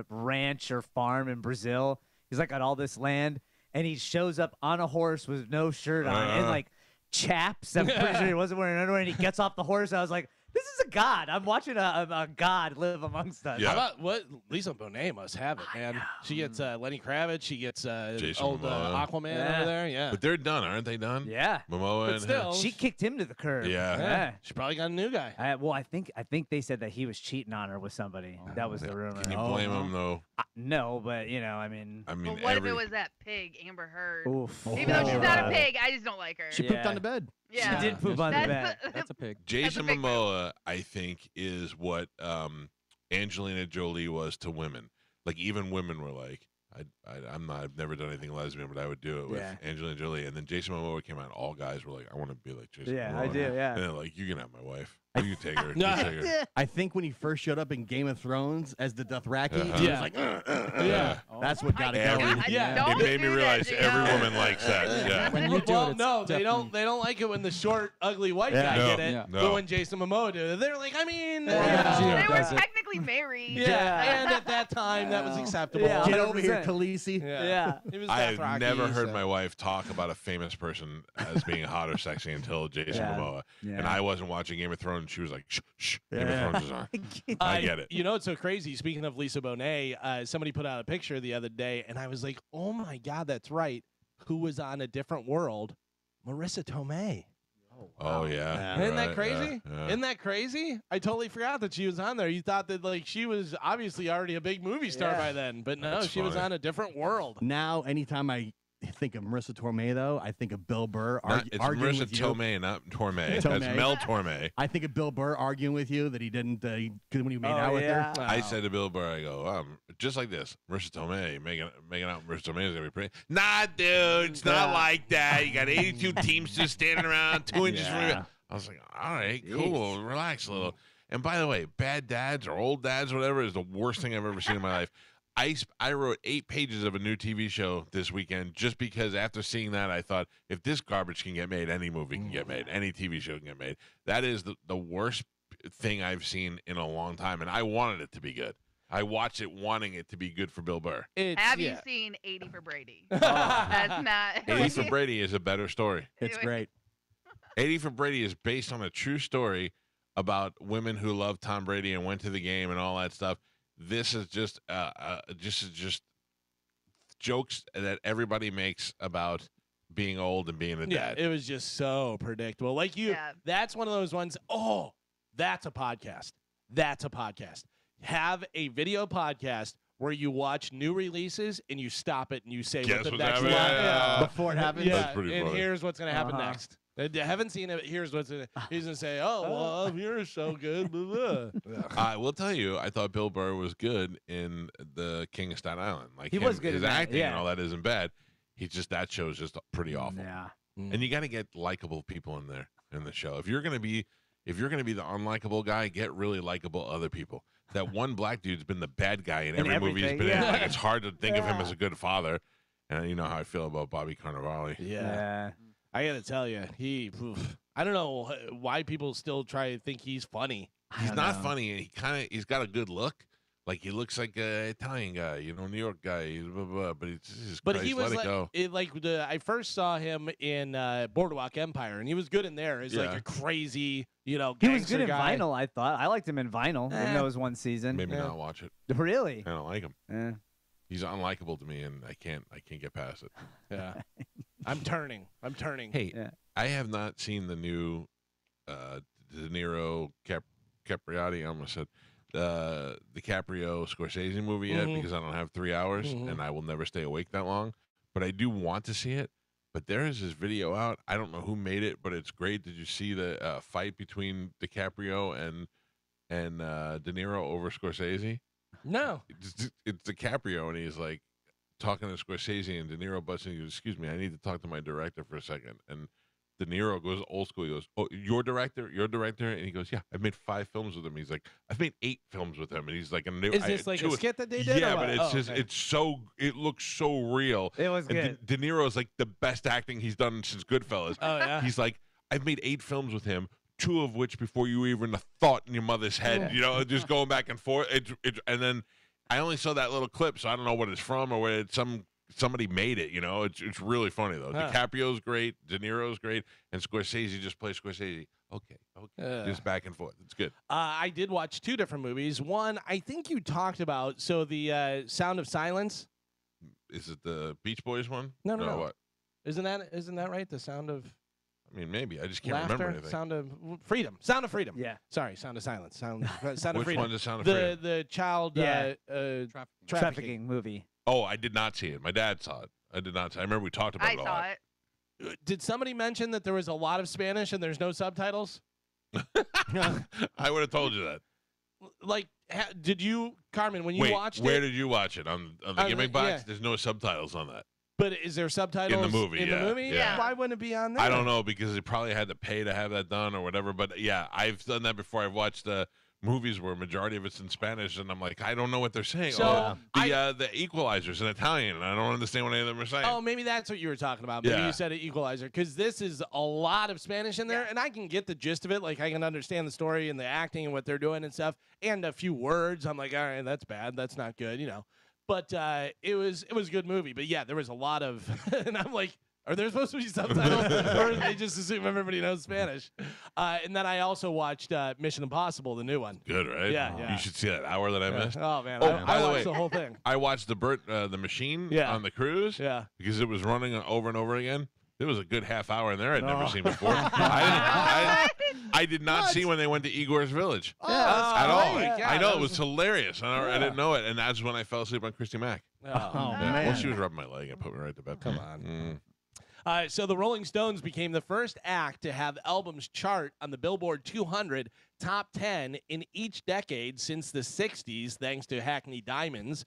Speaker 4: ranch or farm in Brazil. He's like got all this land, and he shows up on a horse with no shirt on and like chaps. I'm pretty sure he wasn't wearing underwear, and he gets off the horse. I was like, this is a god. I'm watching a god live amongst us.
Speaker 1: Yeah.
Speaker 2: How about what Lisa Bonet must have it, man? She gets Lenny Kravitz. She gets
Speaker 1: Jason
Speaker 2: old
Speaker 1: Momoa.
Speaker 2: Aquaman
Speaker 4: Yeah.
Speaker 2: over there. Yeah.
Speaker 1: But they're done, aren't they done?
Speaker 4: Yeah.
Speaker 1: Momoa
Speaker 2: But
Speaker 1: and
Speaker 2: still,
Speaker 4: She kicked him to the curb.
Speaker 1: Yeah.
Speaker 4: Yeah.
Speaker 2: she probably got a new guy.
Speaker 4: I think they said that he was cheating on her with somebody. That was the rumor.
Speaker 1: Can you blame him though?
Speaker 4: No, but you know, I mean,
Speaker 1: I mean,
Speaker 6: But what if it was that pig, Amber Heard?
Speaker 4: oof.
Speaker 6: Even though she's not a pig, I just don't like her.
Speaker 3: She
Speaker 4: Yeah.
Speaker 3: pooped on the bed.
Speaker 6: Yeah.
Speaker 4: She did poop on the
Speaker 6: That's
Speaker 4: bed.
Speaker 5: That's a pig.
Speaker 1: Jason
Speaker 6: big move.
Speaker 1: Momoa, I think, is what Angelina Jolie was to women. Like even women were like, I've never done anything lesbian, but I would do it with
Speaker 4: Yeah.
Speaker 1: Angelina Jolie. And then Jason Momoa came out, and all guys were like, I want to be like Jason
Speaker 4: Yeah,
Speaker 1: Momoa.
Speaker 4: I do. Yeah.
Speaker 1: And they're like, you can have my wife. You take her.
Speaker 2: No.
Speaker 1: You take her.
Speaker 3: I think when he first showed up in Game of Thrones as the Dothraki,
Speaker 1: Uh-huh.
Speaker 3: he
Speaker 2: Yeah.
Speaker 3: was like,
Speaker 2: Yeah.
Speaker 3: That's what got it
Speaker 1: Every-
Speaker 3: going.
Speaker 6: God,
Speaker 2: Yeah.
Speaker 6: don't
Speaker 1: It made me
Speaker 6: do
Speaker 1: realize
Speaker 6: that,
Speaker 1: every
Speaker 6: Gino.
Speaker 1: woman likes that. Yeah.
Speaker 5: When you do
Speaker 2: Well,
Speaker 5: it, it's
Speaker 2: no, they don't.
Speaker 5: definitely-
Speaker 2: They don't like it when the short, ugly white
Speaker 3: Yeah.
Speaker 2: guy
Speaker 1: No,
Speaker 2: did it.
Speaker 5: yeah.
Speaker 2: But
Speaker 1: No.
Speaker 2: when Jason Momoa did it, they're like, I mean,
Speaker 5: Yeah.
Speaker 6: They
Speaker 5: Yeah.
Speaker 6: were
Speaker 5: Does it.
Speaker 6: technically married.
Speaker 2: yeah. And at that time, that was acceptable.
Speaker 4: Yeah.
Speaker 3: Get over here,
Speaker 4: 100%.
Speaker 3: Khaleesi.
Speaker 4: Yeah.
Speaker 2: It was
Speaker 1: I
Speaker 2: Dothraki,
Speaker 1: have never heard
Speaker 2: so-
Speaker 1: my wife talk about a famous person as being hot or sexy until Jason
Speaker 4: Yeah.
Speaker 1: Momoa.
Speaker 4: Yeah.
Speaker 1: And I wasn't watching Game of Thrones. And she was like, shh, shh, Game
Speaker 3: Yeah.
Speaker 1: of Thrones is on. I get it.
Speaker 2: You know, it's so crazy. Speaking of Lisa Bonet, somebody put out a picture the other day, and I was like, oh my God, that's right. Who was on A Different World? Marissa Tomei.
Speaker 1: Oh yeah.
Speaker 2: Isn't that
Speaker 1: Right,
Speaker 2: crazy?
Speaker 1: yeah.
Speaker 2: Isn't that crazy? I totally forgot that she was on there. You thought that like she was obviously already a big movie star by then, but no,
Speaker 1: That's
Speaker 2: she was
Speaker 1: funny.
Speaker 2: on a different world.
Speaker 3: Now, anytime I think of Marissa Tomei, though, I think of Bill Burr
Speaker 1: It's
Speaker 3: arguing
Speaker 1: Marissa
Speaker 3: with you.
Speaker 1: Tomei, not Torme.
Speaker 3: Tomei.
Speaker 1: That's Mel Torme.
Speaker 3: I think of Bill Burr arguing with you that he didn't when you made out with her.
Speaker 1: I said to Bill Burr, I go, just like this, Marissa Tomei, making out with Marissa Tomei is gonna be pretty. Nah, dude, it's not like that. You got 82 teamsters standing around 2 inches from you. I was like, all right, cool, relax a little. And by the way, bad dads or old dads or whatever is the worst thing I've ever seen in my life. I wrote 8 pages of a new TV show this weekend just because after seeing that, I thought if this garbage can get made, any movie can get made, any TV show can get made. That is the worst thing I've seen in a long time, and I wanted it to be good. I watched it wanting it to be good for Bill Burr.
Speaker 6: Have you seen 80 for Brady? That's not.
Speaker 1: 80 for Brady is a better story.
Speaker 3: It's great.
Speaker 1: 80 for Brady is based on a true story about women who loved Tom Brady and went to the game and all that stuff. This is just jokes that everybody makes about being old and being a dad.
Speaker 2: It was just so predictable. Like that's one of those ones. Oh, that's a podcast. That's a podcast. Have a video podcast where you watch new releases and you stop it and you say
Speaker 1: Guess
Speaker 2: what the
Speaker 1: what's
Speaker 2: next
Speaker 1: happening?
Speaker 2: one
Speaker 3: Before it happens.
Speaker 2: Yeah,
Speaker 1: That's pretty
Speaker 2: and
Speaker 1: funny.
Speaker 2: here's what's going to happen next. I haven't seen it. Here's what's going to. He's going to say, "Oh, well, you're so good." Blah, blah.
Speaker 1: I will tell you, I thought Bill Burr was good in The King of Staten Island. Like
Speaker 4: He was good
Speaker 1: his
Speaker 4: in that,
Speaker 1: acting and
Speaker 4: yeah.
Speaker 1: all that isn't bad. That show's just pretty awful.
Speaker 4: Yeah.
Speaker 1: And you got to get likable people in there in the show. If you're gonna be the unlikable guy, get really likable other people. That one black dude's been the bad guy in every movie he's been in. Like it's hard to think of him as a good father. And you know how I feel about Bobby Cannavale.
Speaker 2: Yeah. I got to tell you, I don't know why people still try to think he's funny.
Speaker 1: He's not funny. He's got a good look. Like he looks like an Italian guy, New York guy. Blah, blah, blah, but it's just
Speaker 2: But
Speaker 1: Christ,
Speaker 2: he was
Speaker 1: let it go.
Speaker 2: I first saw him in Boardwalk Empire, and he was good in there. He's like a crazy,
Speaker 4: He was
Speaker 2: gangster
Speaker 4: good in
Speaker 2: guy.
Speaker 4: Vinyl, I thought. I liked him in Vinyl, even though it was one season.
Speaker 1: Maybe not watch it.
Speaker 4: Really?
Speaker 1: I don't like him.
Speaker 4: Eh.
Speaker 1: He's unlikable to me, and I can't get past it.
Speaker 2: Yeah, I'm turning.
Speaker 1: Hey,
Speaker 4: Yeah.
Speaker 1: I have not seen the new De Niro Capriati. I almost said the DiCaprio Scorsese movie yet because I don't have 3 hours and I will never stay awake that long. But I do want to see it. But there is this video out. I don't know who made it, but it's great. Did you see the fight between DiCaprio and De Niro over Scorsese?
Speaker 2: No.
Speaker 1: It's DiCaprio, and he's like talking to Scorsese, and De Niro busts in. He goes, "Excuse me, I need to talk to my director for a second." And De Niro goes old school. He goes, "Oh, your director?" And he goes, "Yeah, I've made 5 films with him." He's like, "I've made 8 films with him," and he's like,
Speaker 2: "Is this like a skit that they did?"
Speaker 1: Yeah,
Speaker 2: or
Speaker 1: but
Speaker 2: what?
Speaker 1: it's just it's so it looks so real.
Speaker 4: It was
Speaker 1: and
Speaker 4: good.
Speaker 1: De Niro is like the best acting he's done since Goodfellas.
Speaker 2: Oh yeah.
Speaker 1: He's like, "I've made 8 films with him." 2 of which before you even a thought in your mother's head, just going back and forth. And then I only saw that little clip, so I don't know what it's from or where somebody made it. It's really funny though. DiCaprio's great, De Niro's great, and Scorsese just plays Scorsese. Okay, just back and forth. It's good.
Speaker 2: I did watch 2 different movies. One, I think you talked about. So the Sound of Silence.
Speaker 1: Is it the Beach Boys one?
Speaker 2: No.
Speaker 1: What?
Speaker 2: Isn't that right? The Sound of
Speaker 1: I mean, maybe I just can't
Speaker 2: Laughter,
Speaker 1: remember anything.
Speaker 2: Sound of Freedom. Sound of Freedom.
Speaker 4: Yeah.
Speaker 2: Sorry, Sound of Silence. Sound of
Speaker 1: Which
Speaker 2: Freedom.
Speaker 1: one's the Sound of Freedom?
Speaker 2: The child
Speaker 4: Trafficking movie.
Speaker 1: Oh, I did not see it. My dad saw it. I did not see it. I remember we talked about
Speaker 6: I
Speaker 1: it a
Speaker 6: saw
Speaker 1: lot.
Speaker 6: it.
Speaker 2: Did somebody mention that there was a lot of Spanish and there's no subtitles?
Speaker 1: I would have told you that.
Speaker 2: Like, did you, Carmen, when you watched
Speaker 1: where
Speaker 2: it?
Speaker 1: did you watch it? On the
Speaker 2: On
Speaker 1: gimmick
Speaker 2: the-
Speaker 1: box?
Speaker 2: yeah.
Speaker 1: There's no subtitles on that.
Speaker 2: But is there subtitles
Speaker 1: In the movie,
Speaker 2: In the
Speaker 1: yeah,
Speaker 2: movie?
Speaker 1: yeah.
Speaker 2: Why wouldn't it be on there?
Speaker 1: I don't know because they probably had to pay to have that done or whatever. But yeah, I've done that before. I've watched movies where a majority of it's in Spanish, and I'm like, I don't know what they're saying.
Speaker 2: So,
Speaker 1: the Equalizer's in Italian, and I don't understand what any of them are saying.
Speaker 2: Oh, maybe that's what you were talking about. Maybe
Speaker 1: Yeah.
Speaker 2: you said an Equalizer, because this is a lot of Spanish in there, and I can get the gist of it. Like, I can understand the story and the acting and what they're doing and stuff, and a few words. I'm like, all right, that's bad. That's not good, But it was a good movie. But yeah, there was a lot of, and I'm like, are there supposed to be subtitles, or they just assume everybody knows Spanish? And then I also watched Mission Impossible, the new one.
Speaker 1: Good, right?
Speaker 2: Yeah.
Speaker 1: You should see that hour that I missed.
Speaker 2: Oh man,
Speaker 1: Oh,
Speaker 2: I
Speaker 1: by the
Speaker 2: watched
Speaker 1: way,
Speaker 2: the whole thing.
Speaker 1: I watched the Bert the Machine
Speaker 2: Yeah.
Speaker 1: on the cruise.
Speaker 2: Yeah.
Speaker 1: Because it was running over and over again. There was a good half hour in there I'd never seen before. I did not see when they went to Igor's Village at all. I know, it was hilarious. I didn't know it, and that's when I fell asleep on Christy Mack.
Speaker 2: Oh,
Speaker 3: man.
Speaker 1: Well, she was rubbing my leg and put me right to bed.
Speaker 2: Come on. So the Rolling Stones became the first act to have albums chart on the Billboard 200 top 10 in each decade since the 60s, thanks to Hackney Diamonds.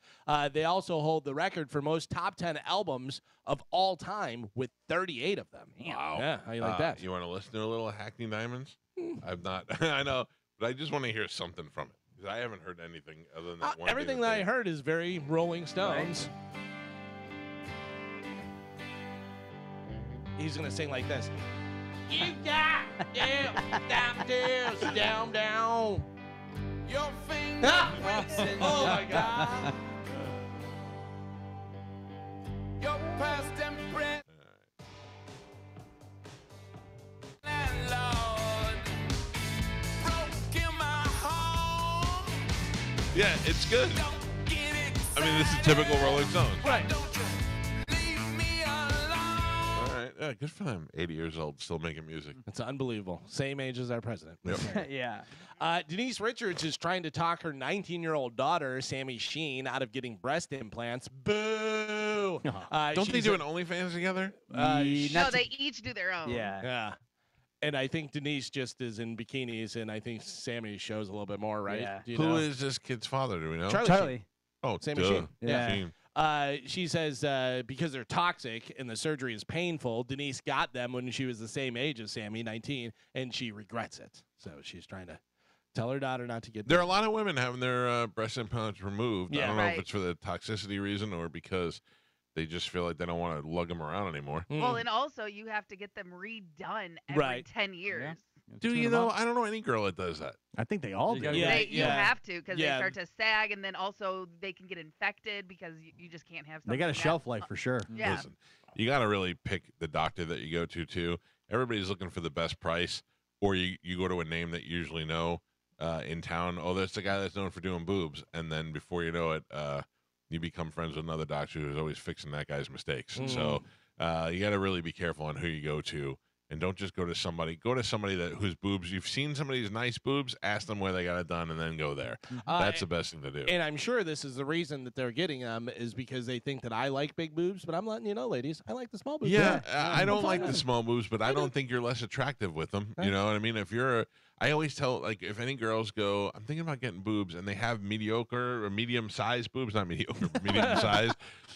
Speaker 2: They also hold the record for most top 10 albums of all time with 38 of them.
Speaker 1: Wow.
Speaker 2: Yeah, how you like that?
Speaker 1: You want to listen to a little Hackney Diamonds? I've not. I know, but I just want to hear something from it because I haven't heard anything other than that one.
Speaker 2: Everything that I heard is very Rolling Stones. Right. He's going to sing like this. You got down. Your finger oh, my God. Your past and present. Landlord broke in my home.
Speaker 1: Yeah, it's good. I mean, this is typical Rolling Stones.
Speaker 2: Right.
Speaker 1: Yeah, good for them. 80 years old, still making music.
Speaker 2: It's unbelievable. Same age as our president.
Speaker 1: Yep.
Speaker 4: Yeah.
Speaker 2: Denise Richards is trying to talk her 19-year-old daughter, Sammy Sheen, out of getting breast implants. Boo!
Speaker 1: Don't they do an OnlyFans together?
Speaker 6: No, they each do their own.
Speaker 2: Yeah. And I think Denise just is in bikinis, and I think Sammy shows a little bit more, right?
Speaker 4: Yeah.
Speaker 1: Who is this kid's father? Do we know?
Speaker 4: Charlie.
Speaker 1: Oh,
Speaker 2: Sammy
Speaker 1: duh.
Speaker 2: Sheen.
Speaker 4: Yeah.
Speaker 1: Sheen.
Speaker 2: She says because they're toxic and the surgery is painful, Denise got them when she was the same age as Sammy, 19, and she regrets it. So she's trying to tell her daughter not to get
Speaker 1: There are a lot of women having their breast implants removed.
Speaker 2: Yeah.
Speaker 1: I don't know if it's for the toxicity reason or because they just feel like they don't want to lug them around anymore.
Speaker 6: Well, and also you have to get them redone every 10 years.
Speaker 5: Yeah.
Speaker 1: Do you know? I don't know any girl that does that.
Speaker 3: I think they all
Speaker 5: You
Speaker 3: do.
Speaker 5: gotta
Speaker 2: Yeah.
Speaker 6: You have to because
Speaker 2: Yeah.
Speaker 6: they start to sag, and then also they can get infected because you just can't have.
Speaker 3: They got a
Speaker 6: something
Speaker 3: shelf
Speaker 6: that-
Speaker 3: life for sure.
Speaker 6: Yeah.
Speaker 1: Listen, you got to really pick the doctor that you go to, too. Everybody's looking for the best price, or you go to a name that you usually know in town. Oh, that's the guy that's known for doing boobs. And then before you know it, you become friends with another doctor who's always fixing that guy's mistakes. So you got to really be careful on who you go to. And don't just go to somebody. Go to somebody whose boobs you've seen somebody's nice boobs. Ask them where they got it done, and then go there. That's the best thing to do.
Speaker 2: And I'm sure this is the reason that they're getting them is because they think that I like big boobs, but I'm letting you know, ladies, I like the small boobs.
Speaker 1: Yeah, I don't like the small boobs, but I don't think you're less attractive with them. You know what I mean? I always tell, like, if any girls go, I'm thinking about getting boobs, and they have mediocre or medium-sized boobs, not mediocre, medium size.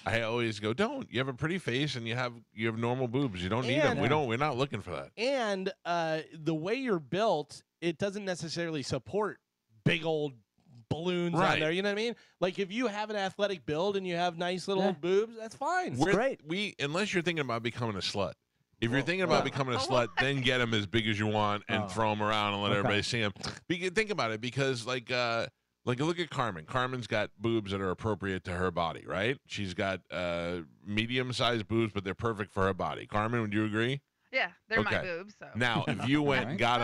Speaker 1: I always go, don't. You have a pretty face, and you have normal boobs. You don't need them. We're not looking for that.
Speaker 2: And the way you're built, it doesn't necessarily support big old balloons on there. You know what I mean? Like if you have an athletic build and you have nice little boobs, that's fine.
Speaker 4: It's great.
Speaker 1: Unless you're thinking about becoming a slut. If you're thinking about becoming a slut, then get them as big as you want and throw them around and let everybody see them. Think about it, because like look at Carmen. Carmen's got boobs that are appropriate to her body, right? She's got medium-sized boobs, but they're perfect for her body. Carmen, would you agree?
Speaker 6: Yeah, they're my boobs. So.
Speaker 1: Now, if you went and got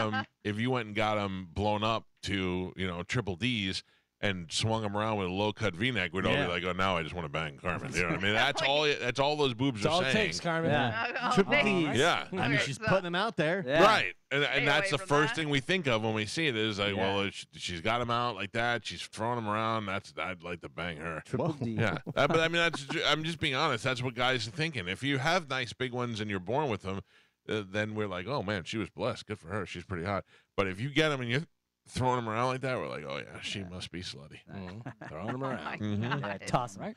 Speaker 1: them, blown up to triple D's and swung them around with a low-cut V-neck, we'd all be like, "Oh, now I just want to bang Carmen." You know what I mean? That's all. That's all those boobs
Speaker 2: That's
Speaker 1: are
Speaker 2: all
Speaker 1: saying.
Speaker 2: it takes, Carmen.
Speaker 3: Triple D's.
Speaker 1: Yeah.
Speaker 3: I mean, she's putting them out there.
Speaker 4: Yeah.
Speaker 1: Right, and
Speaker 6: Stay
Speaker 1: that's the
Speaker 6: away from
Speaker 1: first
Speaker 6: that.
Speaker 1: thing we think of when we see it is like, well, she's got them out like that. She's throwing them around. I'd like to bang her.
Speaker 4: Triple D.
Speaker 1: Yeah, but I mean, I'm just being honest. That's what guys are thinking. If you have nice big ones and you're born with them, then we're like, oh man, she was blessed. Good for her. She's pretty hot. But if you get them and you're throwing them around like that, we're like, oh yeah, she must be slutty.
Speaker 2: Throwing them around.
Speaker 4: Yeah, toss 'em.
Speaker 5: Right?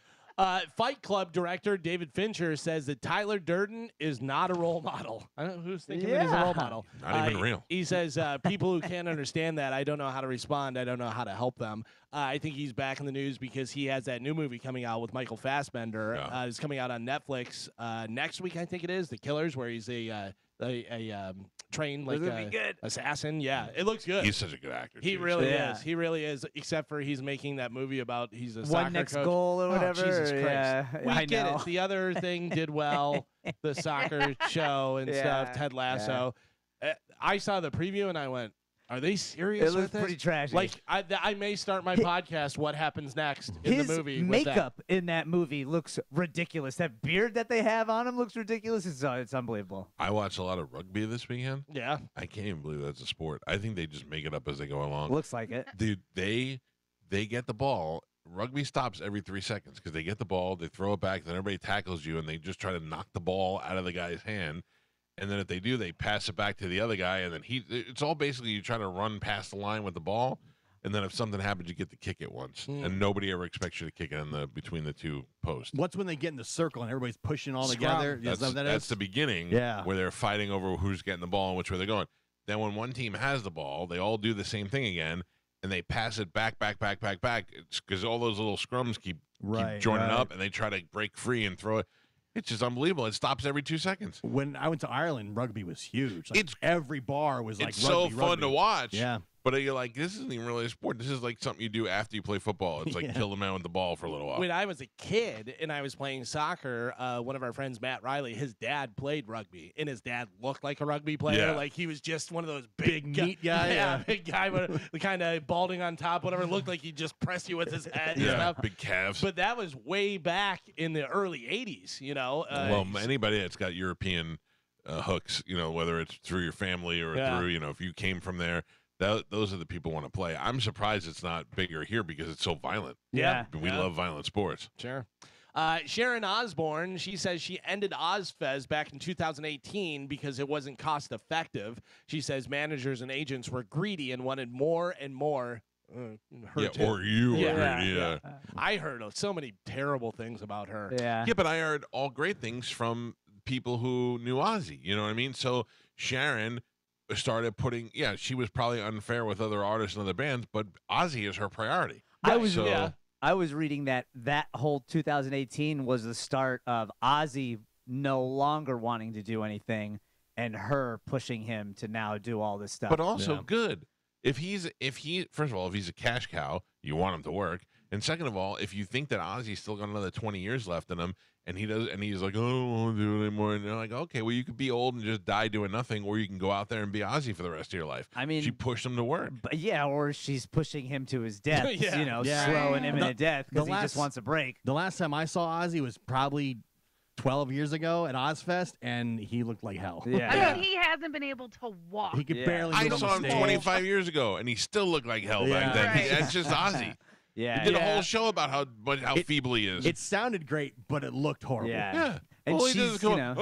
Speaker 2: Fight Club director David Fincher says that Tyler Durden is not a role model. I don't know who's thinking that he's a role model.
Speaker 1: Not even real.
Speaker 2: He says people who can't understand that, I don't know how to respond. I don't know how to help them. I think he's back in the news because he has that new movie coming out with Michael Fassbender.
Speaker 1: Yeah.
Speaker 2: It's coming out on Netflix next week, I think it is. The Killers, where he's a trained like assassin. Yeah, it looks good.
Speaker 1: He's such a good actor.
Speaker 2: He
Speaker 1: too,
Speaker 2: really
Speaker 1: so.
Speaker 2: is. He really is. Except for he's making that movie about he's a
Speaker 4: One
Speaker 2: soccer
Speaker 4: next
Speaker 2: coach.
Speaker 4: goal or whatever.
Speaker 2: Oh, Jesus Christ.
Speaker 4: Yeah,
Speaker 2: We
Speaker 4: I
Speaker 2: get
Speaker 4: know.
Speaker 2: it. The other thing did well. The soccer show and stuff. Ted Lasso. I saw the preview and I went, Are they serious?
Speaker 4: It looks
Speaker 2: with
Speaker 4: pretty
Speaker 2: this?
Speaker 4: trashy.
Speaker 2: Like I may start my podcast. What happens next in the movie?
Speaker 4: His
Speaker 2: with that.
Speaker 4: makeup in that movie looks ridiculous. That beard that they have on him looks ridiculous. It's unbelievable.
Speaker 1: I watched a lot of rugby this weekend.
Speaker 2: Yeah.
Speaker 1: I can't even believe that's a sport. I think they just make it up as they go along.
Speaker 4: Looks like it.
Speaker 1: Dude, they get the ball. Rugby stops every 3 seconds because they get the ball, they throw it back, then everybody tackles you, and they just try to knock the ball out of the guy's hand. And then if they do, they pass it back to the other guy, and then it's all basically you try to run past the line with the ball, and then if something happens, you get to kick it once. And nobody ever expects you to kick it in between the two posts.
Speaker 3: What's when they get in the circle and everybody's pushing all
Speaker 2: Scrum.
Speaker 3: together?
Speaker 1: That's the beginning where they're fighting over who's getting the ball and which way they're going. Then when one team has the ball, they all do the same thing again, and they pass it back. It's because all those little scrums keep joining up, and they try to break free and throw it. It's just unbelievable. It stops every 2 seconds.
Speaker 3: When I went to Ireland, rugby was huge. Like every bar was like
Speaker 1: it's
Speaker 3: rugby,
Speaker 1: so fun to watch.
Speaker 3: Yeah.
Speaker 1: But you're like, this isn't even really a sport. This is like something you do after you play football. It's like kill the man with the ball for a little while.
Speaker 2: When I was a kid and I was playing soccer, one of our friends, Matt Riley, his dad played rugby, and his dad looked like a rugby player.
Speaker 1: Yeah.
Speaker 2: Like he was just one of those big
Speaker 3: meat guy.
Speaker 2: Yeah, big guy, with the kind of balding on top, whatever. Looked like he'd just press you with his head.
Speaker 1: Yeah,
Speaker 2: and stuff.
Speaker 1: big calves.
Speaker 2: But that was way back in the early '80s. You know.
Speaker 1: Well, anybody that's got European hooks, whether it's through your family or through, if you came from there. Those are the people who want to play. I'm surprised it's not bigger here because it's so violent.
Speaker 4: Yeah.
Speaker 1: We love violent sports.
Speaker 2: Sure. Sharon Osbourne, she says she ended Ozfest back in 2018 because it wasn't cost effective. She says managers and agents were greedy and wanted more and more.
Speaker 1: Or you were greedy.
Speaker 2: I heard so many terrible things about her.
Speaker 4: Yeah.
Speaker 1: Yeah, but I heard all great things from people who knew Ozzy. You know what I mean? So Sharon started she was probably unfair with other artists and other bands, but Ozzy is her priority.
Speaker 4: I was reading that whole 2018 was the start of Ozzy no longer wanting to do anything and her pushing him to now do all this stuff.
Speaker 1: But also good. If first of all, if he's a cash cow, you want him to work. And second of all, if you think that Ozzy's still got another 20 years left in him, and he's like, oh, I don't want to do it anymore, and they're like, okay, well, you could be old and just die doing nothing, or you can go out there and be Ozzy for the rest of your life.
Speaker 4: I mean,
Speaker 1: she pushed him to work.
Speaker 4: But or she's pushing him to his death,
Speaker 3: Yeah.
Speaker 4: slow and imminent death because he
Speaker 3: last-
Speaker 4: just wants a break.
Speaker 3: The last time I saw Ozzy was probably 12 years ago at Ozfest, and he looked like hell.
Speaker 4: Yeah.
Speaker 6: I mean, he hasn't been able to walk.
Speaker 3: He could
Speaker 4: Yeah.
Speaker 3: barely
Speaker 1: I
Speaker 3: move on
Speaker 1: saw
Speaker 3: the
Speaker 1: him
Speaker 3: stage.
Speaker 1: 25 years ago, and he still looked like hell back then.
Speaker 6: Right.
Speaker 1: That's just Ozzy.
Speaker 4: Yeah.
Speaker 1: He did a whole show about how feeble he is.
Speaker 3: It sounded great, but it looked horrible.
Speaker 1: Yeah.
Speaker 4: And
Speaker 1: all he does
Speaker 4: she's,
Speaker 1: is come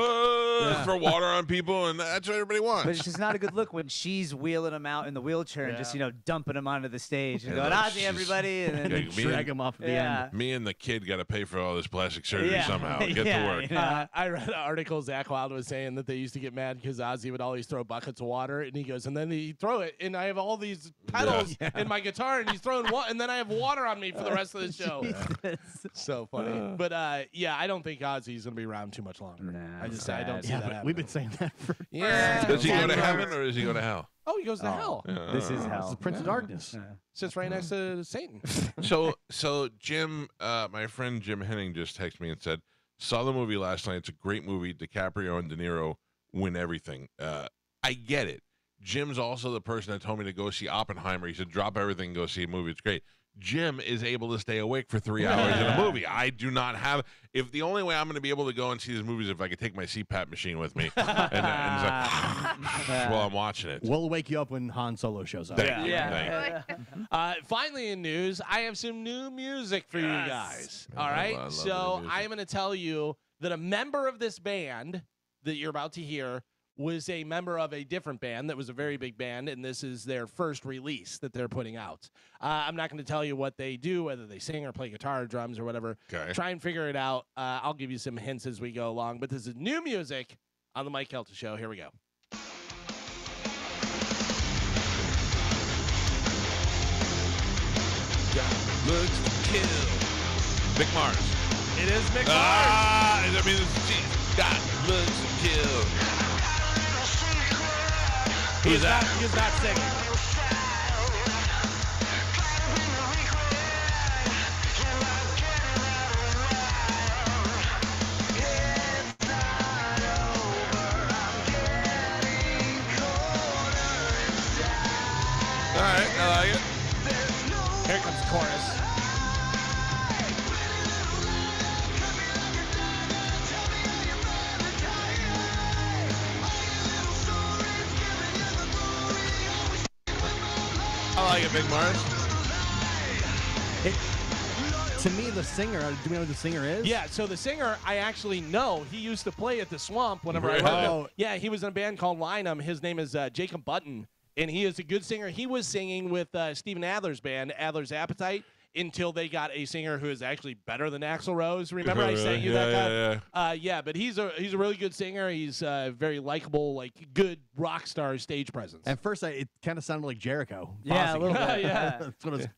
Speaker 1: throw water on people, and that's what everybody wants.
Speaker 4: But it's just not a good look when she's wheeling him out in the wheelchair and just, dumping him onto the stage and
Speaker 1: Yeah,
Speaker 4: going,
Speaker 1: that's
Speaker 4: Ozzy,
Speaker 1: just-
Speaker 4: everybody. And then
Speaker 1: Okay,
Speaker 3: Drag him off at the end.
Speaker 1: Me and the kid got to pay for all this plastic surgery
Speaker 4: Yeah.
Speaker 1: somehow. Get to
Speaker 4: Yeah,
Speaker 1: work.
Speaker 4: yeah.
Speaker 2: I read an article Zach Wild was saying that they used to get mad because Ozzy would always throw buckets of water, and he goes, and then he'd throw it, and I have all these pedals in my guitar, and he's throwing water, and then I have water on me for the rest of the show. So funny. But I don't think Ozzy's gonna be around too much longer.
Speaker 4: Nah,
Speaker 2: I don't see
Speaker 3: Yeah,
Speaker 2: that
Speaker 3: but
Speaker 2: happening.
Speaker 3: we've been saying that for
Speaker 2: Yeah.
Speaker 1: Does he go to
Speaker 2: Yeah.
Speaker 1: heaven or does he go to hell?
Speaker 2: Oh, he goes to hell.
Speaker 4: This is
Speaker 3: It's
Speaker 4: hell.
Speaker 3: the Prince of Darkness.
Speaker 2: Sits right next to Satan.
Speaker 1: So Jim, my friend Jim Henning just texted me and said, saw the movie last night. It's a great movie. DiCaprio and De Niro win everything. I get it. Jim's also the person that told me to go see Oppenheimer. He said, drop everything, go see a movie. It's great. Jim is able to stay awake for 3 hours in a movie. I do not have. If the only way I'm going to be able to go and see these movies is if I could take my CPAP machine with me and while I'm watching it.
Speaker 3: We'll wake you up when Han Solo shows up.
Speaker 1: Thank you. Thank you.
Speaker 2: Finally, in news, I have some new music for you guys. All right.
Speaker 1: I love
Speaker 2: So
Speaker 1: the new music.
Speaker 2: I'm going to tell you that a member of this band that you're about to hear was a member of a different band that was a very big band, and this is their first release that they're putting out. I'm not going to tell you what they do, whether they sing or play guitar or drums or whatever.
Speaker 1: Okay.
Speaker 2: Try and figure it out. I'll give you some hints as we go along, but this is new music on the Mike Calta Show. Here we go.
Speaker 1: Looks to kill. Mick Mars.
Speaker 2: It is Mick Mars.
Speaker 1: I mean, she's got looks to kill. Who's that?
Speaker 2: He's not singing. chorus.
Speaker 1: I like it, Big Mars.
Speaker 3: To me, the singer, do you know who the singer is?
Speaker 2: Yeah, so the singer, I actually know. He used to play at the Swamp whenever
Speaker 1: Really?
Speaker 2: I
Speaker 3: Oh.
Speaker 2: worked. Yeah, he was in a band called Lynam. His name is Jacob Button, and he is a good singer. He was singing with Steven Adler's band, Adler's Appetite, until they got a singer who is actually better than Axl Rose. Remember I sent you that guy? Yeah, but he's a really good singer. He's very likable, like good rock star stage presence.
Speaker 3: At first, it kind of sounded like Jericho.
Speaker 4: Yeah, a
Speaker 3: Fosse.
Speaker 4: little bit.
Speaker 2: Yeah.
Speaker 3: That's what it was.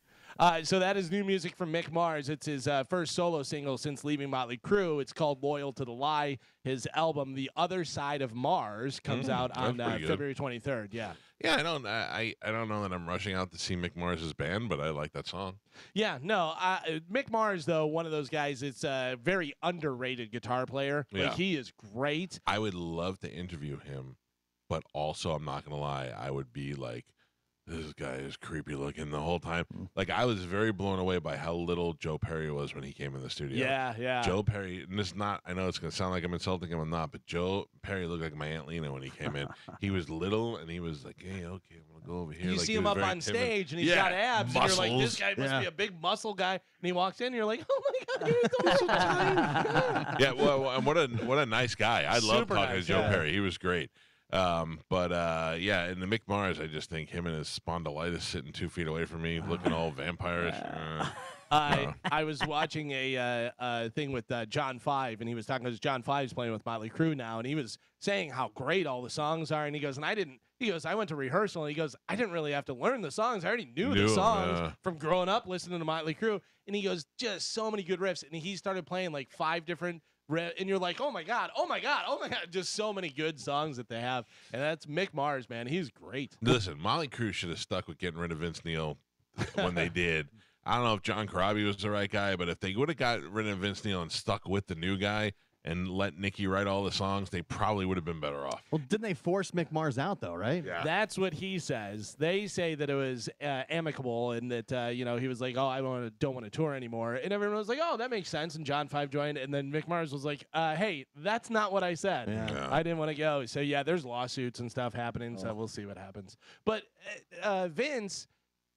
Speaker 2: So that is new music from Mick Mars. It's his first solo single since leaving Motley Crue. It's called "Loyal to the Lie." His album, "The Other Side of Mars," comes out on
Speaker 1: that's pretty good.
Speaker 2: February 23rd. Yeah,
Speaker 1: Yeah, I don't know that I'm rushing out to see Mick Mars' band, but I like that song.
Speaker 2: yeah. No, Mick Mars though, one of those guys. It's a very underrated guitar player.
Speaker 1: Yeah.
Speaker 2: Like he is great.
Speaker 1: I would love to interview him, but also I'm not gonna lie, I would be like, this guy is creepy looking the whole time. Like I was very blown away by how little Joe Perry was when he came in the studio.
Speaker 2: Yeah.
Speaker 1: Joe Perry, and this not, I know it's going to sound like I'm insulting him, I'm not, but Joe Perry looked like my Aunt Lena when he came in. He was little, and he was like, hey, okay, I'm going to go over here.
Speaker 2: You
Speaker 1: like,
Speaker 2: see
Speaker 1: he
Speaker 2: him
Speaker 1: was
Speaker 2: up
Speaker 1: very
Speaker 2: on
Speaker 1: timid.
Speaker 2: stage, and he's
Speaker 1: Yeah,
Speaker 2: got abs, and you're like,
Speaker 1: muscles.
Speaker 2: this guy must
Speaker 3: Yeah.
Speaker 2: be a big muscle guy. And he walks in, and you're like, oh my god, he's so tiny.
Speaker 1: Yeah, well, and what a nice guy. I love
Speaker 2: Super
Speaker 1: talking
Speaker 2: nice,
Speaker 1: to Joe
Speaker 2: yeah.
Speaker 1: Perry. He was great. Yeah, and the Mick Mars, I just think him and his spondylitis sitting 2 feet away from me, looking all vampirish.
Speaker 2: I was watching a thing with John Five, and he was talking because John Five's playing with Motley Crue now, and he was saying how great all the songs are, and he goes, I went to rehearsal, and he goes, I didn't really have to learn the songs. I already knew the
Speaker 1: 'em,
Speaker 2: songs
Speaker 1: yeah.
Speaker 2: from growing up listening to Motley Crue, and he goes, just so many good riffs, and he started playing like 5 different and you're like, oh my god, just so many good songs that they have, and that's Mick Mars, man. He's great.
Speaker 1: Listen, Motley Crue should have stuck with getting rid of Vince Neil when they did. I don't know if John Corabi was the right guy, but if they would have got rid of Vince Neil and stuck with the new guy and let Nicky write all the songs, they probably would have been better off.
Speaker 3: Well, didn't they force Mick Mars out, though, right?
Speaker 1: Yeah.
Speaker 2: That's what he says. They say that it was amicable and that, he was like, oh, I don't want to tour anymore. And everyone was like, oh, that makes sense. And John Five joined. And then Mick Mars was like, hey, that's not what I said.
Speaker 1: Yeah.
Speaker 2: I didn't want to go. So, yeah, there's lawsuits and stuff happening. So we'll see what happens. But Vince,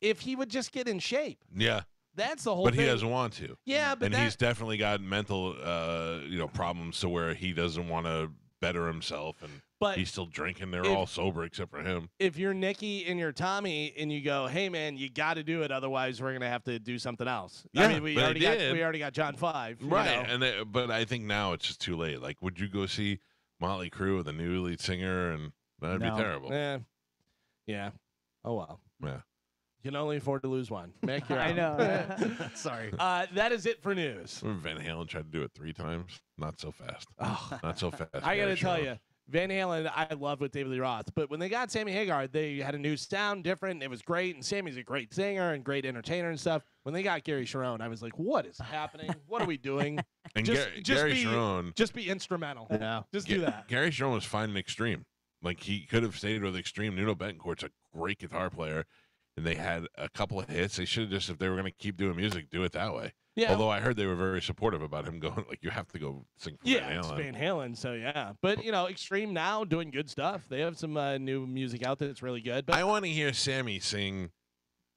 Speaker 2: if he would just get in shape,
Speaker 1: Yeah.
Speaker 2: that's the whole
Speaker 1: But
Speaker 2: thing.
Speaker 1: he doesn't want to.
Speaker 2: Yeah, but
Speaker 1: And he's definitely got mental, problems to where he doesn't want to better himself, and
Speaker 2: But
Speaker 1: he's still drinking. They're
Speaker 2: if-
Speaker 1: all sober except for him.
Speaker 2: if you're Nicky and you're Tommy and you go, hey man, you got to do it, otherwise we're gonna have to do something else.
Speaker 1: Yeah,
Speaker 2: I mean, we
Speaker 1: but
Speaker 2: already
Speaker 1: they
Speaker 2: got
Speaker 1: did.
Speaker 2: we already got John Five, you
Speaker 1: Right.
Speaker 2: know?
Speaker 1: But I think now it's just too late. Like, would you go see Motley Crue with a new lead singer? And that'd
Speaker 4: No.
Speaker 1: be terrible.
Speaker 2: Yeah. Oh well.
Speaker 1: Yeah.
Speaker 2: You can only afford to lose one. Mick, you're
Speaker 4: I
Speaker 2: out.
Speaker 4: know.
Speaker 3: Sorry.
Speaker 2: That is it for news.
Speaker 1: Remember Van Halen tried to do it 3 times? Not so fast.
Speaker 2: Oh,
Speaker 1: Not so fast.
Speaker 2: I
Speaker 1: Gary
Speaker 2: gotta tell
Speaker 1: Sharon.
Speaker 2: you, Van Halen, I love with David Lee Roth, but when they got Sammy Hagar, they had a new sound, different. It was great, and Sammy's a great singer and great entertainer and stuff. When they got Gary Sharon, I was like, what is happening? What are we doing?
Speaker 1: And
Speaker 2: Just
Speaker 1: Gary
Speaker 2: be-
Speaker 1: Sharon.
Speaker 2: Just be instrumental.
Speaker 3: Yeah.
Speaker 2: Just do that.
Speaker 1: Gary Sharon was fine in Extreme. Like, he could have stayed with Extreme. Nuno Betancourt's a great guitar player, and they had a couple of hits. They should have just, if they were going to keep doing music, do it that way.
Speaker 2: Yeah.
Speaker 1: Although I heard they were very supportive about him going, like, you have to go sing for
Speaker 2: Yeah,
Speaker 1: Van
Speaker 2: it's
Speaker 1: Halen.
Speaker 2: Van Halen, so yeah. But, Extreme now doing good stuff. They have some new music out there that's really good. But
Speaker 1: I want to hear Sammy sing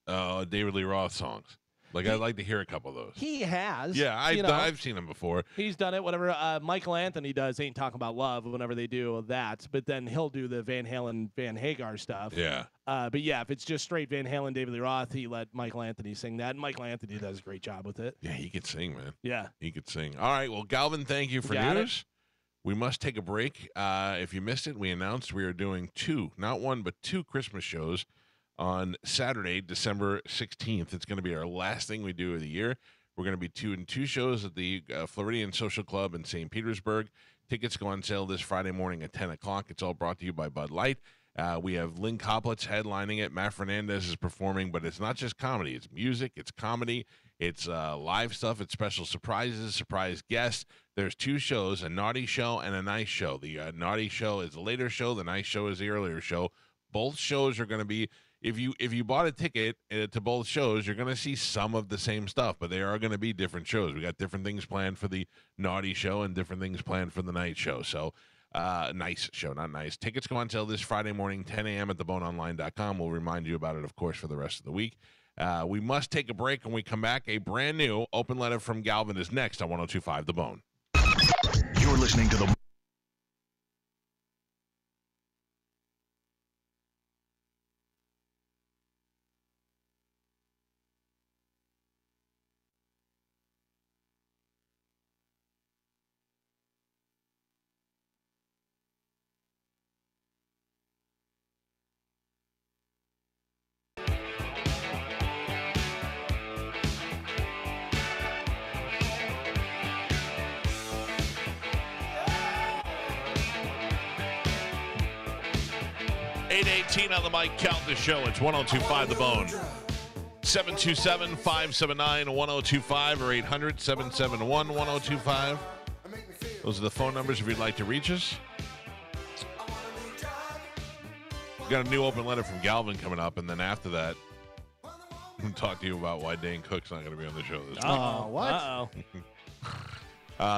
Speaker 1: David Lee Roth songs. Like, I'd like to hear a couple of those.
Speaker 2: he has.
Speaker 1: Yeah, I've seen him before.
Speaker 2: He's done it. Whatever Michael Anthony does, Ain't Talking About Love, whenever they do that. But then he'll do the Van Halen, Van Hagar stuff.
Speaker 1: Yeah.
Speaker 2: But yeah, if it's just straight Van Halen, David Lee Roth, he let Michael Anthony sing that. And Michael Anthony does a great job with it.
Speaker 1: Yeah, he could sing, man.
Speaker 2: Yeah.
Speaker 1: He could sing. All right, well, Galvin, thank you for
Speaker 2: Got it.
Speaker 1: news. We must take a break. If you missed it, we announced we are doing 2, not 1, but 2 Christmas shows on Saturday, December 16th. It's going to be our last thing we do of the year. We're going to be doing 2 shows at the Floridian Social Club in St. Petersburg. Tickets go on sale this Friday morning at 10 o'clock. It's all brought to you by Bud Light. We have Lynn Koplitz headlining it. Matt Fernandez is performing, but it's not just comedy. It's music. It's comedy. It's live stuff. It's special surprises, surprise guests. There's 2 shows, a naughty show and a nice show. The naughty show is the later show. The nice show is the earlier show. Both shows are going to be if you bought a ticket to both shows, you're going to see some of the same stuff, but they are going to be different shows. We got different things planned for the naughty show and different things planned for the night show. So, nice show, not nice. Tickets go on sale this Friday morning, 10 a.m. at theboneonline.com. We'll remind you about it, of course, for the rest of the week. We must take a break. When we come back, a brand new open letter from Galvin is next on 102.5 The Bone.
Speaker 7: You're listening to the
Speaker 1: 8:18 on the Mike Calta Show. It's 102.5 The Bone. 727-579-1025 or 800-771-1025. Those are the phone numbers if you'd like to reach us. We got a new open letter from Galvin coming up, and then after that, I'm going to talk to you about why Dane Cook's not going to be on the show this week.
Speaker 3: What?
Speaker 2: Uh-oh.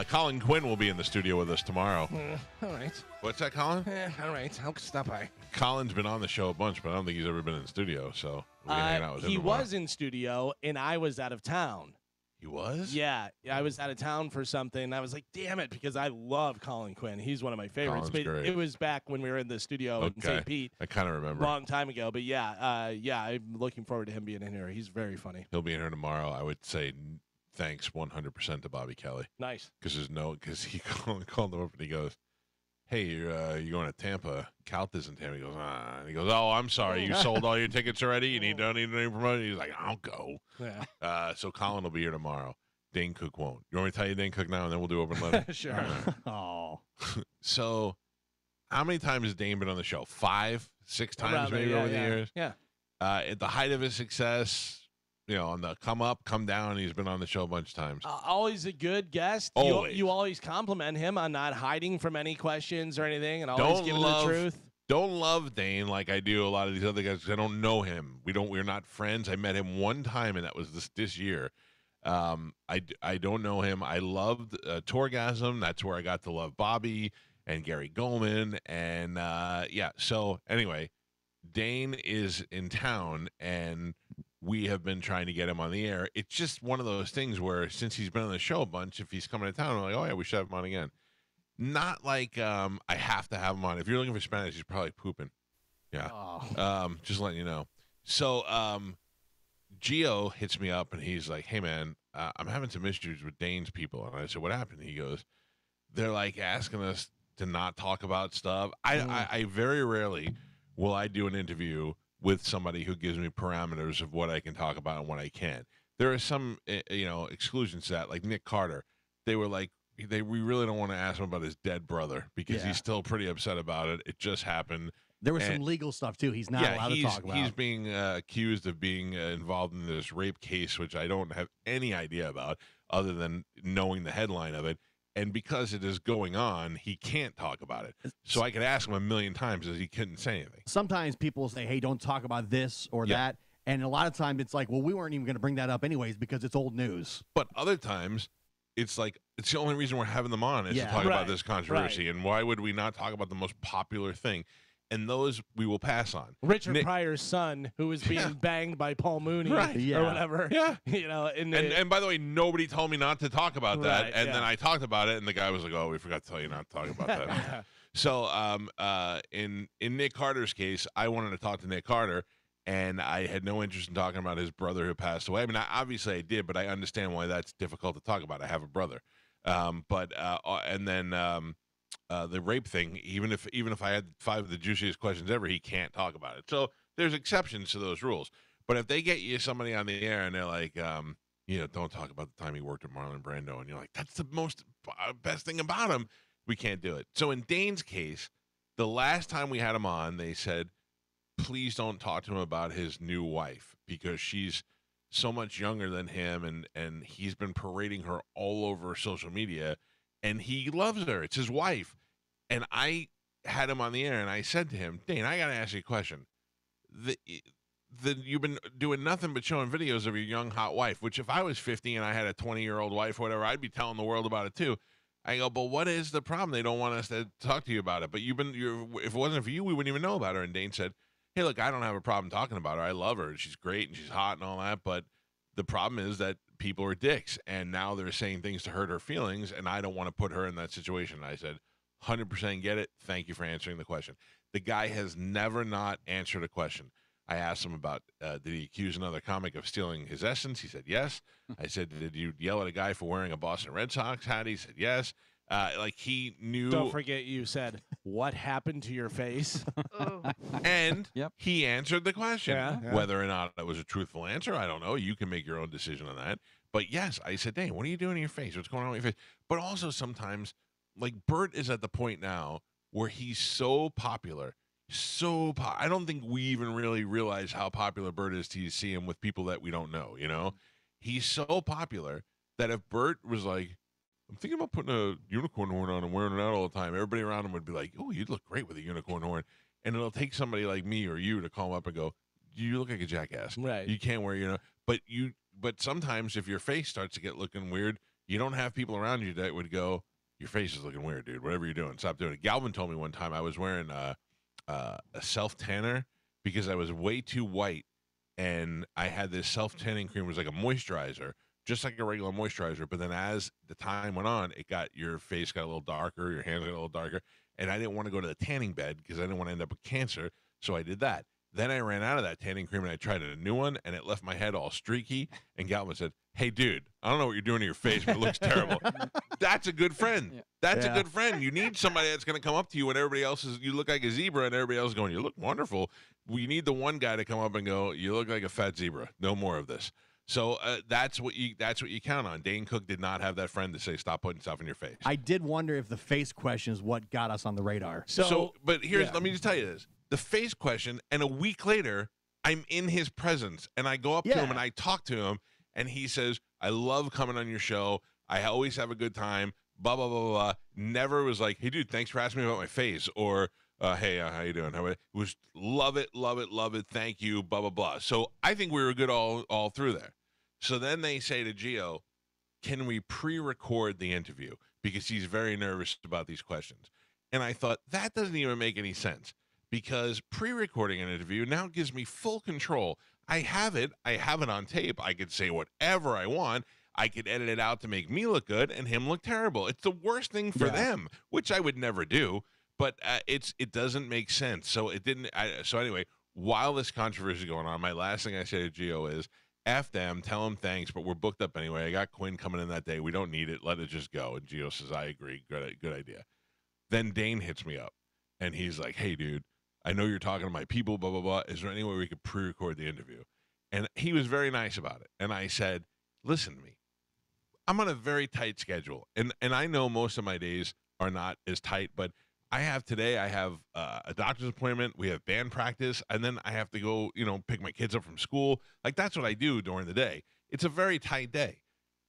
Speaker 1: Colin Quinn will be in the studio with us tomorrow.
Speaker 2: All right.
Speaker 1: What's that, Colin?
Speaker 2: All right. I'll stop by.
Speaker 1: Colin's been on the show a bunch, but I don't think he's ever been in the studio, so we're hanging out with him
Speaker 2: He
Speaker 1: tomorrow.
Speaker 2: was in studio, and I was out of town.
Speaker 1: He was?
Speaker 2: Yeah, I was out of town for something. And I was like, damn it, because I love Colin Quinn. He's one of my favorites.
Speaker 1: Colin's
Speaker 2: But
Speaker 1: great.
Speaker 2: it was back when we were in the studio in St. Pete.
Speaker 1: I kind of remember.
Speaker 2: Long time ago. But yeah, I'm looking forward to him being in here. He's very funny.
Speaker 1: He'll be in here tomorrow. I would say thanks 100% to Bobby Kelly.
Speaker 2: Nice.
Speaker 1: Because he called him up and he goes, hey, you're going to Tampa. Calta's in Tampa. He goes, And he goes, oh, I'm sorry. You sold all your tickets already? You don't need any promotion? He's like, I'll go.
Speaker 2: Yeah.
Speaker 1: So Colin will be here tomorrow. Dane Cook won't. You want me to tell you Dane Cook now, and then we'll do open letter?
Speaker 2: Sure.
Speaker 3: Oh.
Speaker 1: So how many times has Dane been on the show? 5, 6 times
Speaker 2: Around there,
Speaker 1: maybe
Speaker 2: yeah,
Speaker 1: over the
Speaker 2: yeah.
Speaker 1: years?
Speaker 2: Yeah.
Speaker 1: At the height of his success, on the come up, come down, he's been on the show a bunch of times.
Speaker 2: Always a good guest.
Speaker 1: Always.
Speaker 2: You always compliment him on not hiding from any questions or anything and always giving the truth.
Speaker 1: Don't love Dane like I do a lot of these other guys because I don't know him. We're not friends. I met him one time, and that was this year. I don't know him. I loved Torgasm. That's where I got to love Bobby and Gary Goldman. And so anyway, Dane is in town, and we have been trying to get him on the air. It's just one of those things where since he's been on the show a bunch, if he's coming to town, we're like, oh, yeah, we should have him on again. Not like I have to have him on. If you're looking for Spanish, he's probably pooping. Yeah.
Speaker 2: Oh.
Speaker 1: Just letting you know. So Gio hits me up, and he's like, hey, man, I'm having some issues with Dane's people. And I said, what happened? He goes, they're like asking us to not talk about stuff. I very rarely will I do an interview with somebody who gives me parameters of what I can talk about and what I can't. There are some, exclusions to that, like Nick Carter. They were like, we really don't want to ask him about his dead brother because he's still pretty upset about it. It just happened.
Speaker 3: There was some legal stuff, too. He's not allowed to talk about.
Speaker 1: He's being accused of being involved in this rape case, which I don't have any idea about other than knowing the headline of it. And because it is going on, he can't talk about it. So I could ask him a million times as he couldn't say anything.
Speaker 3: Sometimes people say, hey, don't talk about this or that. And a lot of times it's like, well, we weren't even going to bring that up anyways because it's old news.
Speaker 1: But other times it's like, it's the only reason we're having them on is to talk about this controversy. Right. And why would we not talk about the most popular thing? And those we will pass on.
Speaker 2: Richard Pryor's son, who was being banged by Paul Mooney or whatever.
Speaker 1: Yeah.
Speaker 2: And
Speaker 1: by the way, nobody told me not to talk about that. And then I talked about it, and the guy was like, oh, we forgot to tell you not to talk about that. So in Nick Carter's case, I wanted to talk to Nick Carter, and I had no interest in talking about his brother who passed away. I mean, obviously I did, but I understand why that's difficult to talk about. I have a brother. The rape thing, even if I had 5 of the juiciest questions ever, he can't talk about it. So there's exceptions to those rules. But if they get you somebody on the air and they're like, don't talk about the time he worked at Marlon Brando, and you're like, that's the most best thing about him, we can't do it. So in Dane's case, the last time we had him on, they said, please don't talk to him about his new wife because she's so much younger than him, and he's been parading her all over social media, and he loves her. It's his wife. And I had him on the air, and I said to him, Dane, I got to ask you a question. you've been doing nothing but showing videos of your young hot wife. Which if I was 50 and I had a 20-year-old wife, or whatever, I'd be telling the world about it too. I go, but what is the problem? They don't want us to talk to you about it. But if it wasn't for you, we wouldn't even know about her. And Dane said, hey, look, I don't have a problem talking about her. I love her. She's great and she's hot and all that. But the problem is that people are dicks. And now they're saying things to hurt her feelings. And I don't want to put her in that situation. And I said, 100% get it. Thank you for answering the question. The guy has never not answered a question. I asked him about, did he accuse another comic of stealing his essence? He said, yes. I said, did you yell at a guy for wearing a Boston Red Sox hat? He said, yes. Like he knew.
Speaker 2: Don't forget you said, what happened to your face?
Speaker 1: And he answered the question.
Speaker 2: Yeah.
Speaker 1: Whether or not it was a truthful answer, I don't know. You can make your own decision on that. But yes, I said, Dane, what are you doing to your face? What's going on with your face? But also sometimes, like Bert is at the point now where he's so popular. I don't think we even really realize how popular Bert is till you see him with people that we don't know, you know? He's so popular that if Bert was like, I'm thinking about putting a unicorn horn on and wearing it out all the time, everybody around him would be like, oh, you'd look great with a unicorn horn. And it'll take somebody like me or you to call him up and go, you look like a jackass.
Speaker 2: Right.
Speaker 1: You can't wear, but sometimes if your face starts to get looking weird, you don't have people around you that would go, your face is looking weird, dude. Whatever you're doing, stop doing it. Galvin told me one time I was wearing a self-tanner because I was way too white, and I had this self-tanning cream. It was like a moisturizer, just like a regular moisturizer, but then as the time went on, your face got a little darker, your hands got a little darker, and I didn't want to go to the tanning bed because I didn't want to end up with cancer, so I did that. Then I ran out of that tanning cream, and I tried a new one, and it left my head all streaky, and Galvin said, hey, dude, I don't know what you're doing to your face, but it looks terrible. That's a good friend.
Speaker 5: Yeah.
Speaker 1: That's a good friend. You need somebody that's going to come up to you when everybody else you look like a zebra, and everybody else is going, you look wonderful. We need the one guy to come up and go, you look like a fat zebra. No more of this. So that's what you count on. Dane Cook did not have that friend to say, stop putting stuff in your face.
Speaker 3: I did wonder if the face question is what got us on the radar.
Speaker 1: But let me just tell you this. The face question, and a week later, I'm in his presence, and I go up to him, and I talk to him, and he says, I love coming on your show. I always have a good time, blah, blah, blah, blah, blah. Never was like, hey, dude, thanks for asking me about my face, or, hey, how you doing? It was love it, love it, love it, thank you, blah, blah, blah. So I think we were good all through there. So then they say to Gio, can we pre-record the interview? Because he's very nervous about these questions. And I thought, that doesn't even make any sense. Because pre-recording an interview now gives me full control. I have it on tape. I could say whatever I want. I could edit it out to make me look good and him look terrible. It's the worst thing for them, which I would never do. But it doesn't make sense. So it didn't. So anyway, while this controversy is going on, my last thing I say to Gio is, F them, tell them thanks, but we're booked up anyway. I got Quinn coming in that day. We don't need it. Let it just go. And Gio says, I agree. Good idea. Then Dane hits me up, and he's like, hey, dude, I know you're talking to my people, blah, blah, blah. Is there any way we could pre-record the interview? And he was very nice about it. And I said, listen to me. I'm on a very tight schedule. And I know most of my days are not as tight, but I have a doctor's appointment. We have band practice. And then I have to go, pick my kids up from school. Like, that's what I do during the day. It's a very tight day.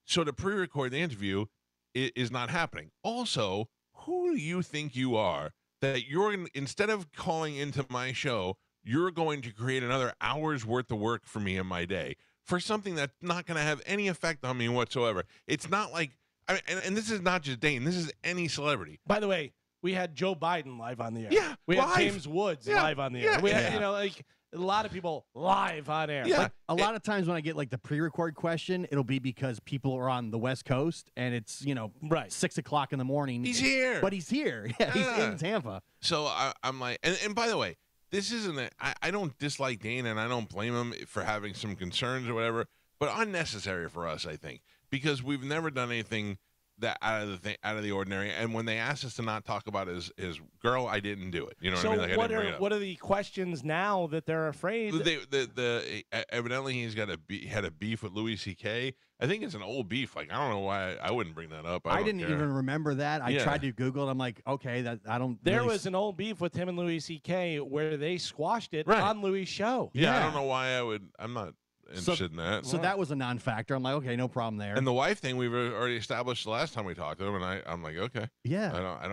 Speaker 1: So to pre-record the interview is not happening. Also, who do you think you are that instead of calling into my show, you're going to create another hour's worth of work for me in my day for something that's not going to have any effect on me whatsoever? It's not like, and this is not just Dane, this is any celebrity.
Speaker 2: By the way, we had Joe Biden live on the air.
Speaker 1: Yeah,
Speaker 2: we
Speaker 1: live.
Speaker 2: had James Woods live on the air. We had, a lot of people live on air.
Speaker 1: Yeah.
Speaker 3: Like, a lot of times when I get like the pre-record question, it'll be because people are on the West Coast and it's 6 o'clock in the morning.
Speaker 1: He's here,
Speaker 3: but he's here. Yeah, he's in Tampa.
Speaker 1: So I'm like, and by the way, this isn't. I don't dislike Dane, and I don't blame him for having some concerns or whatever, but unnecessary for us, I think, because we've never done anything that out of the ordinary. And when they asked us to not talk about his girl, I didn't do it. You know what I mean? Like,
Speaker 2: what are the questions now that they're afraid?
Speaker 1: Evidently he's had a beef with Louis C.K. I think it's an old beef. Like, I don't know why I wouldn't bring that up.
Speaker 3: I didn't even remember that. I tried to Google it. I'm like, okay, that I don't.
Speaker 2: There was an old beef with him and Louis C.K. where they squashed it on Louis' show.
Speaker 1: Yeah, I don't know why I would. I'm not interested in that.
Speaker 3: So that was a non-factor. I'm like, okay, no problem there.
Speaker 1: And the wife thing we've already established the last time we talked to him, and I'm like, okay,
Speaker 3: yeah,
Speaker 1: I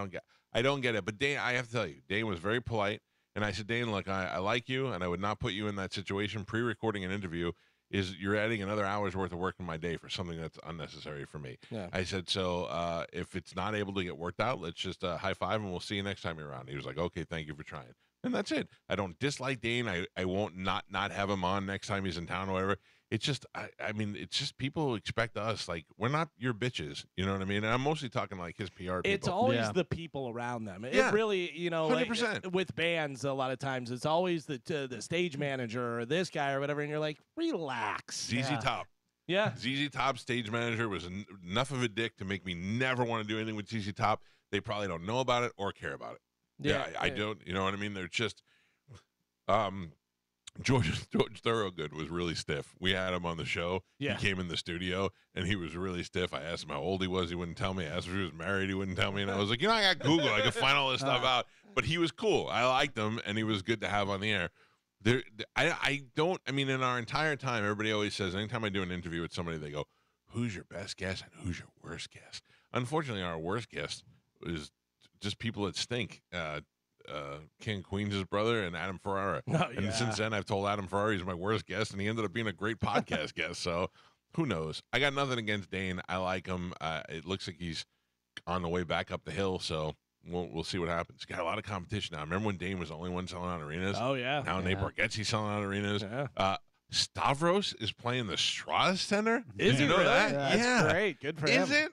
Speaker 1: don't get it. But Dane, I have to tell you, Dane was very polite. And I said, Dane, look, I like you, and I would not put you in that situation. Pre-recording an interview is you're adding another hour's worth of work in my day for something that's unnecessary for me.
Speaker 2: Yeah.
Speaker 1: I said, so if it's not able to get worked out, let's just high five, and we'll see you next time you're around. He was like, okay, thank you for trying. And that's it. I don't dislike Dane. I won't not have him on next time he's in town or whatever. It's just, I mean, it's just people expect us, like, we're not your bitches. You know what I mean? And I'm mostly talking like his PR people.
Speaker 2: It's always the people around them.
Speaker 1: Yeah.
Speaker 2: It really, you know,
Speaker 1: 100%.
Speaker 2: Like, with bands, a lot of times it's always the stage manager or this guy or whatever, and you're like, relax.
Speaker 1: ZZ Top.
Speaker 2: Yeah.
Speaker 1: ZZ Top stage manager was enough of a dick to make me never want to do anything with ZZ Top. They probably don't know about it or care about it. Yeah, I don't. You know what I mean? They're just. George Thorogood was really stiff. We had him on the show.
Speaker 2: Yeah.
Speaker 1: He came in the studio, and he was really stiff. I asked him how old he was. He wouldn't tell me. I asked if he was married. He wouldn't tell me. And I was like, I got Google. I could find all this stuff out. But he was cool. I liked him, and he was good to have on the air. I mean, in our entire time, everybody always says, anytime I do an interview with somebody, they go, who's your best guest and who's your worst guest? Unfortunately, our worst guest is just people that stink. King Queens' brother and Adam Ferrara. And since then, I've told Adam Ferrara he's my worst guest, and he ended up being a great podcast guest. So who knows? I got nothing against Dane. I like him. It looks like he's on the way back up the hill. So we'll see what happens. He's got a lot of competition now. Remember when Dane was the only one selling out arenas?
Speaker 2: Oh, yeah.
Speaker 1: Now Nate Bargatze's selling out arenas.
Speaker 2: Yeah.
Speaker 1: Stavros is playing the Strauss Center.
Speaker 2: Is he
Speaker 1: you know
Speaker 2: really?
Speaker 1: that?
Speaker 2: That's great. Good for him.
Speaker 1: Is it?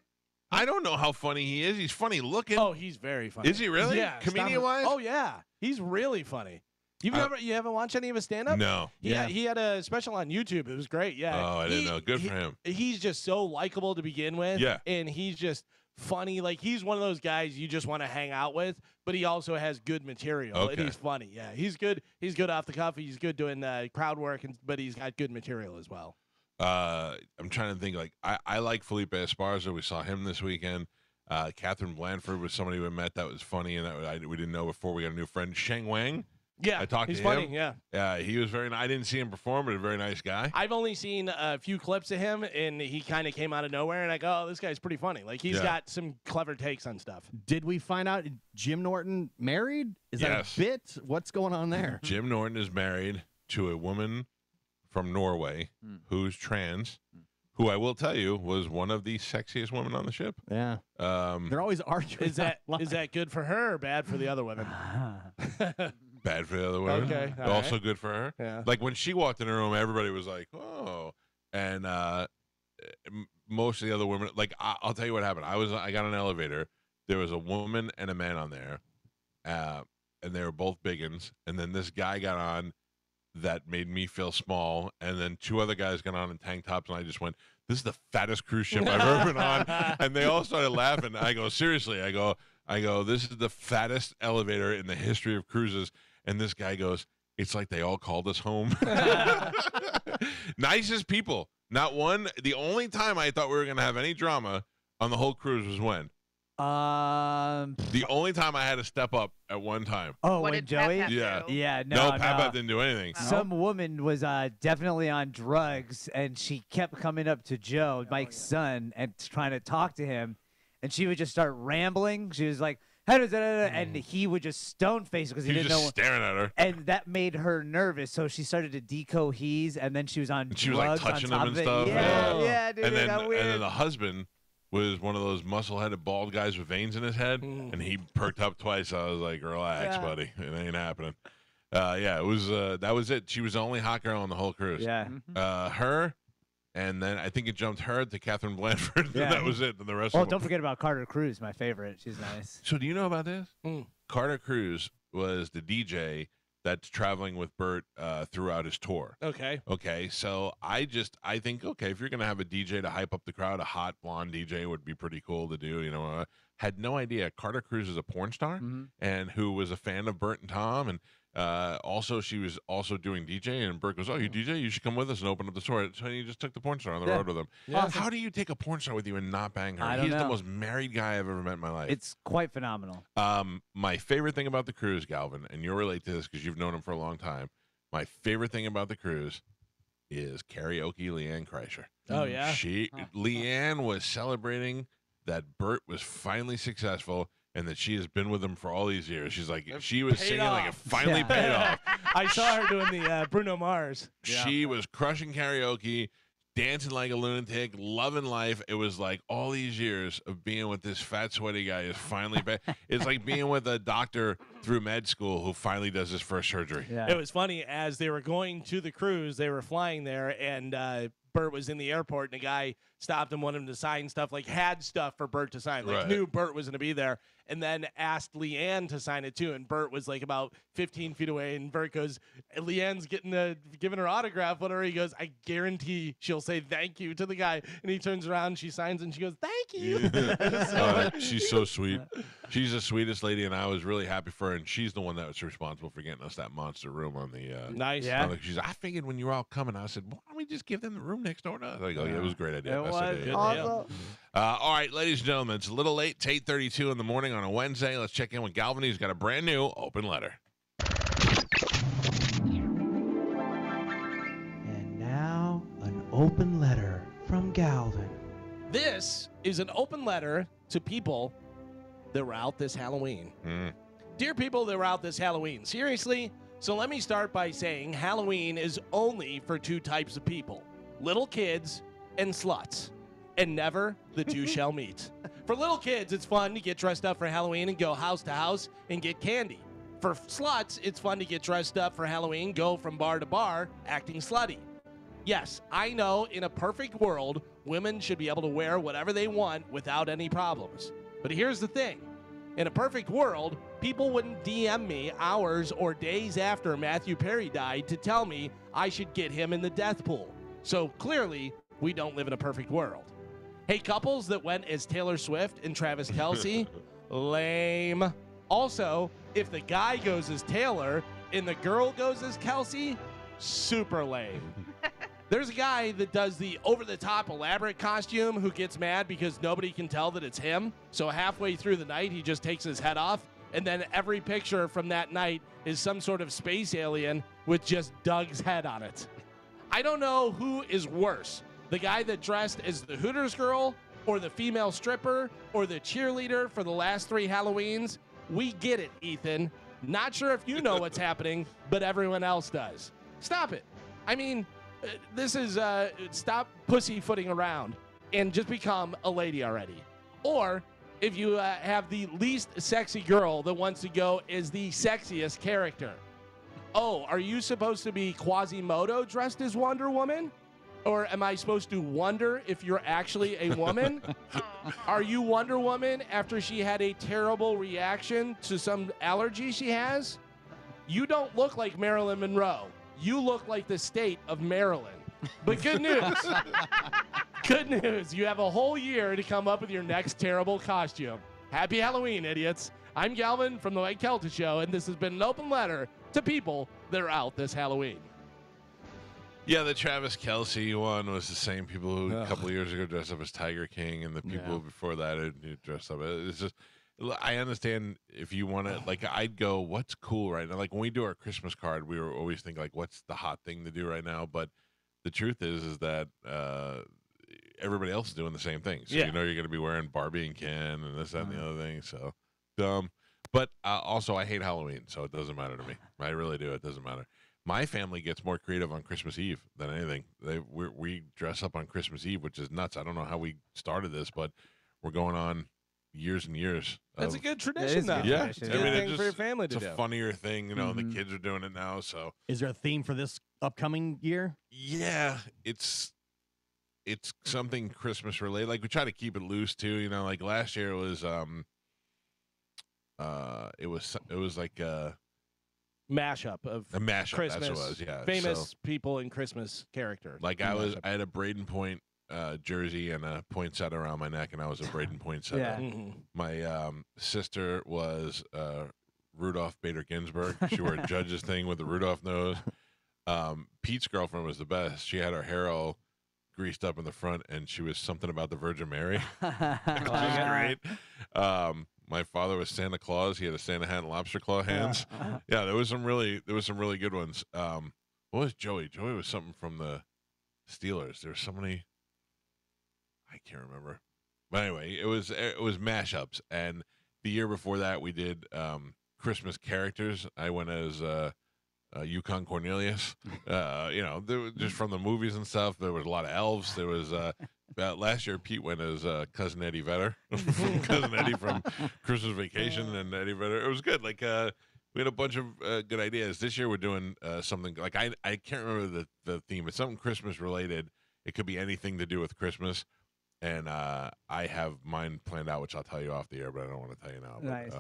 Speaker 1: I don't know how funny he is. He's funny looking.
Speaker 2: Oh, he's very funny.
Speaker 1: Is he really?
Speaker 2: Yeah.
Speaker 1: Comedian-wise?
Speaker 2: Oh, yeah. He's really funny. You haven't watched any of his stand-up?
Speaker 1: No.
Speaker 2: He had a special on YouTube. It was great. Yeah.
Speaker 1: Oh, I didn't know. Good for him.
Speaker 2: He's just so likable to begin with.
Speaker 1: Yeah.
Speaker 2: And he's just funny. Like, he's one of those guys you just want to hang out with, but he also has good material.
Speaker 1: Okay.
Speaker 2: And he's funny. Yeah. He's good. He's good off the cuff. He's good doing crowd work, but he's got good material as well.
Speaker 1: I'm trying to think. Like, I like Felipe Esparza. We saw him this weekend. Catherine Blanford was somebody we met that was funny, and we didn't know before. We got a new friend, Sheng Wang.
Speaker 2: Yeah,
Speaker 1: I talked
Speaker 2: he's
Speaker 1: to
Speaker 2: funny.
Speaker 1: him.
Speaker 2: Yeah,
Speaker 1: he was very. I didn't see him perform, but a very nice guy.
Speaker 2: I've only seen a few clips of him, and he kind of came out of nowhere, and I go, "Oh, this guy's pretty funny." Like he's got some clever takes on stuff.
Speaker 3: Did we find out Jim Norton married? Is that a bit? What's going on there?
Speaker 1: Jim Norton is married to a woman from Norway who's trans. Who I will tell you was one of the sexiest women on the ship.
Speaker 3: Yeah. They're always arguing.
Speaker 2: Is that good for her or bad for the other women?
Speaker 1: Bad for the other women.
Speaker 2: Okay.
Speaker 1: Also good for her.
Speaker 2: Yeah.
Speaker 1: Like when she walked in the room, everybody was like, "Oh," and most of the other women. Like I'll tell you what happened. I got an elevator. There was a woman and a man on there, and they were both biggins. And then this guy got on. That made me feel small, and then two other guys got on in tank tops, and I just went, "This is the fattest cruise ship I've ever been on." And they all started laughing. I go, "Seriously?" I go, "This is the fattest elevator in the history of cruises." And this guy goes, "It's like they all called us home." Nicest people, not one. The only time I thought we were gonna have any drama on the whole cruise was when. The only time I had to step up at one time.
Speaker 4: Oh,
Speaker 6: What
Speaker 4: when
Speaker 6: did Pep
Speaker 4: Joey?
Speaker 6: have to
Speaker 4: Yeah.
Speaker 6: do?
Speaker 4: Yeah,
Speaker 1: No,
Speaker 4: no.
Speaker 1: Papa didn't do anything.
Speaker 4: Some woman was definitely on drugs, and she kept coming up to Joe, Mike's son, and trying to talk to him, and she would just start rambling. She was like, and he would just stone face because he
Speaker 1: He was
Speaker 4: didn't
Speaker 1: just
Speaker 4: know.
Speaker 1: staring at her.
Speaker 4: And that made her nervous, so she started to decohese, and then she was on
Speaker 1: She was like
Speaker 4: drugs
Speaker 1: touching
Speaker 4: on
Speaker 1: him
Speaker 4: top
Speaker 1: and
Speaker 4: of it.
Speaker 1: stuff.
Speaker 4: Yeah, dude,
Speaker 1: and
Speaker 4: it got weird.
Speaker 1: then the husband was one of those muscle-headed bald guys with veins in his head, and he perked up twice. I was like, "Relax, buddy, it ain't happening." It was that was it. She was the only hot girl on the whole cruise.
Speaker 4: Yeah.
Speaker 1: Her, and then I think it jumped her to Catherine Blanford.
Speaker 4: Yeah.
Speaker 1: And that was it. And the rest.
Speaker 4: Oh,
Speaker 1: of them.
Speaker 4: don't forget about Carter Cruz, my favorite. She's nice.
Speaker 1: So do you know about this? Carter Cruz was the DJ that's traveling with Bert throughout his tour. Okay, so I think, okay, if you're going to have a DJ to hype up the crowd, a hot blonde DJ would be pretty cool to do, you know. Had no idea Carter Cruz is a porn star and who was a fan of Bert and Tom, and also she was also doing DJ, and Bert goes, "Oh, you DJ? You should come with us and open up the store." So he just took the porn star on the road with him. How do you take a porn star with you and not bang her?
Speaker 4: I don't
Speaker 1: He's
Speaker 4: know.
Speaker 1: the most married guy I've ever met in my life.
Speaker 4: It's quite phenomenal.
Speaker 1: My favorite thing about the cruise, Galvin, and you'll relate to this because you've known him for a long time. My favorite thing about the cruise is karaoke Leanne Kreischer.
Speaker 2: Oh, yeah?
Speaker 1: Leanne was celebrating that Bert was finally successful, and that she has been with him for all these years. She's like, she was
Speaker 2: paid
Speaker 1: singing like it
Speaker 2: off.
Speaker 1: finally paid off.
Speaker 2: I saw her doing the Bruno Mars.
Speaker 1: She was crushing karaoke, dancing like a lunatic, loving life. It was like all these years of being with this fat, sweaty guy is finally back. It's like being with a doctor through med school who finally does his first surgery.
Speaker 2: It was funny. As they were going to the cruise, they were flying there, and Bert was in the airport, and a guy stopped and wanted him to sign stuff, like had stuff for Bert to sign. Like
Speaker 1: Right.
Speaker 2: knew Bert was going to be there, and then asked Leanne to sign it too. And Bert was like about 15 feet away, and Bert goes, Leanne's giving her autograph. Whatever. He goes, I guarantee she'll say thank you to the guy. And he turns around, she signs, and she goes, thank you.
Speaker 1: She's so sweet. She's the sweetest lady, and I was really happy for her. And she's the one that was responsible for getting us that monster room on the.
Speaker 2: Nice.
Speaker 4: Yeah.
Speaker 1: She's. I figured when you were all coming, I said, why don't we just give them the room next door to us? I go, yeah, it was a great idea.
Speaker 4: It
Speaker 1: Best
Speaker 4: was
Speaker 1: idea.
Speaker 4: awesome.
Speaker 1: All right, ladies and gentlemen, it's a little late. It's 8:32 in the morning on a Wednesday. Let's check in with Galvin. He's got a brand new open letter.
Speaker 8: And now, an open letter from Galvin.
Speaker 2: This is an open letter to people that were out this Halloween. Dear people that were out this Halloween, seriously? So let me start by saying Halloween is only for two types of people, little kids and sluts. And never the two shall meet. For little kids, it's fun to get dressed up for Halloween and go house to house and get candy. For sluts, it's fun to get dressed up for Halloween, go from bar to bar, acting slutty. Yes, I know in a perfect world, women should be able to wear whatever they want without any problems. But here's the thing. In a perfect world, people wouldn't DM me hours or days after Matthew Perry died to tell me I should get him in the death pool. So clearly, we don't live in a perfect world. Hey, couples that went as Taylor Swift and Travis Kelce, lame. Also, if the guy goes as Taylor and the girl goes as Kelce, super lame. There's a guy that does the over-the-top elaborate costume who gets mad because nobody can tell that it's him. So halfway through the night, he just takes his head off, and then every picture from that night is some sort of space alien with just Doug's head on it. I don't know who is worse, the guy that dressed as the Hooters girl or the female stripper or the cheerleader for the last 3 Halloweens. We get it, Ethan. Not sure if you know what's happening, but everyone else does. Stop it. I mean, this is stop pussyfooting around and just become a lady already. Or if you have the least sexy girl that wants to go as the sexiest character. Oh, are you supposed to be Quasimodo dressed as Wonder Woman? Or am I supposed to wonder if you're actually a woman? Are you Wonder Woman after she had a terrible reaction to some allergy she has? You don't look like Marilyn Monroe. You look like the state of Maryland. But good news. Good news. You have a whole year to come up with your next terrible costume. Happy Halloween, idiots. I'm Galvin from the Calta Show, and this has been an open letter to people that are out this Halloween.
Speaker 1: Yeah, the Travis Kelce one was the same people who a couple of years ago dressed up as Tiger King, and the people before that who dressed up. It's just, I understand if you want to, like, I'd go, what's cool right now? Like, when we do our Christmas card, we were always thinking, like, what's the hot thing to do right now? But the truth is that everybody else is doing the same thing. So, you know, you're going to be wearing Barbie and Ken and this, that, and the other thing. So, dumb. But also, I hate Halloween, so it doesn't matter to me. I really do. It doesn't matter. My family gets more creative on Christmas Eve than anything. We dress up on Christmas Eve, which is nuts. I don't know how we started this, but we're going on years and years.
Speaker 2: That's a good tradition, though.
Speaker 1: Yeah,
Speaker 2: it's a good thing for your family to do.
Speaker 1: It's a funnier thing, you know. The kids are doing it now. So,
Speaker 3: is there a theme for this upcoming year?
Speaker 1: Yeah, it's something Christmas related. Like, we try to keep it loose too. You know, like last year it was like
Speaker 2: mashup of
Speaker 1: a mashup.
Speaker 2: Christmas,
Speaker 1: that's what it was. Yeah,
Speaker 2: famous people and Christmas characters.
Speaker 1: Like I had a Braden Point jersey and a poinsettia around my neck, and I was a Braden Poinsettia. My sister was Rudolph Bader Ginsburg. She wore a judge's thing with the Rudolph nose. Pete's girlfriend was the best. She had her hair all greased up in the front, and she was something about the Virgin Mary. Which was great. My father was Santa Claus. He had a Santa hat and lobster claw hands. Yeah, there was some really good ones. What was Joey? Joey was something from the Steelers. There was somebody, I can't remember. But anyway, it was mashups, and The year before that, we did Christmas characters. I went as Yukon Cornelius. There was, just from the movies and stuff. There was a lot of elves. There was last year Pete went as Cousin Eddie Vedder, from Cousin Eddie from Christmas Vacation, and Eddie Vedder. It was good. Like we had a bunch of good ideas. This year we're doing something like I can't remember the theme. It's something Christmas related. It could be anything to do with Christmas. And I have mine planned out, which I'll tell you off the air, but I don't want to tell you now. But,
Speaker 4: Nice.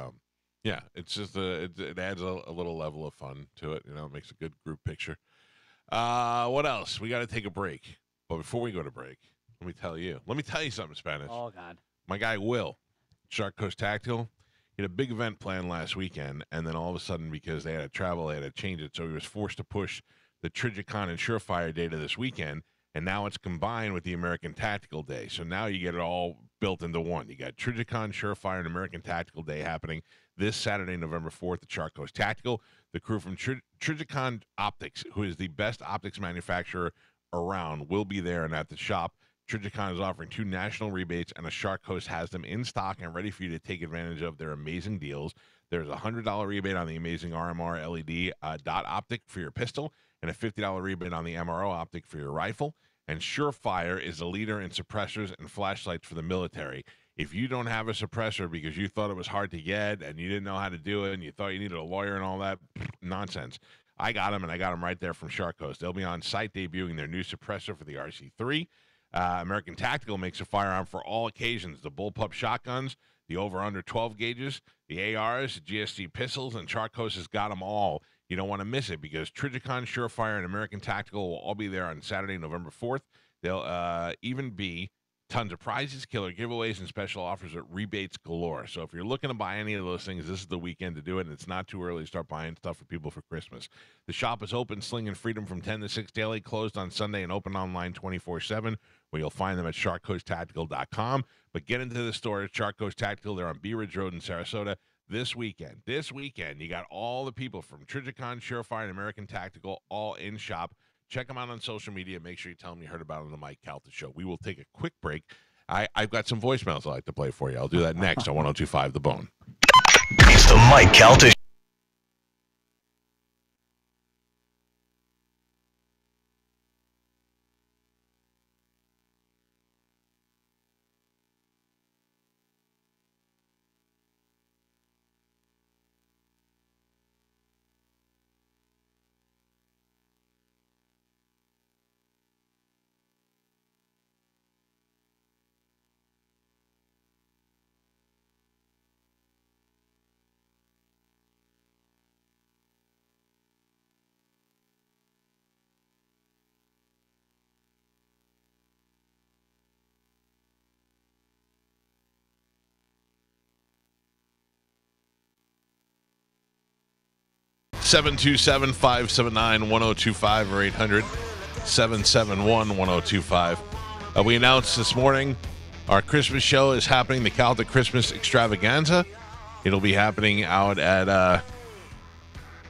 Speaker 1: yeah, it's just it adds a little level of fun to it. It makes a good group picture. What else? We got to take a break. But before we go to break, let me tell you something, Spanish.
Speaker 4: Oh, God.
Speaker 1: My guy Will, Shark Coast Tactical, he had a big event planned last weekend, and then all of a sudden, because they had to travel, they had to change it, so he was forced to push the Trigicon and Surefire Day to this weekend, and now it's combined with the American Tactical Day. So now you get it all built into one. You got Trigicon, Surefire, and American Tactical Day happening this Saturday, November 4th at Shark Coast Tactical. The crew from Trigicon Optics, who is the best optics manufacturer around, will be there and at the shop. Trigicon is offering 2 national rebates, and a Shark Coast has them in stock and ready for you to take advantage of their amazing deals. There's a $100 rebate on the amazing RMR LED dot optic for your pistol, and a $50 rebate on the MRO optic for your rifle. And Surefire is the leader in suppressors and flashlights for the military. If you don't have a suppressor because you thought it was hard to get and you didn't know how to do it and you thought you needed a lawyer and all that, nonsense. I got them, and I got them right there from Shark Coast. They'll be on site debuting their new suppressor for the RC3. American Tactical makes a firearm for all occasions. The bullpup shotguns, the over-under 12 gauges, the ARs, the GSG pistols, and Shark Coast has got them all. You don't want to miss it because Trigicon, Surefire, and American Tactical will all be there on Saturday, November 4th. There'll even be tons of prizes, killer giveaways, and special offers at rebates galore. So if you're looking to buy any of those things, this is the weekend to do it, and it's not too early to start buying stuff for people for Christmas. The shop is open, slinging freedom from 10 to 6 daily, closed on Sunday, and open online 24/7, where you'll find them at sharkcoasttactical.com. But get into the store at Shark Coast Tactical. They're on Bee Ridge Road in Sarasota. This weekend, you got all the people from Trigicon, Surefire, and American Tactical all in shop. Check them out on social media. Make sure you tell them you heard about it on the Mike Calta Show. We will take a quick break. I've got some voicemails I'd like to play for you. I'll do that next on 102.5 The Bone.
Speaker 7: It's the Mike Calta.
Speaker 1: Seven 579-1025 or 800-771-1025. We announced this morning our Christmas show is happening, the Calta Christmas Extravaganza. It'll be happening out at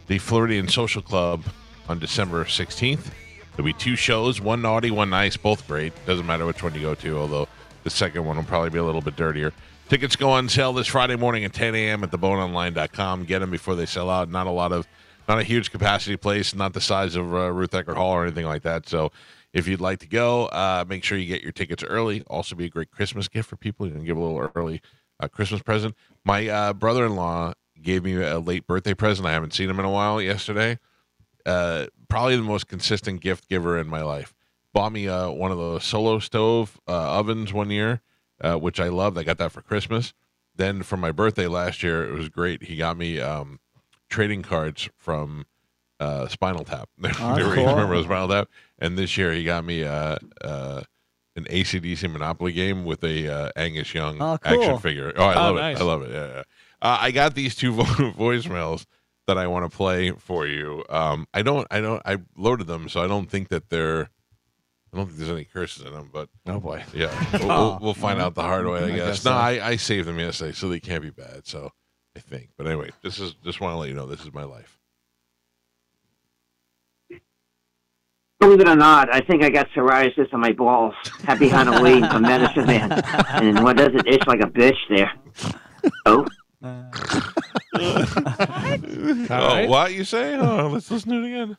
Speaker 1: the Floridian Social Club on December 16th. There'll be 2 shows, one naughty, one nice, both great. Doesn't matter which one you go to, although the second one will probably be a little bit dirtier. Tickets go on sale this Friday morning at 10 a.m. at theboneonline.com. Get them before they sell out. Not a huge capacity place, not the size of Ruth Eckerd Hall or anything like that. So if you'd like to go, make sure you get your tickets early. Also be a great Christmas gift for people. You can give a little early Christmas present. My brother-in-law gave me a late birthday present. I haven't seen him in a while yesterday. Probably the most consistent gift giver in my life. Bought me one of those solo stove ovens one year, which I loved. I got that for Christmas. Then for my birthday last year, it was great. He got me trading cards from Spinal Tap.
Speaker 4: Cool.
Speaker 1: Remember Spinal Tap? And this year he got me an AC/DC Monopoly game with a Angus Young action figure. Oh, I love it. I love it. Yeah. I got these 2 voicemails that I want to play for you. I loaded them, so I don't think there's any curses in them, but
Speaker 2: oh boy,
Speaker 1: yeah, we'll find out the hard way, I guess. No, I saved them yesterday, so they can't be bad. So I think, but anyway, just want to let you know this is my life.
Speaker 9: Believe it or not, I think I got psoriasis on my balls. Happy Halloween from Medicine Man. And what does it itch like a bitch there? Oh,
Speaker 1: Oh, what you say? Oh, let's listen to it again.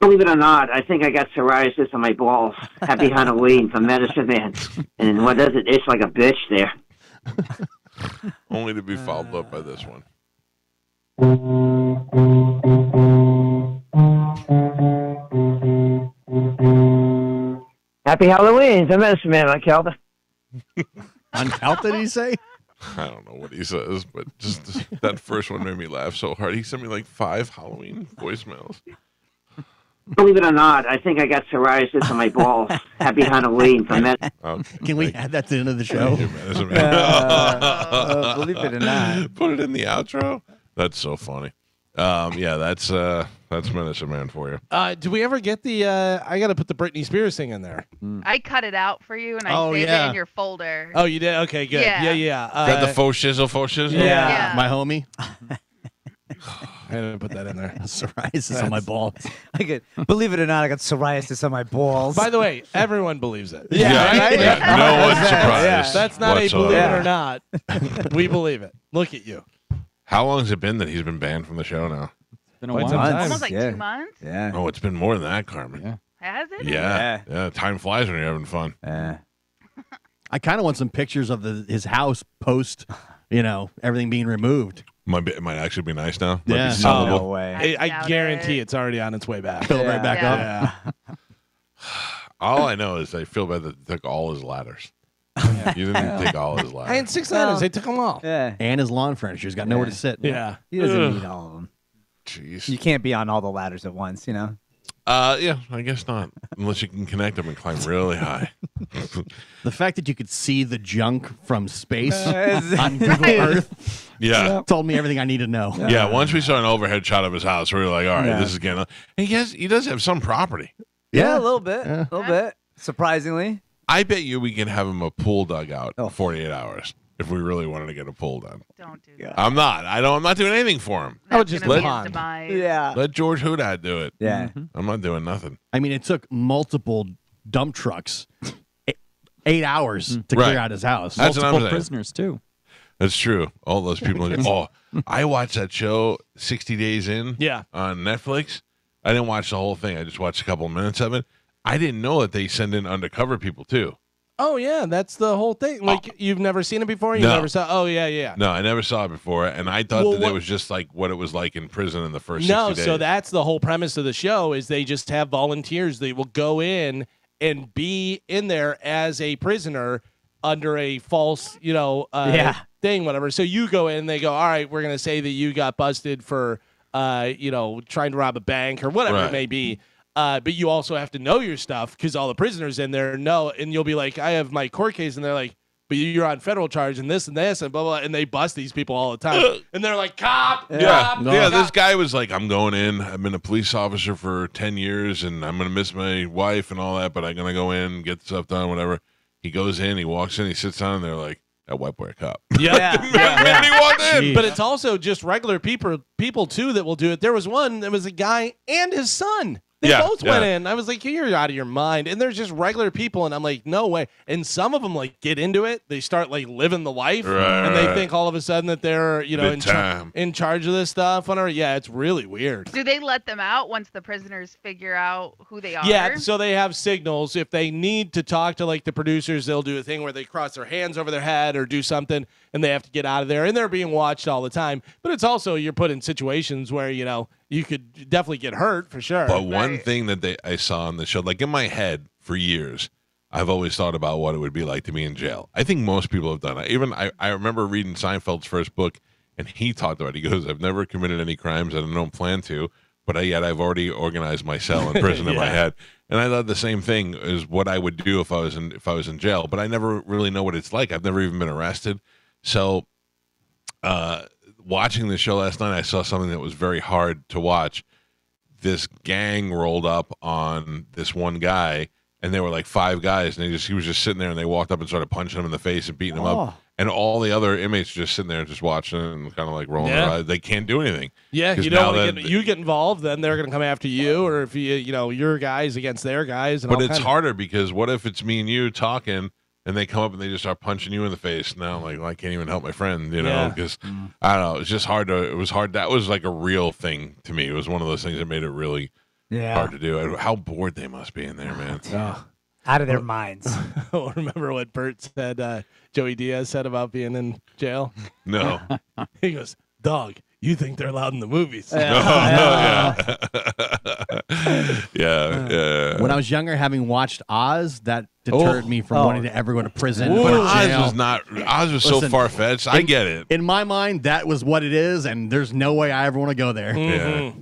Speaker 9: Believe it or not, I think I got psoriasis on my balls. Happy Halloween from Medicine Man. And what does it? It's like a bitch there.
Speaker 1: Only to be followed up by this one.
Speaker 9: Happy Halloween from Medicine Man on Calta.
Speaker 3: On Calta, did he say?
Speaker 1: I don't know what he says, but just that first one made me laugh so hard. He sent me like 5 Halloween voicemails.
Speaker 9: Believe it or not, I think I got psoriasis on my balls. Happy Halloween from Medicine Man.
Speaker 1: Okay.
Speaker 3: Can we add that to the end of the show?
Speaker 1: Medicine Man.
Speaker 4: Believe it or not.
Speaker 1: Put it in the outro. That's so funny. Yeah, that's Medicine Man for you.
Speaker 2: Do we ever get the? I got to put the Britney Spears thing in there.
Speaker 6: I cut it out for you and I saved it in your folder.
Speaker 2: Oh, you did? Okay, good. Yeah.
Speaker 1: Got the faux shizzle.
Speaker 2: Yeah.
Speaker 3: My homie.
Speaker 2: I didn't put that in there.
Speaker 3: Psoriasis on my balls.
Speaker 4: Believe it or not, I got psoriasis on my balls.
Speaker 2: By the way, everyone believes it.
Speaker 1: Right? Yeah. No one's surprised.
Speaker 2: That's not
Speaker 1: whatsoever.
Speaker 2: a believe it or not. We believe it. Look at you.
Speaker 1: How long has it been that he's been banned from the show now?
Speaker 5: It's been a
Speaker 2: Quite
Speaker 5: while.
Speaker 2: some time.
Speaker 6: Almost like 2 months.
Speaker 4: Yeah.
Speaker 1: Oh, it's been more than that, Carmen.
Speaker 5: Yeah.
Speaker 6: Has it?
Speaker 1: Yeah. Time flies when you're having fun.
Speaker 3: I kind of want some pictures of his house post, everything being removed.
Speaker 1: It might actually be nice now. Might
Speaker 3: Yeah.
Speaker 1: be sellable.
Speaker 4: No way.
Speaker 2: I
Speaker 6: doubt
Speaker 2: guarantee
Speaker 6: it.
Speaker 2: it's already on its way back.
Speaker 3: Fill it right back up.
Speaker 2: Yeah.
Speaker 1: All I know is I feel bad that they took all his ladders. You didn't take all his
Speaker 2: I
Speaker 1: ladders.
Speaker 2: had 6 ladders. They took them all.
Speaker 4: Yeah.
Speaker 3: And his lawn furniture. He's got nowhere to sit.
Speaker 2: Yeah.
Speaker 4: He doesn't need all of them.
Speaker 1: Jeez.
Speaker 4: You can't be on all the ladders at once,
Speaker 1: Yeah, I guess not. Unless you can connect them and climb really high.
Speaker 3: The fact that you could see the junk from space on Google Earth
Speaker 1: Yeah.
Speaker 3: told me everything I need to know.
Speaker 1: Yeah, once we saw an overhead shot of his house, we were like, all right, this is getting... And he does have some property.
Speaker 4: Yeah, a little bit. A little bit. Surprisingly.
Speaker 1: I bet you we can have him a pool dug out in 48 hours if we really wanted to get a pool done.
Speaker 6: Don't do that.
Speaker 1: I'm not. I'm not doing anything for him.
Speaker 2: I would just
Speaker 6: That's
Speaker 2: let
Speaker 6: gonna be his demise.
Speaker 4: Yeah.
Speaker 1: Let George Houdat do it.
Speaker 4: Yeah.
Speaker 1: I'm not doing nothing.
Speaker 3: I mean, it took multiple dump trucks 8 hours to
Speaker 1: Right.
Speaker 3: clear out his house.
Speaker 1: That's what I'm
Speaker 5: Multiple
Speaker 1: saying.
Speaker 5: prisoners too.
Speaker 1: That's true. All those people. I watched that show 60 Days In on Netflix. I didn't watch the whole thing. I just watched a couple of minutes of it. I didn't know that they send in undercover people too.
Speaker 2: Oh, yeah. That's the whole thing. Like, you've never seen it before? You
Speaker 1: No.
Speaker 2: never saw Oh, yeah.
Speaker 1: No, I never saw it before, and I thought that it was just like what it was like in prison in the first 60 days.
Speaker 2: So that's the whole premise of the show is they just have volunteers. They will go in and be in there as a prisoner under a false, thing, whatever. So you go in and they go, all right, we're going to say that you got busted for, trying to rob a bank or whatever it may be. But you also have to know your stuff because all the prisoners in there know, and you'll be like, I have my court case, and they're like, but you're on federal charge and this and this and blah, blah, and they bust these people all the time. And they're like, cop.
Speaker 1: This guy was like, I'm going in. I've been a police officer for 10 years, and I'm going to miss my wife and all that, but I'm going to go in, get stuff done, whatever. He goes in, he walks in, he sits down, and they're like, that white boy a cop.
Speaker 2: Yeah.
Speaker 1: And he walked in.
Speaker 2: But it's also just regular people too that will do it. There was one that was a guy and his son. They both went in. I was like, you're out of your mind. And there's just regular people. And I'm like, no way. And some of them like get into it. They start like living the life. And they think all of a sudden that they're, in charge of this stuff. Whatever. Yeah, it's really weird.
Speaker 6: Do they let them out once the prisoners figure out who they are?
Speaker 2: Yeah, so they have signals. If they need to talk to like the producers, they'll do a thing where they cross their hands over their head or do something and they have to get out of there. And they're being watched all the time. But it's also you're put in situations where, you could definitely get hurt for sure.
Speaker 1: But one thing that I saw on the show, like in my head for years, I've always thought about what it would be like to be in jail. I think most people have done it. Even I remember reading Seinfeld's first book, and he talked about it. He goes, I've never committed any crimes and I don't plan to, but yet I've already organized my cell in prison in my head. And I thought the same thing is what I would do if I was in jail. But I never really know what it's like. I've never even been arrested. So watching the show last night, I saw something that was very hard to watch. This gang rolled up on this one guy, and they were like 5 guys, and he was just sitting there, and they walked up and started punching him in the face and beating him up. And all the other inmates just sitting there just watching it and kind of like rolling their eyes. They can't do anything.
Speaker 2: Yeah, you don't want to get involved, then they're going to come after you, or if your guys against their guys. And
Speaker 1: but it's harder because what if it's me and you talking, and they come up and they just start punching you in the face. Now I'm like, well, I can't even help my friend, because I don't know. It's just hard to. It was hard. That was like a real thing to me. It was one of those things that made it really hard to do. And how bored they must be in there, man.
Speaker 4: Out of their minds.
Speaker 2: Remember what Bert said? Joey Diaz said about being in jail.
Speaker 1: No.
Speaker 2: He goes, "Dog, you think they're allowed in the movies?"
Speaker 1: Yeah.
Speaker 3: When I was younger, having watched Oz, that deterred me from wanting to ever go to prison.
Speaker 1: But
Speaker 3: Oz
Speaker 1: was so far fetched. I get it.
Speaker 3: In my mind, that was what it is, and there's no way I ever want to go there.
Speaker 1: Yeah.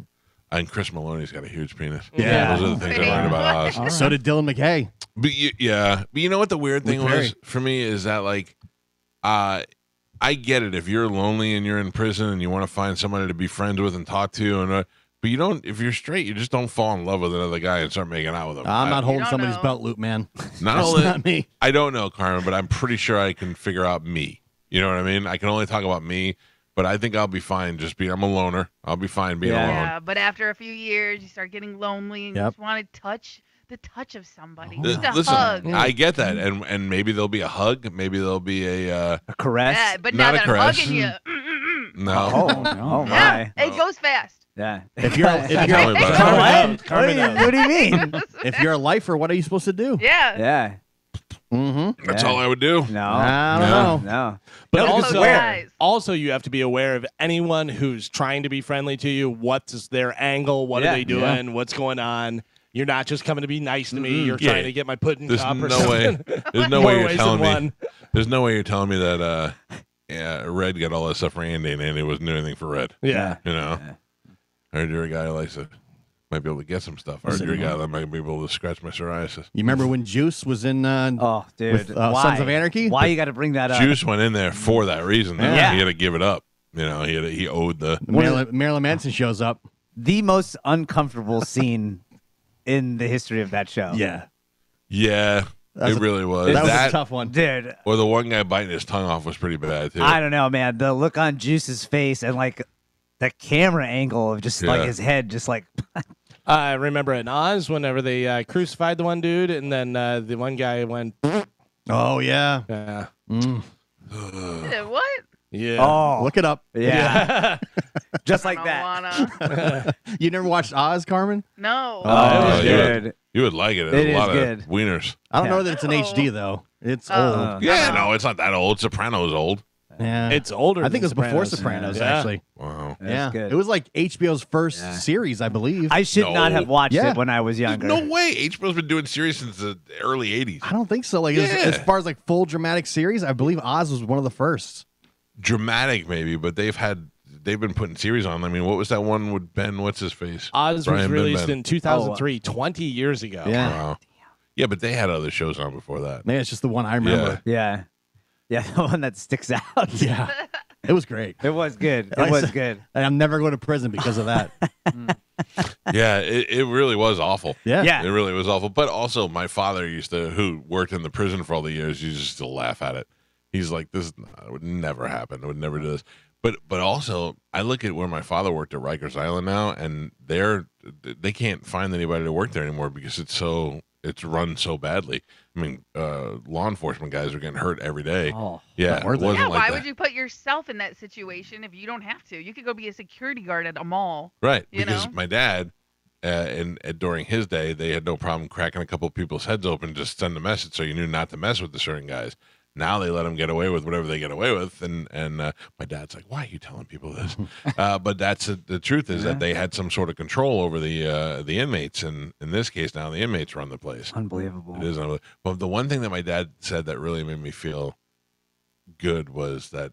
Speaker 1: And Chris Maloney's got a huge penis.
Speaker 3: Yeah.
Speaker 1: Those are the things I learned about Oz.
Speaker 3: Right. So did Dylan McKay.
Speaker 1: But you know what the weird thing was for me is that like, I get it if you're lonely and you're in prison and you want to find somebody to be friends with and talk to, but you don't. If you're straight, you just don't fall in love with another guy and start making out with him.
Speaker 3: I'm not holding somebody's belt loop, man.
Speaker 1: Not me. I don't know, Carmen, but I'm pretty sure I can figure out me. You know what I mean? I can only talk about me. But I think I'll be fine. I'm a loner. I'll be fine being alone.
Speaker 6: Yeah, but after a few years, you start getting lonely and you just want to touch the touch of somebody. Just a
Speaker 1: Listen,
Speaker 6: hug.
Speaker 1: I get that, and maybe there'll be a hug. Maybe there'll be a
Speaker 4: caress.
Speaker 6: Yeah, but
Speaker 1: not
Speaker 6: not
Speaker 1: a caress.
Speaker 6: Hugging you.
Speaker 1: No.
Speaker 4: Oh my.
Speaker 6: Yeah, it goes fast.
Speaker 4: Yeah.
Speaker 3: If you're
Speaker 4: what do you mean?
Speaker 3: If you're a lifer, what are you supposed to do?
Speaker 6: Yeah.
Speaker 4: Yeah.
Speaker 1: That's all I would do.
Speaker 4: No.
Speaker 3: I don't know.
Speaker 4: No.
Speaker 2: But
Speaker 6: No,
Speaker 2: also you have to be aware of anyone who's trying to be friendly to you. What's their angle? What are they doing? What's going on? You're not just coming to be nice to me. You're trying to get my pudding cup or something.
Speaker 1: There's no
Speaker 2: More
Speaker 1: way you're
Speaker 2: ways
Speaker 1: telling
Speaker 2: than
Speaker 1: me.
Speaker 2: one.
Speaker 1: There's no way you're telling me that Red got all that stuff for Andy and Andy wasn't doing anything for Red.
Speaker 2: Yeah.
Speaker 1: You know? I heard you're a guy who likes to might be able to get some stuff. I heard you're a guy that might be able to scratch my psoriasis.
Speaker 3: You remember when Juice was in
Speaker 4: dude.
Speaker 3: with Sons of Anarchy?
Speaker 4: Why you got to bring that up?
Speaker 1: Juice went in there for that reason.
Speaker 4: Yeah.
Speaker 1: He had to give it up. You know, he owed the
Speaker 3: Marilyn Manson shows up.
Speaker 4: The most uncomfortable scene in the history of that show.
Speaker 3: Yeah.
Speaker 1: Yeah. It really was.
Speaker 3: That was a tough one.
Speaker 4: Dude.
Speaker 1: Or the one guy biting his tongue off was pretty bad, too.
Speaker 4: I don't know, man. The look on Juice's face and, like, the camera angle of just, like, his head just, like...
Speaker 2: I remember in Oz whenever they crucified the one dude, and then the one guy went...
Speaker 3: Oh, yeah.
Speaker 2: Yeah.
Speaker 6: What?
Speaker 2: Yeah.
Speaker 3: Oh. Look it up.
Speaker 4: Yeah. Just like that.
Speaker 3: You never watched Oz, Carmen?
Speaker 6: No.
Speaker 4: Oh, it was good.
Speaker 1: You would like it.
Speaker 4: It
Speaker 1: There's
Speaker 4: is
Speaker 1: a lot
Speaker 4: good.
Speaker 1: of wieners.
Speaker 3: I don't know that it's an HD, though. It's old.
Speaker 1: Yeah, no, it's not that old. Sopranos old.
Speaker 3: Yeah.
Speaker 2: It's older
Speaker 3: I think it was
Speaker 2: than
Speaker 3: before
Speaker 2: Sopranos.
Speaker 3: Sopranos, actually.
Speaker 1: Wow.
Speaker 3: Yeah.
Speaker 4: good.
Speaker 3: It was like HBO's first series, I believe.
Speaker 4: I should not have watched
Speaker 3: Yeah.
Speaker 4: it when I was younger.
Speaker 1: No way. HBO's been doing series since the early 80s.
Speaker 3: I don't think so. Like as far as like full dramatic series, I believe Oz was one of the first.
Speaker 1: Dramatic, maybe, but they've been putting series on. I mean, what was that one with Ben? What's his face?
Speaker 2: Oz
Speaker 1: Brian
Speaker 2: was
Speaker 1: Ben
Speaker 2: released
Speaker 1: Ben.
Speaker 2: in 2003, 20 years ago.
Speaker 3: Yeah.
Speaker 1: Wow. Yeah, but they had other shows on before that.
Speaker 3: Maybe it's just the one I remember.
Speaker 4: Yeah. Yeah, the one that sticks out.
Speaker 3: Yeah. It was great.
Speaker 4: It was good.
Speaker 3: Like
Speaker 4: It
Speaker 3: I
Speaker 4: was
Speaker 3: said,
Speaker 4: good.
Speaker 3: And I'm never going to prison because of that.
Speaker 1: Yeah, it really was awful.
Speaker 3: Yeah.
Speaker 4: Yeah.
Speaker 1: It really was awful. But also, my father who worked in the prison for all the years, used to still laugh at it. He's like, this would never happen. It would never do this. But also, I look at where my father worked at Rikers Island now, and they can't find anybody to work there anymore because it's run so badly. I mean, law enforcement guys are getting hurt every day.
Speaker 4: Oh,
Speaker 1: yeah, it wasn't
Speaker 6: Yeah,
Speaker 1: like
Speaker 6: why
Speaker 1: that.
Speaker 6: would you put yourself in that situation if you don't have to? You could go be a security guard at a mall.
Speaker 1: Right,
Speaker 6: you
Speaker 1: because
Speaker 6: know?
Speaker 1: my dad, during his day, they had no problem cracking a couple people's heads open, just send a message so you knew not to mess with the certain guys. Now they let them get away with whatever they get away with, and my dad's like, "Why are you telling people this?" But that's the truth is that they had some sort of control over the inmates, and in this case, now the inmates run the place.
Speaker 4: Unbelievable.
Speaker 1: It is unbelievable. But the one thing that my dad said that really made me feel good was that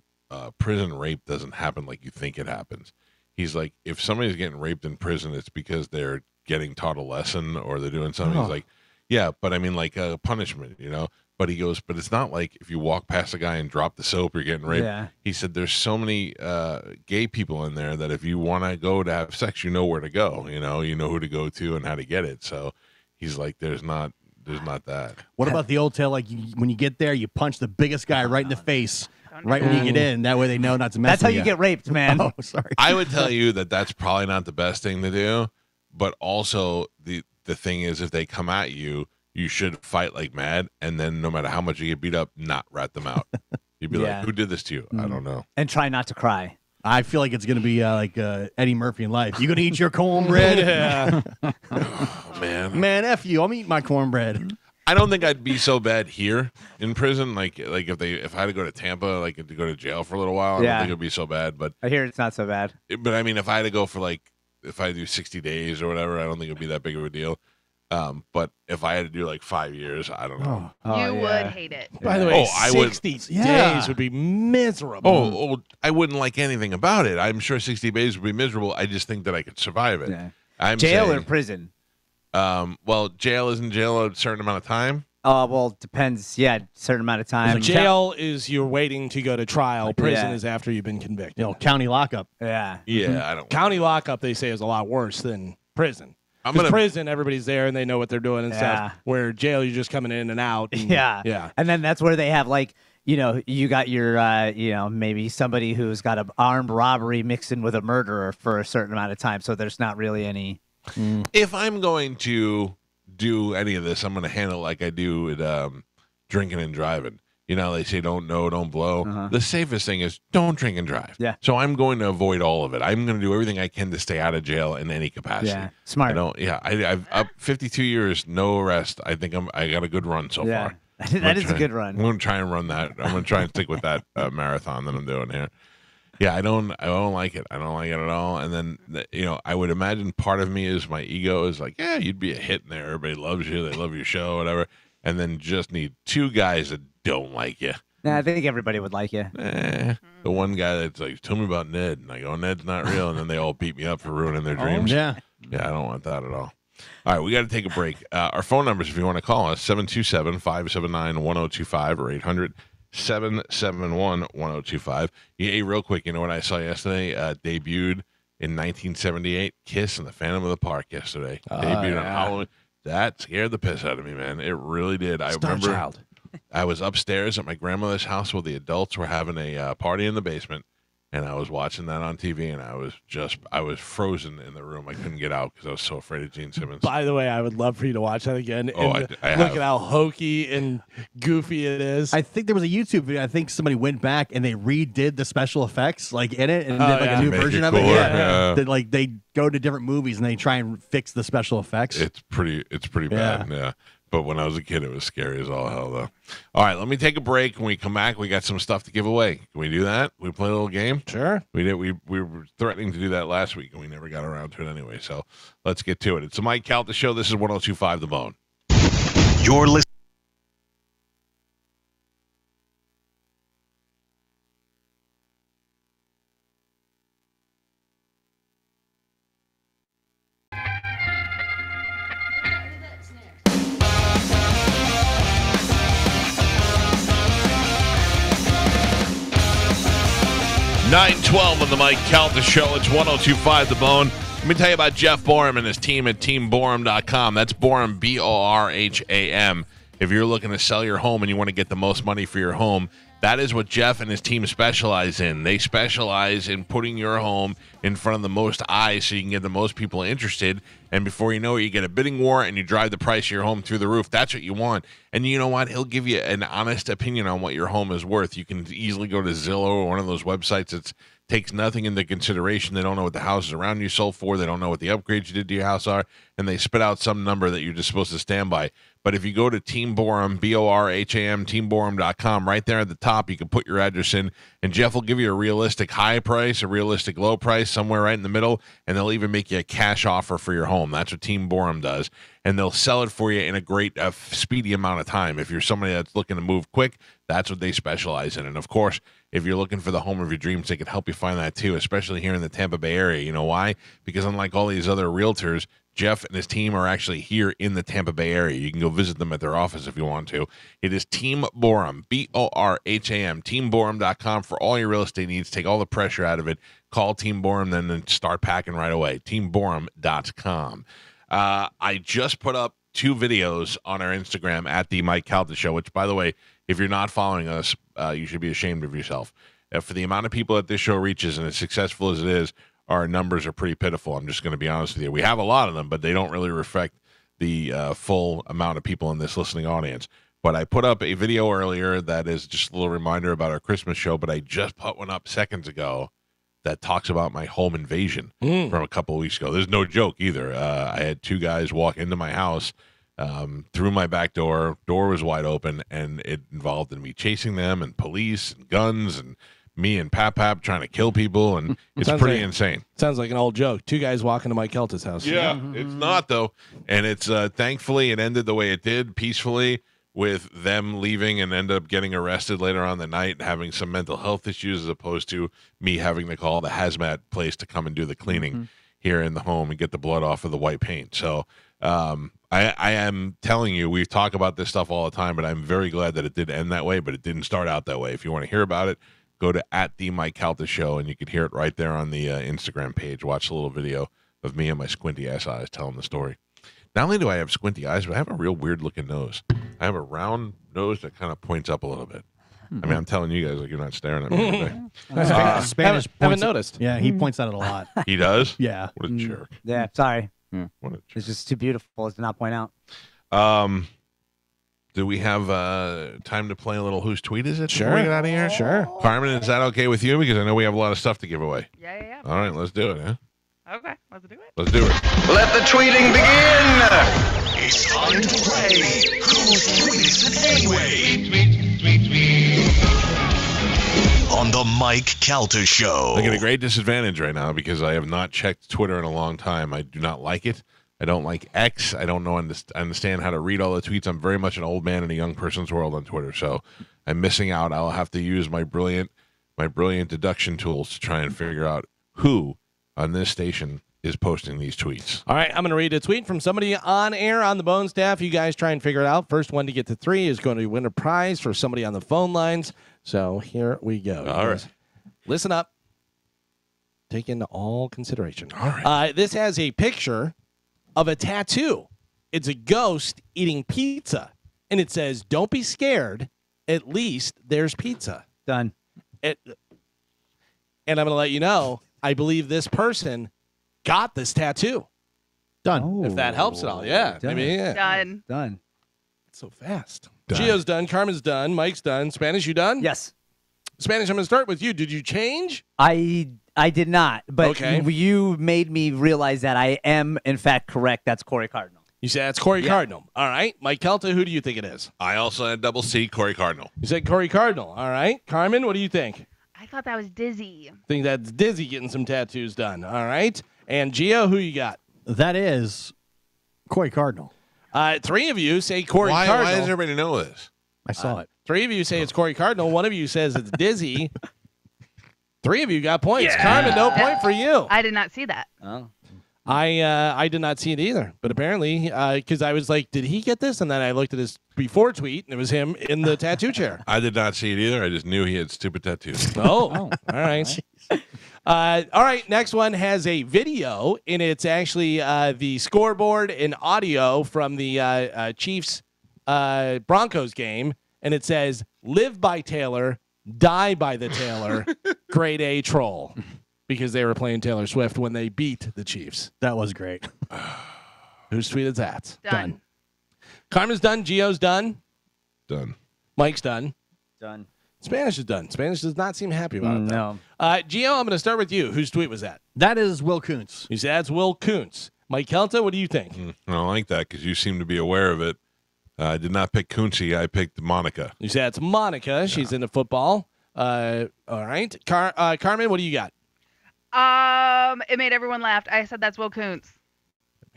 Speaker 1: prison rape doesn't happen like you think it happens. He's like, if somebody's getting raped in prison, it's because they're getting taught a lesson or they're doing something. He's like, yeah, but I mean, like a punishment, you know. But he goes, but it's not like if you walk past a guy and drop the soap, you're getting raped.
Speaker 4: Yeah.
Speaker 1: He said there's so many gay people in there that if you want to go to have sex, you know where to go. You know who to go to and how to get it. So he's like, there's not that.
Speaker 3: What about the old tale? Like when you get there, you punch the biggest guy right in the face, right when you get in. That way they know not to mess
Speaker 4: That's how
Speaker 3: with
Speaker 4: you get raped, man.
Speaker 3: Oh, sorry.
Speaker 1: I would tell you that that's probably not the best thing to do. But also the thing is, if they come at you, you should fight like mad, and then no matter how much you get beat up, not rat them out. You'd be like, who did this to you? I don't know.
Speaker 4: And try not to cry.
Speaker 3: I feel like it's going to be like Eddie Murphy in life. You going to eat your cornbread?
Speaker 2: Yeah.
Speaker 1: Oh, man.
Speaker 3: Man, F you. I'm eating my cornbread.
Speaker 1: I don't think I'd be so bad here in prison. Like if I had to go to Tampa, like to go to jail for a little while, I don't think it'd be so bad. But
Speaker 4: I hear it's not so bad.
Speaker 1: But I mean, if I had to go for if I do 60 days or whatever, I don't think it'd be that big of a deal. But if I had to do like 5 years, I don't know.
Speaker 6: You would hate it.
Speaker 2: By the way,
Speaker 1: I would.
Speaker 2: 60 days would be miserable.
Speaker 1: I wouldn't like anything about it. I'm sure 60 days would be miserable. I just think that I could survive it.
Speaker 4: Yeah. Jail or prison?
Speaker 1: Well, jail is in jail a certain amount of time.
Speaker 4: Well, depends. Yeah, certain amount of time.
Speaker 2: Jail is you're waiting to go to trial. Prison is after you've been convicted.
Speaker 3: County lockup.
Speaker 4: Yeah.
Speaker 1: Yeah, I don't.
Speaker 2: County lockup, they say, is a lot worse than prison. Because prison, everybody's there and they know what they're doing and stuff. Where jail, you're just coming in and out. And,
Speaker 4: yeah. And then that's where they have you got your, maybe somebody who's got an armed robbery mixed in with a murderer for a certain amount of time. So there's not really any.
Speaker 1: If I'm going to do any of this, I'm going to handle it like I do with drinking and driving. They say don't blow. The safest thing is don't drink and drive.
Speaker 4: Yeah.
Speaker 1: So I'm going to avoid all of it. I'm going to do everything I can to stay out of jail in any capacity.
Speaker 4: Yeah. Smart.
Speaker 1: I've up 52 years, no arrest. I think I got a good run so far.
Speaker 4: That is a good run.
Speaker 1: I'm going to try and run that. I'm going to try and stick with that marathon that I'm doing here. Yeah, I don't like it. I don't like it at all. And then, I would imagine part of me is my ego is like, yeah, you'd be a hit in there. Everybody loves you. They love your show, whatever. And then just need two guys that don't like you.
Speaker 4: Nah, I think everybody would like you.
Speaker 1: The one guy that's like, tell me about Ned. And I go, Ned's not real. And then they all beat me up for ruining their dreams.
Speaker 3: Yeah.
Speaker 1: Yeah, I don't want that at all. All right, we got to take a break. Our phone numbers, if you want to call us, 727-579-1025 or 800-771-1025. Yeah, real quick, you know what I saw yesterday? Debuted in 1978, Kiss and the Phantom of the Park yesterday. Debuted on Halloween. That scared the piss out of me, man. It really did. I remember I was upstairs at my grandmother's house where the adults were having a party in the basement, and I was watching that on TV, and I was frozen in the room. I couldn't get out because I was so afraid of Gene Simmons.
Speaker 2: By the way, I would love for you to watch that again.
Speaker 1: Oh,
Speaker 2: and
Speaker 1: I
Speaker 2: look
Speaker 1: have.
Speaker 2: at how hokey and goofy it is.
Speaker 3: I think there was a YouTube video. I think somebody went back and they redid the special effects in it and did a new version of it.
Speaker 1: Yeah.
Speaker 3: They go to different movies and they try and fix the special effects.
Speaker 1: It's pretty bad. Yeah. But when I was a kid, it was scary as all hell, though. All right, let me take a break. When we come back, we got some stuff to give away. Can we do that? We play a little game?
Speaker 2: Sure.
Speaker 1: We did. We were threatening to do that last week, and we never got around to it anyway. So let's get to it. It's the Mike Calta Show. This is 102.5 The Bone.
Speaker 7: You're listening.
Speaker 1: $9:12 on the Mike Calta Show. It's 102.5 The Bone. Let me tell you about Jeff Borum and his team at teamborum.com. That's Borum, Borham. If you're looking to sell your home and you want to get the most money for your home, that is what Jeff and his team specialize in. They specialize in putting your home in front of the most eyes so you can get the most people interested. And before you know it, you get a bidding war and you drive the price of your home through the roof. That's what you want. And you know what? He'll give you an honest opinion on what your home is worth. You can easily go to Zillow or one of those websites that takes nothing into consideration. They don't know what the houses around you sold for. They don't know what the upgrades you did to your house are. And they spit out some number that you're just supposed to stand by. But if you go to Team Borum, Borham, teamborum.com, right there at the top, you can put your address in, and Jeff will give you a realistic high price, a realistic low price, somewhere right in the middle, and they'll even make you a cash offer for your home. That's what Team Borum does. And they'll sell it for you in a great, speedy amount of time. If you're somebody that's looking to move quick, that's what they specialize in. And, of course, if you're looking for the home of your dreams, they can help you find that, too, especially here in the Tampa Bay area. You know why? Because unlike all these other realtors, Jeff and his team are actually here in the Tampa Bay area. You can go visit them at their office if you want to. It is Team Borum, Borham, teamborum.com for all your real estate needs. Take all the pressure out of it. Call Team Borum, then start packing right away. teamborum.com. I just put up 2 videos on our Instagram at the Mike Calta Show, which, by the way, if you're not following us, you should be ashamed of yourself. For the amount of people that this show reaches and as successful as it is, our numbers are pretty pitiful. I'm just going to be honest with you. We have a lot of them, but they don't really reflect the full amount of people in this listening audience. But I put up a video earlier that is just a little reminder about our Christmas show, but I just put one up seconds ago that talks about my home invasion from a couple of weeks ago. There's no joke either. I had two guys walk into my house through my back door. Door was wide open, and it involved in me chasing them and police and guns and me and Pap trying to kill people, and it's pretty insane.
Speaker 2: Sounds like an old joke. Two guys walking to Mike Kelta's house.
Speaker 1: Yeah, it's not, though. And it's thankfully it ended the way it did, peacefully, with them leaving and end up getting arrested later on the night and having some mental health issues, as opposed to me having to call the hazmat place to come and do the cleaning here in the home and get the blood off of the white paint. So I am telling you, we talk about this stuff all the time, but I'm very glad that it did end that way, but it didn't start out that way. If you want to hear about it, go to @the_Mike_Calta_show, and you can hear it right there on the Instagram page. Watch a little video of me and my squinty ass eyes telling the story. Not only do I have squinty eyes, but I have a real weird looking nose. I have a round nose that kind of points up a little bit. I mean, I'm telling you guys like you're not staring at me today.
Speaker 3: Spanish
Speaker 2: haven't noticed.
Speaker 3: Yeah, he points at it a lot.
Speaker 1: He does?
Speaker 3: Yeah.
Speaker 1: What a jerk.
Speaker 4: Yeah, sorry.
Speaker 1: What a jerk.
Speaker 4: It's just too beautiful to not point out.
Speaker 1: Do we have time to play a little Whose Tweet Is It?
Speaker 2: Sure.
Speaker 1: Before we get out of here?
Speaker 2: Sure.
Speaker 1: Carmen, is that okay with you? Because I know we have a lot of stuff to give away.
Speaker 6: Yeah.
Speaker 1: All right, let's do it, huh?
Speaker 6: Okay, let's do it.
Speaker 1: Let's do it.
Speaker 10: Let the tweeting begin!
Speaker 7: It's time to play Whose Tweet Is It Anyway? On the Mike Calta Show.
Speaker 1: I get a great disadvantage right now because I have not checked Twitter in a long time. I do not like it. I don't like X. I don't understand how to read all the tweets. I'm very much an old man in a young person's world on Twitter, so I'm missing out. I'll have to use my brilliant deduction tools to try and figure out who on this station is posting these tweets.
Speaker 2: All right, I'm going to read a tweet from somebody on air on the Bone staff. You guys try and figure it out. First one to get to 3 is going to win a prize for somebody on the phone lines. So here we go.
Speaker 1: All right.
Speaker 2: Listen up. Take into all consideration.
Speaker 1: All right.
Speaker 2: This has a picture of a tattoo. It's a ghost eating pizza. And it says, "Don't be scared. At least there's pizza."
Speaker 4: Done.
Speaker 2: And I'm going to let you know, I believe this person got this tattoo.
Speaker 3: Done.
Speaker 2: If that helps at all. Yeah.
Speaker 4: Done.
Speaker 2: Maybe, yeah.
Speaker 6: Done.
Speaker 4: Done.
Speaker 2: It's so fast.
Speaker 1: Done.
Speaker 2: Gio's done. Carmen's done. Mike's done. Spanish, you done?
Speaker 4: Yes.
Speaker 2: Spanish, I'm going to start with you. Did you change?
Speaker 4: I did not, but
Speaker 2: Okay.
Speaker 4: you made me realize that I am, in fact, correct. That's Corey Cardinal.
Speaker 2: You said it's Corey Cardinal. All right. Mike Kelta, who do you think it is?
Speaker 1: I also had double C, Corey Cardinal.
Speaker 2: You said Corey Cardinal. All right. Carmen, what do you think?
Speaker 6: I thought that was Dizzy.
Speaker 2: Think that's Dizzy getting some tattoos done. All right. And Gio, who you got?
Speaker 3: That is Corey Cardinal.
Speaker 2: 3 of you say Corey
Speaker 1: Why
Speaker 2: Cardinal.
Speaker 1: does everybody know this?
Speaker 3: I saw it.
Speaker 2: 3 of you say it's Corey Cardinal. 1 of you says it's Dizzy. 3 of you got points.
Speaker 4: Yeah.
Speaker 2: Carmen, no point for you.
Speaker 6: I did not see that.
Speaker 4: Oh.
Speaker 2: I did not see it either, but apparently, because I was like, did he get this? And then I looked at his before tweet, and it was him in the tattoo chair.
Speaker 1: I did not see it either. I just knew he had stupid tattoos.
Speaker 2: Oh, all right. All right, next one has a video, and it's actually the scoreboard and audio from the Chiefs Broncos game, and it says, "Live by Taylor, die by the Taylor, grade A troll," because they were playing Taylor Swift when they beat the Chiefs.
Speaker 3: That was great.
Speaker 2: Whose tweet is that?
Speaker 6: Done.
Speaker 2: Carmen's done. Gio's done.
Speaker 1: Done.
Speaker 2: Mike's done.
Speaker 4: Done.
Speaker 2: Spanish is done. Spanish does not seem happy about it. though.
Speaker 4: No.
Speaker 2: Gio, I'm going to start with you. Whose tweet was that?
Speaker 3: That is Will Kuntz.
Speaker 2: You said that's Will Kuntz. Mike Kelta, what do you think?
Speaker 1: I don't like that because you seem to be aware of it. I did not pick Kunzi. I picked Monica.
Speaker 2: You said that's Monica. She's into football. All right. Carmen, what do you got?
Speaker 6: It made everyone laugh. I said that's Will Kuntz.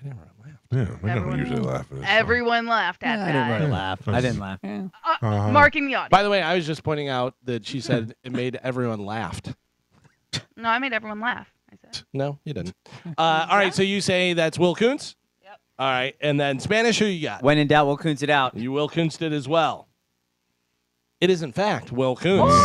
Speaker 1: Yeah, we don't
Speaker 6: Everyone-
Speaker 1: usually laugh at this.
Speaker 6: Everyone laughed at
Speaker 4: I didn't
Speaker 6: that.
Speaker 4: really laugh. I didn't laugh.
Speaker 6: Marking the audience.
Speaker 2: By the way, I was just pointing out that she said it made everyone laughed.
Speaker 6: No, I made everyone laugh. I said.
Speaker 2: No, you didn't. All right. So you say that's Will Kuntz?
Speaker 6: Yep.
Speaker 2: All right. And then Spanish, who you got?
Speaker 4: When in doubt, we'll Kuntz it out.
Speaker 2: You Will Kuntz did as well. It is, in fact, Will Kuntz.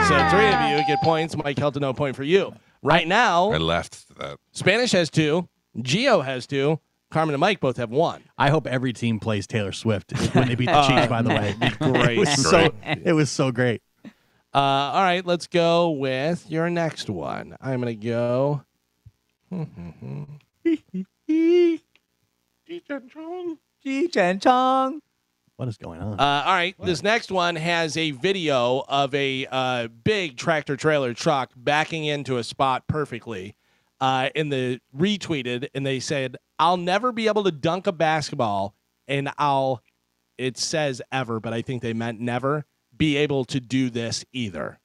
Speaker 2: So 3 of you get points. Mike Kelta, no point for you. Right now,
Speaker 1: I laughed at that.
Speaker 2: Spanish has 2. Gio has 2. Carmen and Mike both have 1.
Speaker 3: I hope every team plays Taylor Swift when they beat the Chiefs, by the way.
Speaker 2: Great.
Speaker 3: It was so great.
Speaker 2: All right, let's go with your next one. I'm going to go.
Speaker 4: Ji-Chen Chong.
Speaker 3: What is going on?
Speaker 2: All right, this next one has a video of a big tractor trailer truck backing into a spot perfectly. And they retweeted, and they said, "I'll never be able to dunk a basketball, and it says ever, but I think they meant never, be able to do this either.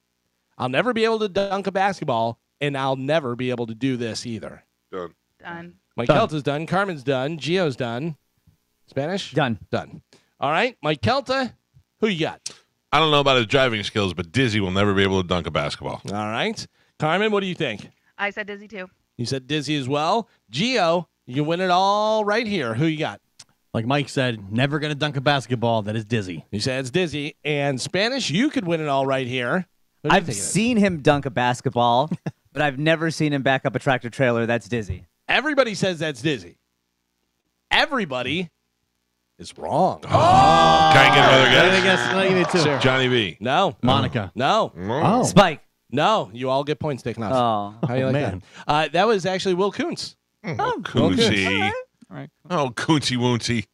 Speaker 2: I'll never be able to dunk a basketball, and I'll never be able to do this either."
Speaker 6: Done.
Speaker 2: Mike Kelta's done. Carmen's done. Gio's done. Spanish?
Speaker 4: Done.
Speaker 2: Done. All right, Mike Kelta, who you got?
Speaker 1: I don't know about his driving skills, but Dizzy will never be able to dunk a basketball.
Speaker 2: All right. Carmen, what do you think?
Speaker 6: I said Dizzy too.
Speaker 2: You said Dizzy as well. Gio, you win it all right here. Who you got?
Speaker 3: Like Mike said, never going to dunk a basketball. That is Dizzy.
Speaker 2: You said it's Dizzy. And Spanish, you could win it all right here. What do you
Speaker 4: I've
Speaker 2: think it is?
Speaker 4: seen him dunk a basketball, but I've never seen him back up a tractor trailer. That's Dizzy.
Speaker 2: Everybody says that's Dizzy. Everybody is wrong.
Speaker 1: Can I get another guess?
Speaker 3: I'll give you two.
Speaker 2: Sure.
Speaker 1: Johnny B.
Speaker 2: No.
Speaker 3: Monica.
Speaker 2: No.
Speaker 3: Oh.
Speaker 4: Spike.
Speaker 2: No. You all get points taken off.
Speaker 4: Oh.
Speaker 2: How you like
Speaker 3: man.
Speaker 2: that? That was actually Will Kuntz.
Speaker 1: Coonsy.
Speaker 5: All right.
Speaker 1: Oh, Coonsy Woonsy.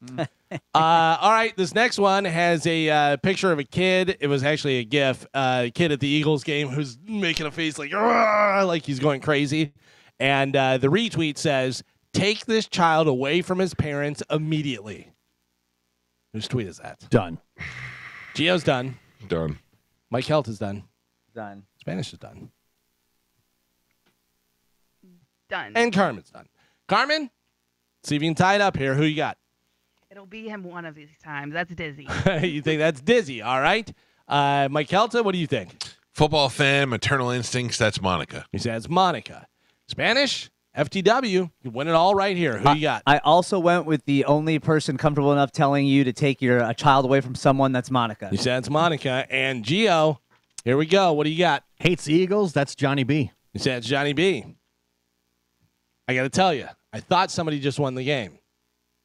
Speaker 2: All right, this next one has a picture of a kid. It was actually a GIF. Kid at the Eagles game who's making a face like he's going crazy. And the retweet says, "Take this child away from his parents immediately." Whose tweet is that?
Speaker 3: Done.
Speaker 2: Gio's done.
Speaker 1: Done.
Speaker 2: Mike Helt is done.
Speaker 4: Done.
Speaker 2: Spanish is done.
Speaker 6: Done.
Speaker 2: And Carmen's done. Carmen, see if you can tie it up here. Who you got?
Speaker 6: It'll be him one of these times. That's Dizzy.
Speaker 2: You think that's Dizzy. All right. Mike Kelta, what do you think?
Speaker 1: Football fan, maternal instincts, that's Monica.
Speaker 2: He says Monica. Spanish, FTW, you win it all right here. Who you got?
Speaker 4: I also went with the only person comfortable enough telling you to take a child away from someone. That's Monica.
Speaker 2: You said it's Monica. And Gio, here we go. What do you got?
Speaker 3: Hates the Eagles. That's Johnny B.
Speaker 2: You said it's Johnny B. I got to tell you, I thought somebody just won the game.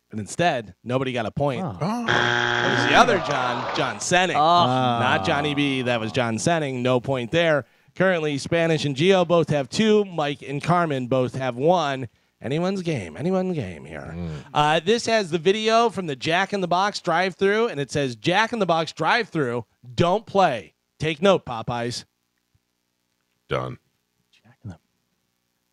Speaker 2: But instead, nobody got a point.
Speaker 3: Oh.
Speaker 2: It was the other John Senning. Not Johnny B. That was John Senning. No point there. Currently, Spanish and Gio both have 2. Mike and Carmen both have 1. Anyone's game here. This has the video from the Jack in the Box drive-thru, and it says, "Jack in the Box drive-thru, don't play. Take note, Popeyes."
Speaker 1: Done.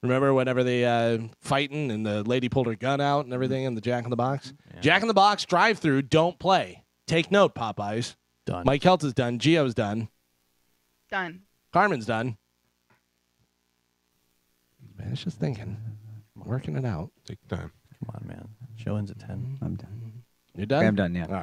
Speaker 2: Remember whenever they fighting and the lady pulled her gun out and everything in the Jack in the Box? Yeah. Jack in the Box drive-thru, don't play. Take note, Popeyes.
Speaker 3: Done.
Speaker 2: Mike Helt is done. Gio's done.
Speaker 6: Done.
Speaker 2: Carmen's done. Man, it's just thinking. Working it out.
Speaker 1: Take time.
Speaker 3: Come on, man. Show ends at 10.
Speaker 4: I'm done.
Speaker 2: You're done?
Speaker 4: I'm done, yeah.
Speaker 2: All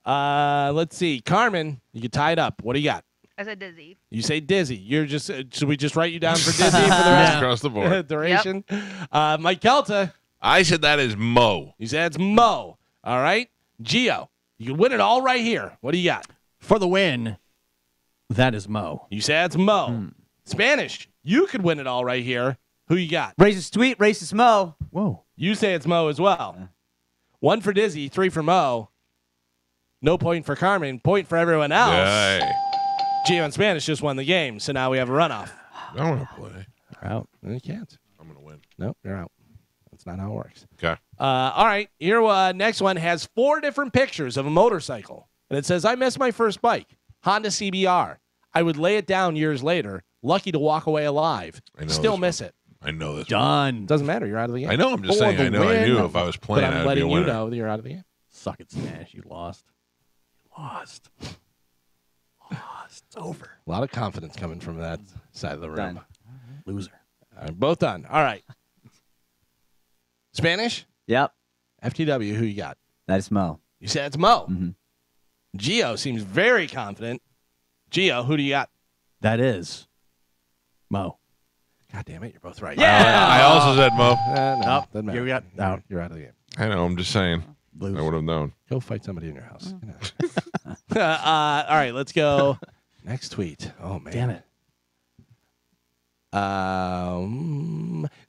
Speaker 2: right. Let's see. Carmen, you can tie it up. What do you got?
Speaker 6: I said Dizzy.
Speaker 2: You say Dizzy. You're just. Should we just write you down for Dizzy for the rest
Speaker 1: Across the board.
Speaker 2: duration? Mike Kelta.
Speaker 1: I said that is Mo.
Speaker 2: You said it's Mo. All right. Gio, you can win it all right here. What do you got?
Speaker 3: For the win, that is Mo.
Speaker 2: You said it's Mo. Spanish, you could win it all right here. Who you got?
Speaker 4: Racist tweet, racist Mo.
Speaker 3: Whoa.
Speaker 2: You say it's Mo as well. 1 for Dizzy, 3 for Mo. No point for Carmen. Point for everyone else.
Speaker 1: Yay.
Speaker 2: Gio and Spanish just won the game, so now we have a runoff.
Speaker 1: I want to play.
Speaker 2: You're out. No, you can't.
Speaker 1: I'm going to win.
Speaker 2: Nope, you're out. That's not how it works.
Speaker 1: Okay.
Speaker 2: All right. Here, next one has 4 different pictures of a motorcycle. And it says, "I missed my first bike, Honda CBR. I would lay it down years later. Lucky to walk away alive. Still miss it."
Speaker 1: I know this.
Speaker 3: Done.
Speaker 2: Doesn't matter. You're out of the game.
Speaker 1: I know. I'm just saying. I knew if I was playing,
Speaker 2: but I'm
Speaker 1: I'd be a
Speaker 2: letting you
Speaker 1: winner.
Speaker 2: know that you're out of the game.
Speaker 3: Suck it, Smash. You lost. Lost. It's over.
Speaker 2: A lot of confidence coming from that side of the room.
Speaker 4: Done.
Speaker 3: Loser.
Speaker 2: All right, both done. All right. Spanish?
Speaker 4: Yep.
Speaker 2: FTW, who you got?
Speaker 4: That's Mo.
Speaker 2: You said it's Mo.
Speaker 4: Mhm.
Speaker 2: Gio seems very confident. Gio, who do you got?
Speaker 3: That is Mo.
Speaker 2: God damn it, you're both right.
Speaker 1: I also said Mo.
Speaker 2: No,
Speaker 3: Nope.
Speaker 2: doesn't matter.
Speaker 3: You got out.
Speaker 2: You're out of the game.
Speaker 1: I know. I'm just saying.
Speaker 3: Lose.
Speaker 1: I would have known.
Speaker 2: Go fight somebody in your house. All right, let's go. Next tweet. Oh, man.
Speaker 3: Damn it.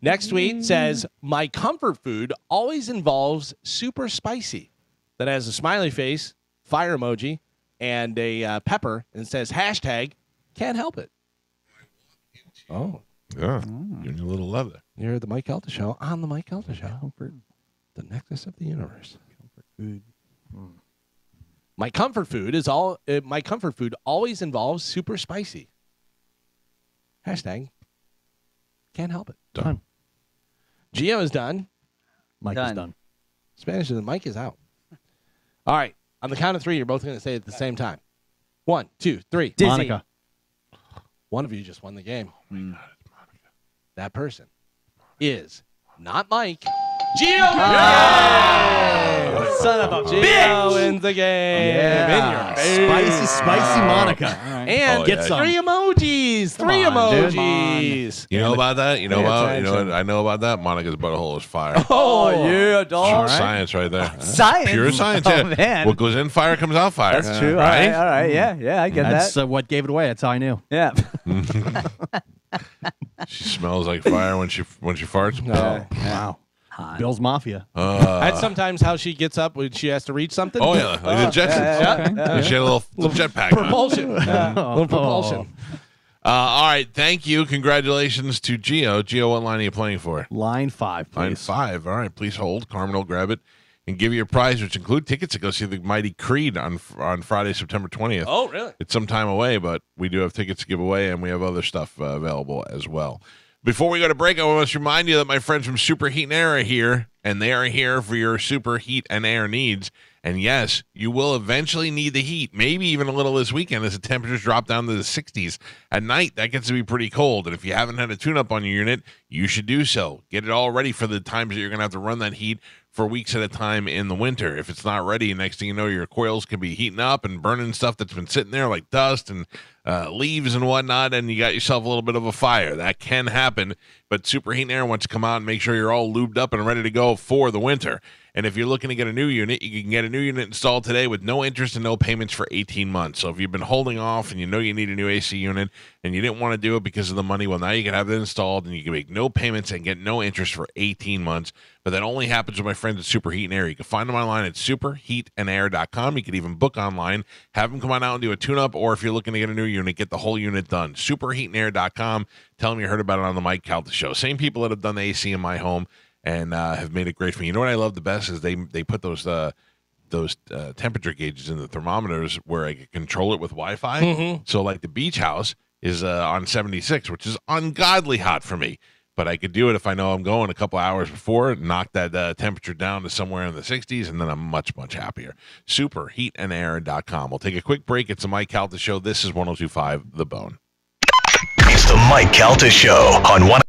Speaker 2: Next tweet says, "My comfort food always involves super spicy." That has a smiley face, fire emoji, and a pepper, and it says hashtag can't help it. Oh,
Speaker 1: Yeah. You're in your little leather.
Speaker 2: you're at the Mike Kelta Show on the Mike Kelta Show. The necklace of the universe.
Speaker 3: Comfort food.
Speaker 2: My comfort food always involves super spicy. Hashtag can't help it.
Speaker 3: Done.
Speaker 2: Gio is done.
Speaker 3: Mike is done.
Speaker 2: Spanish is Mike is out. All right. On the count of three, you're both going to say it at the same time. 1, 2, 3.
Speaker 4: Dizzy.
Speaker 3: Monica.
Speaker 2: One of you just won the game. Oh my God, it's Monica. That person is not Mike. Gio!
Speaker 4: Son of a
Speaker 2: Gio
Speaker 4: bitch!
Speaker 2: wins the game.
Speaker 3: Yeah.
Speaker 2: In your face.
Speaker 3: Spicy Monica.
Speaker 2: And
Speaker 3: get some.
Speaker 2: 3 emojis. Three
Speaker 3: Come on, dude.
Speaker 2: emojis.
Speaker 1: You know about that? You know
Speaker 2: attention.
Speaker 1: what I know about that? Monica's butthole is fire.
Speaker 4: Oh, yeah, dog.
Speaker 1: Science right there.
Speaker 4: Science?
Speaker 1: Pure science.
Speaker 4: Oh,
Speaker 1: yeah.
Speaker 4: man.
Speaker 1: What goes in fire comes out fire.
Speaker 4: That's true.
Speaker 1: Right?
Speaker 4: All right. Yeah, I get
Speaker 3: That's
Speaker 4: that.
Speaker 3: what gave it away. That's how I knew.
Speaker 4: Yeah.
Speaker 1: She smells like fire when she farts.
Speaker 2: No.
Speaker 3: Wow. Bill's Mafia.
Speaker 2: That's sometimes how she gets up when she has to reach something.
Speaker 1: Oh, yeah. Like the Jetsons.
Speaker 2: Yeah.
Speaker 1: She had a little jetpack.
Speaker 2: Propulsion. Little propulsion.
Speaker 1: All right. Thank you. Congratulations to Gio. Gio, what line are you playing for?
Speaker 3: Line 5, please.
Speaker 1: Line 5. All right. Please hold. Carmen will grab it and give you a prize, which include tickets to go see the Mighty Creed on Friday, September 20th.
Speaker 2: Oh, really?
Speaker 1: It's some time away, but we do have tickets to give away, and we have other stuff available as well. Before we go to break, I want to remind you that my friends from Super Heat and Air are here, and they are here for your super heat and air needs. And yes, you will eventually need the heat, maybe even a little this weekend as the temperatures drop down to the 60s. At night, that gets to be pretty cold, and if you haven't had a tune-up on your unit, you should do so. Get it all ready for the times that you're going to have to run that heat for weeks at a time in the winter. If it's not ready, next thing you know, your coils could be heating up and burning stuff that's been sitting there like dust and leaves and whatnot, and you got yourself a little bit of a fire. That can happen, but Super Heat and Air wants to come out and make sure you're all lubed up and ready to go for the winter. And if you're looking to get a new unit, you can get a new unit installed today with no interest and no payments for 18 months. So if you've been holding off and you know you need a new AC unit and you didn't want to do it because of the money, well, now you can have it installed and you can make no payments and get no interest for 18 months. But that only happens with my friends at Super Heat and Air. You can find them online at superheatandair.com. You can even book online, have them come on out and do a tune-up, or if you're looking to get a new unit, get the whole unit done. Superheatandair.com. Tell them you heard about it on the Mike Calta Show. Same people that have done the AC in my home and have made it great for me. You know what I love the best is they put those temperature gauges in the thermometers where I can control it with Wi-Fi. Mm-hmm. So like the beach house is on 76, which is ungodly hot for me. But I could do it if I know I'm going a couple hours before, knock that temperature down to somewhere in the 60s, and then I'm much, much happier. Superheatandair.com. We'll take a quick break. It's the Mike Calta Show. This is 102.5 The Bone.
Speaker 7: It's the Mike Calta Show on one.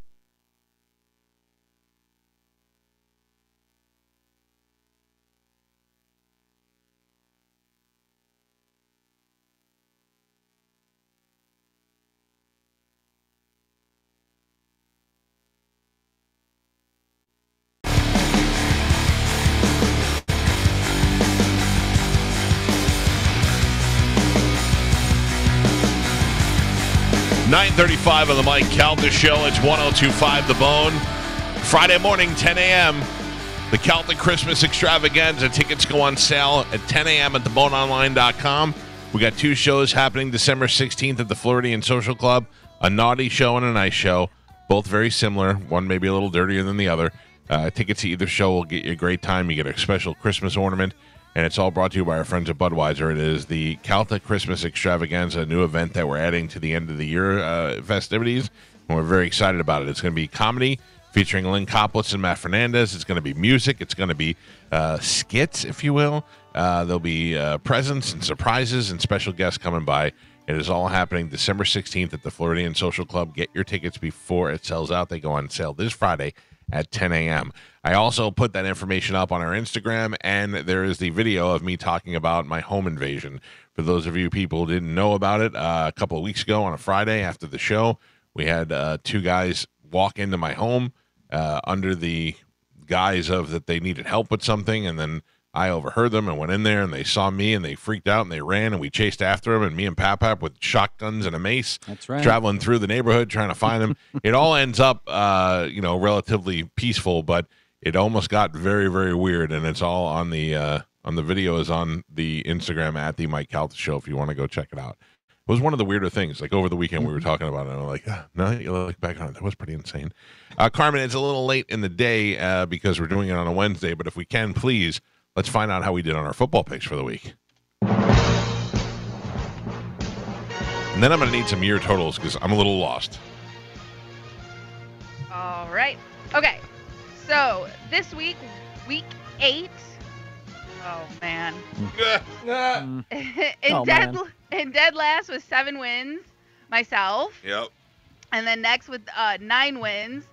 Speaker 1: .35 on the Mike Calta Show. It's 102.5 The Bone. Friday morning, 10 a.m. The Calta Christmas Extravaganza. Tickets go on sale at 10 a.m. at theboneonline.com. We got 2 shows happening December 16th at the Floridian Social Club. A naughty show and a nice show. Both very similar. One maybe a little dirtier than the other. Tickets to either show will get you a great time. You get a special Christmas ornament. And it's all brought to you by our friends at Budweiser. It is the Calta Christmas Extravaganza, a new event that we're adding to the end of the year festivities. And we're very excited about it. It's going to be comedy featuring Lynn Koplitz and Matt Fernandez. It's going to be music. It's going to be skits, if you will. There'll be presents and surprises and special guests coming by. It is all happening December 16th at the Floridian Social Club. Get your tickets before it sells out. They go on sale this Friday at 10 a.m. I also put that information up on our Instagram, and there is the video of me talking about my home invasion. For those of you people who didn't know about it, a couple of weeks ago on a Friday after the show, we had 2 guys walk into my home under the guise of that they needed help with something, and then I overheard them and went in there, and they saw me, and they freaked out, and they ran, and we chased after them, and me and Pap with shotguns and a mace,
Speaker 5: that's right,
Speaker 1: traveling through the neighborhood trying to find them. It all ends up, relatively peaceful, but it almost got very, very weird, and it's all on the video is on the Instagram at the Mike Calta Show if you want to go check it out. was one of the weirder things. Like over the weekend, we were talking about it, and I'm like, now that you look back on it, that was pretty insane. Carmen, it's a little late in the day because we're doing it on a Wednesday, but if we can, please, let's find out how we did on our football picks for the week. And then I'm going to need some year totals because I'm a little lost.
Speaker 6: All right. Okay. So this week, week 8. Oh, man. In dead last with 7 wins, myself.
Speaker 1: Yep.
Speaker 6: And then next with 9 wins,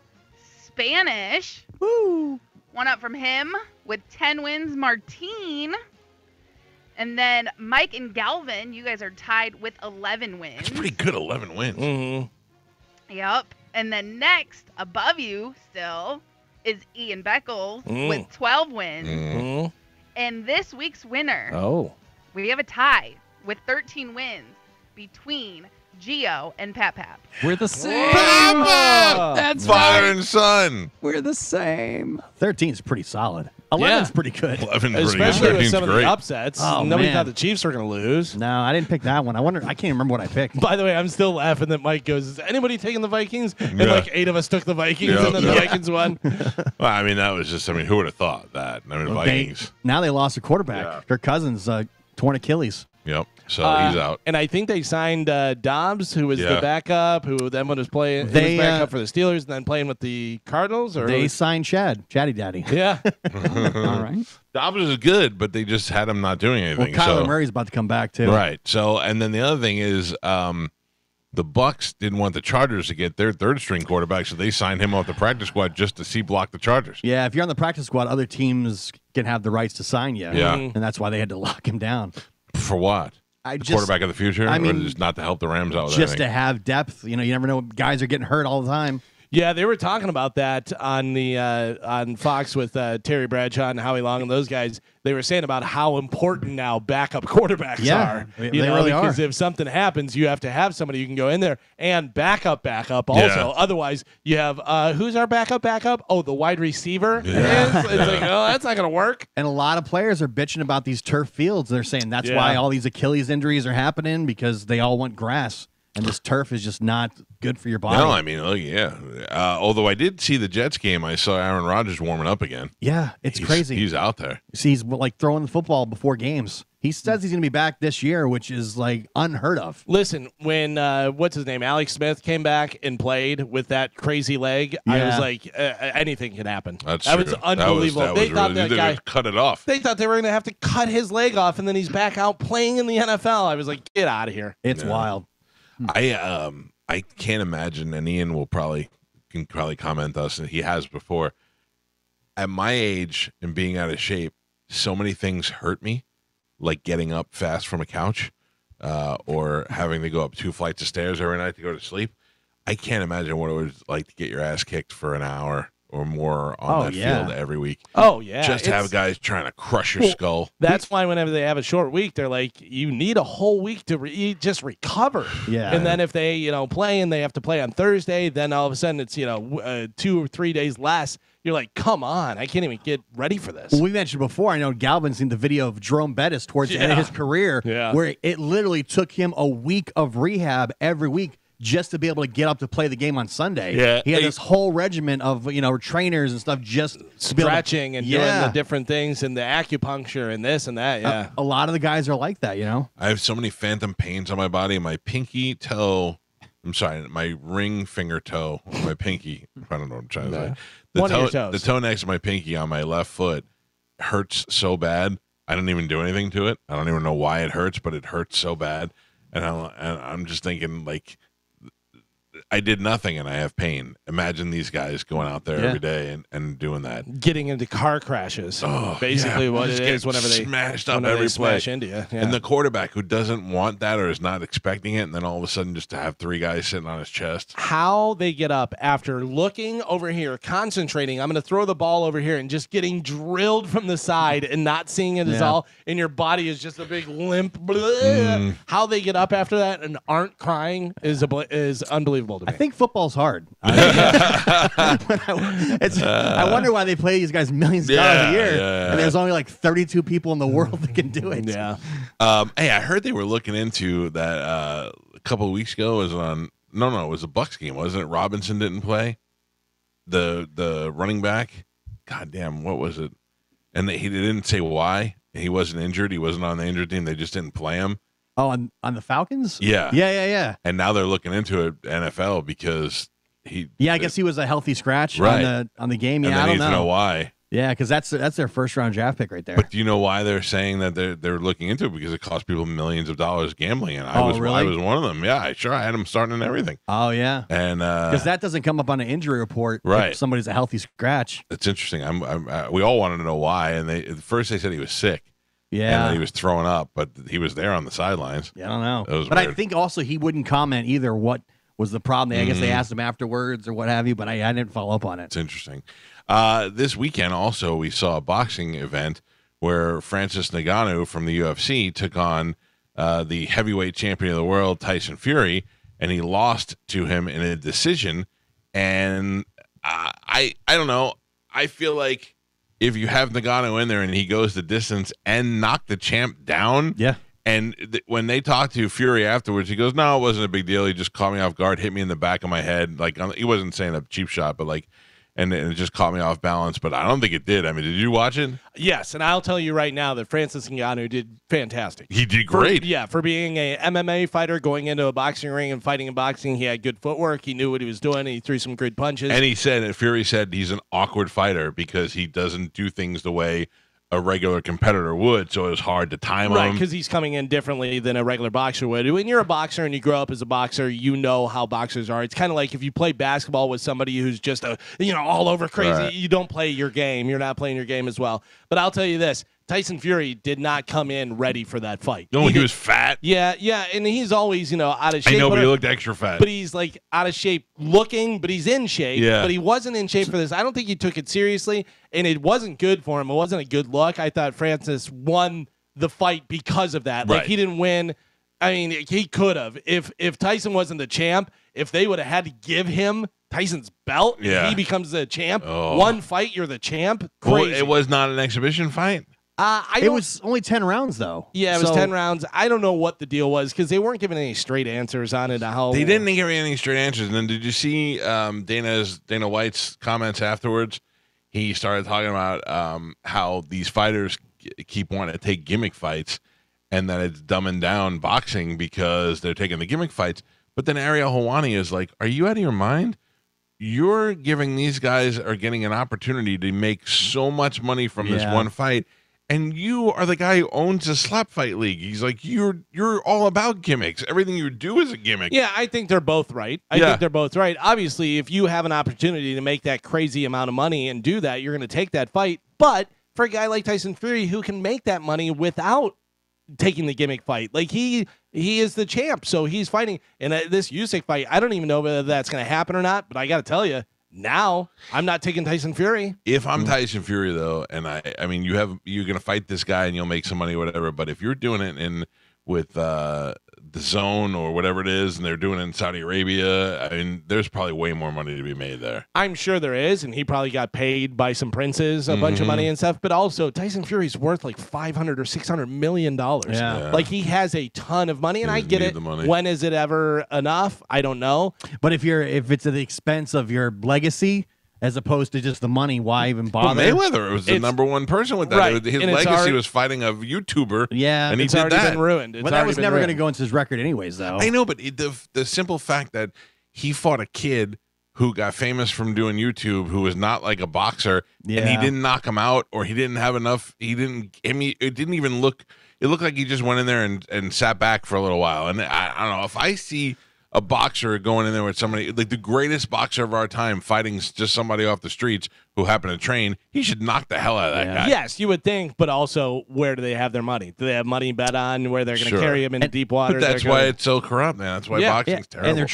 Speaker 6: Spanish.
Speaker 3: Woo!
Speaker 6: One up from him with 10 wins, Martine. And then Mike and Galvin, you guys are tied with 11 wins.
Speaker 1: That's pretty good, 11 wins.
Speaker 2: Mm-hmm.
Speaker 6: Yep. And then next, above you still, is Ian Beckles with 12 wins.
Speaker 2: Mm-hmm.
Speaker 6: And this week's winner, we have a tie with 13 wins between Gio and Pap Pap.
Speaker 5: We're the same.
Speaker 1: That's father and son.
Speaker 5: We're the same.
Speaker 3: 13 is pretty solid. 11's pretty good.
Speaker 1: 11
Speaker 2: Especially with
Speaker 1: 13's
Speaker 2: some of
Speaker 1: great.
Speaker 2: the upsets.
Speaker 3: Oh,
Speaker 2: Nobody
Speaker 3: man.
Speaker 2: thought the Chiefs were going to lose.
Speaker 3: No, I didn't pick that one. I can't remember what I picked.
Speaker 2: By the way, I'm still laughing that Mike goes, is anybody taking the Vikings? And
Speaker 1: Yeah.
Speaker 2: like 8 of us took the Vikings, and then the Vikings won.
Speaker 1: Well, I mean, that was just, who would have thought that? I mean, Vikings.
Speaker 3: Now they lost a quarterback.
Speaker 1: Yeah.
Speaker 3: Their cousin's torn Achilles.
Speaker 1: Yep. So he's out.
Speaker 2: And I think they signed Dobbs, who was the backup, who then was playing.
Speaker 3: They,
Speaker 2: he was backup for the Steelers, and then playing with the Cardinals. Or
Speaker 3: They signed Chatty Daddy.
Speaker 2: Yeah.
Speaker 5: All right.
Speaker 1: Dobbs is good, but they just had him not doing anything.
Speaker 3: Well, Kyler
Speaker 1: so.
Speaker 3: Murray's about to come back too.
Speaker 1: Right. So, and then the other thing is, the Bucks didn't want the Chargers to get their third string quarterback, so they signed him off the practice squad just to block the Chargers.
Speaker 3: Yeah, if you're on the practice squad, other teams can have the rights to sign you.
Speaker 1: Yeah.
Speaker 3: And that's why they had to lock him down.
Speaker 1: For what? The quarterback of the future?
Speaker 3: I mean,
Speaker 1: or just not to help the Rams out with
Speaker 3: just
Speaker 1: anything?
Speaker 3: to have depth. You never know. Guys are getting hurt all the time.
Speaker 2: Yeah, they were talking about that on the on Fox with Terry Bradshaw and Howie Long and those guys. They were saying about how important now backup quarterbacks are.
Speaker 3: They really
Speaker 2: because
Speaker 3: are.
Speaker 2: if something happens, you have to have somebody you can go in there and backup also.
Speaker 1: Yeah.
Speaker 2: Otherwise, you have who's our backup? Oh, the wide receiver.
Speaker 1: Yeah.
Speaker 2: It's like, oh, that's not going to work.
Speaker 3: And a lot of players are bitching about these turf fields. They're saying that's why all these Achilles injuries are happening because they all want grass. And this turf is just not good for your body.
Speaker 1: No, I mean, although I did see the Jets game, I saw Aaron Rodgers warming up again.
Speaker 3: Yeah, it's crazy.
Speaker 1: He's out there.
Speaker 3: See, he's like throwing the football before games. He says he's going to be back this year, which is like unheard of.
Speaker 2: Listen, when what's his name, Alex Smith came back and played with that crazy leg, I was like, anything can happen.
Speaker 1: That's
Speaker 2: that
Speaker 1: true.
Speaker 2: was unbelievable.
Speaker 1: They
Speaker 2: thought that guy
Speaker 1: cut it off.
Speaker 2: They thought they were going to have to cut his leg off, and then he's back out playing in the NFL. I was like, get out of here.
Speaker 3: It's wild.
Speaker 1: I can't imagine, and Ian can probably comment us, and he has before. At my age and being out of shape, so many things hurt me, like getting up fast from a couch, or having to go up 2 flights of stairs every night to go to sleep. I can't imagine what it was like to get your ass kicked for an hour or more on that field every week.
Speaker 2: Oh, yeah.
Speaker 1: Just to have guys trying to crush your skull.
Speaker 2: That's why whenever they have a short week, they're like, you need a whole week to just recover.
Speaker 3: Yeah.
Speaker 2: And then if they, play and they have to play on Thursday, then all of a sudden it's, 2 or 3 days less. You're like, come on, I can't even get ready for this.
Speaker 3: Well, we mentioned before, I know Galvin's seen the video of Jerome Bettis towards the end of his career, where it literally took him a week of rehab every week just to be able to get up to play the game on Sunday.
Speaker 1: Yeah.
Speaker 3: He had this whole regimen of, trainers and stuff just
Speaker 2: stretching and doing the different things and the acupuncture and this and that. Yeah.
Speaker 3: A lot of the guys are like that,
Speaker 1: I have so many phantom pains on my body. My pinky toe, my ring finger toe, my pinky. I don't know what I'm trying to say. The toe next to my pinky on my left foot hurts so bad. I don't even do anything to it. I don't even know why it hurts, but it hurts so bad. And I'm just thinking, like, I did nothing and I have pain. Imagine these guys going out there every day and doing that.
Speaker 2: Getting into car crashes. Basically what it is whenever they
Speaker 1: smashed up every play.
Speaker 2: Smash into you. Yeah.
Speaker 1: And the quarterback who doesn't want that or is not expecting it, and then all of a sudden just to have 3 guys sitting on his chest.
Speaker 2: How they get up after looking over here, concentrating, I'm going to throw the ball over here, and just getting drilled from the side and not seeing it at all, and your body is just a big limp. How they get up after that and aren't crying is unbelievable to me.
Speaker 3: I think football's hard. I wonder why they play these guys millions of dollars a year, and there's only like 32 people in the world that can do it.
Speaker 2: Yeah.
Speaker 1: Hey, I heard they were looking into that couple of weeks ago. Was on no, it was a Bucs game, wasn't it? Robinson didn't play. The running back. God damn, what was it? And he didn't say why. He wasn't injured. He wasn't on the injured team. They just didn't play him.
Speaker 3: Oh, on the Falcons?
Speaker 1: Yeah.
Speaker 3: Yeah.
Speaker 1: And now they're looking into it, NFL, because he.
Speaker 3: Yeah, I guess he was a healthy scratch
Speaker 1: right.
Speaker 3: on the game. Yeah,
Speaker 1: and then
Speaker 3: I don't
Speaker 1: know.
Speaker 3: know
Speaker 1: Why.
Speaker 3: Yeah, because that's their first round draft pick right there.
Speaker 1: But do you know why they're saying that they're looking into it? Because it costs people millions of dollars gambling, and I was one of them. Yeah, I had them starting and everything.
Speaker 3: Oh yeah,
Speaker 1: and
Speaker 3: because that doesn't come up on an injury report.
Speaker 1: Right,
Speaker 3: if somebody's a healthy scratch.
Speaker 1: It's interesting. We all wanted to know why, and at first they said he was sick.
Speaker 3: Yeah,
Speaker 1: and he was throwing up, but he was there on the sidelines.
Speaker 3: Yeah, I don't know.
Speaker 1: But
Speaker 3: weird. I think also he wouldn't comment either. What was the problem? I guess they asked him afterwards or what have you, but I didn't follow up on it.
Speaker 1: It's interesting. This weekend also we saw a boxing event where Francis Ngannou from the UFC took on the heavyweight champion of the world, Tyson Fury, and he lost to him in a decision. And I don't know. I feel like if you have Ngannou in there and he goes the distance and knock the champ down,
Speaker 3: yeah.
Speaker 1: And when they talked to Fury afterwards, he goes, "No, it wasn't a big deal. He just caught me off guard, hit me in the back of my head. Like, he wasn't saying a cheap shot, but like, and it just caught me off balance. But I don't think it did. I mean, did you watch it?
Speaker 2: Yes, and I'll tell you right now that Francis Ngannou did fantastic.
Speaker 1: He did great.
Speaker 2: For being a MMA fighter, going into a boxing ring and fighting in boxing, he had good footwork. He knew what he was doing. He threw some good punches.
Speaker 1: And Fury said he's an awkward fighter because he doesn't do things the way a regular competitor would, so it was hard to time him.
Speaker 2: Right, because he's coming in differently than a regular boxer would. When you're a boxer and you grow up as a boxer, you know how boxers are. It's kind of like if you play basketball with somebody who's just all over crazy. Right. You don't play your game. You're not playing your game as well. But I'll tell you this. Tyson Fury did not come in ready for that fight.
Speaker 1: No, he was fat.
Speaker 2: Yeah, and he's always, out of shape.
Speaker 1: I know, but he looked extra fat.
Speaker 2: But he's like out of shape looking, but he's in shape.
Speaker 1: Yeah.
Speaker 2: But he wasn't in shape for this. I don't think he took it seriously, and it wasn't good for him. It wasn't a good look. I thought Francis won the fight because of that.
Speaker 1: Right.
Speaker 2: Like, he didn't win. I mean, he could have. If Tyson wasn't the champ, if they would have had to give him Tyson's belt, he becomes the champ.
Speaker 1: Oh.
Speaker 2: One fight, you're the champ. Crazy.
Speaker 1: Well, it was not an exhibition fight.
Speaker 3: It was only 10 rounds, though.
Speaker 2: Yeah, it was 10 rounds. I don't know what the deal was because they weren't giving any straight answers on it.
Speaker 1: They didn't give any straight answers. And then did you see Dana White's comments afterwards? He started talking about how these fighters keep wanting to take gimmick fights and that it's dumbing down boxing because they're taking the gimmick fights. But then Ariel Helwani is like, are you out of your mind? You're giving these guys are getting an opportunity to make so much money from this one fight. And you are the guy who owns the slap fight league. He's like, you're all about gimmicks. Everything you do is a gimmick.
Speaker 2: Yeah, I think they're both right. I think they're both right. Obviously, if you have an opportunity to make that crazy amount of money and do that, you're going to take that fight. But for a guy like Tyson Fury who can make that money without taking the gimmick fight, like he is the champ, so he's fighting. And this Usyk fight, I don't even know whether that's going to happen or not, but I got to tell you, now I'm not taking Tyson Fury.
Speaker 1: If I'm Tyson Fury, though, and I mean, you're going to fight this guy and you'll make some money, whatever. But if you're doing it with the Zone or whatever it is, and they're doing it in Saudi Arabia, I mean, there's probably way more money to be made there.
Speaker 2: I'm sure there is, and he probably got paid by some princes a bunch of money and stuff. But also, Tyson Fury's worth like $500 or $600 million.
Speaker 3: Yeah.
Speaker 2: Like, he has a ton of money, and I get it. When is it ever enough? I don't know.
Speaker 3: But if it's at the expense of your legacy, as opposed to just the money, why even bother?
Speaker 1: Well, Mayweather was the number one person with that.
Speaker 2: Right.
Speaker 1: His legacy was fighting a YouTuber.
Speaker 3: Yeah,
Speaker 1: and he did
Speaker 2: already
Speaker 1: that.
Speaker 2: Been ruined.
Speaker 3: But that was never going to go into his record anyways, though.
Speaker 1: I know, but the simple fact that he fought a kid who got famous from doing YouTube, who was not like a boxer, and he didn't knock him out, or he didn't have enough. It didn't even look. It looked like he just went in there and sat back for a little while. And I don't know if I see a boxer going in there with somebody like the greatest boxer of our time fighting just somebody off the streets who happened to train, he should knock the hell out of that guy.
Speaker 2: Yes, you would think, but also, where do they have their money? Do they have money bet on where they're going to carry him into deep water?
Speaker 1: But that's why it's so corrupt, man. That's why boxing's terrible.
Speaker 3: And they're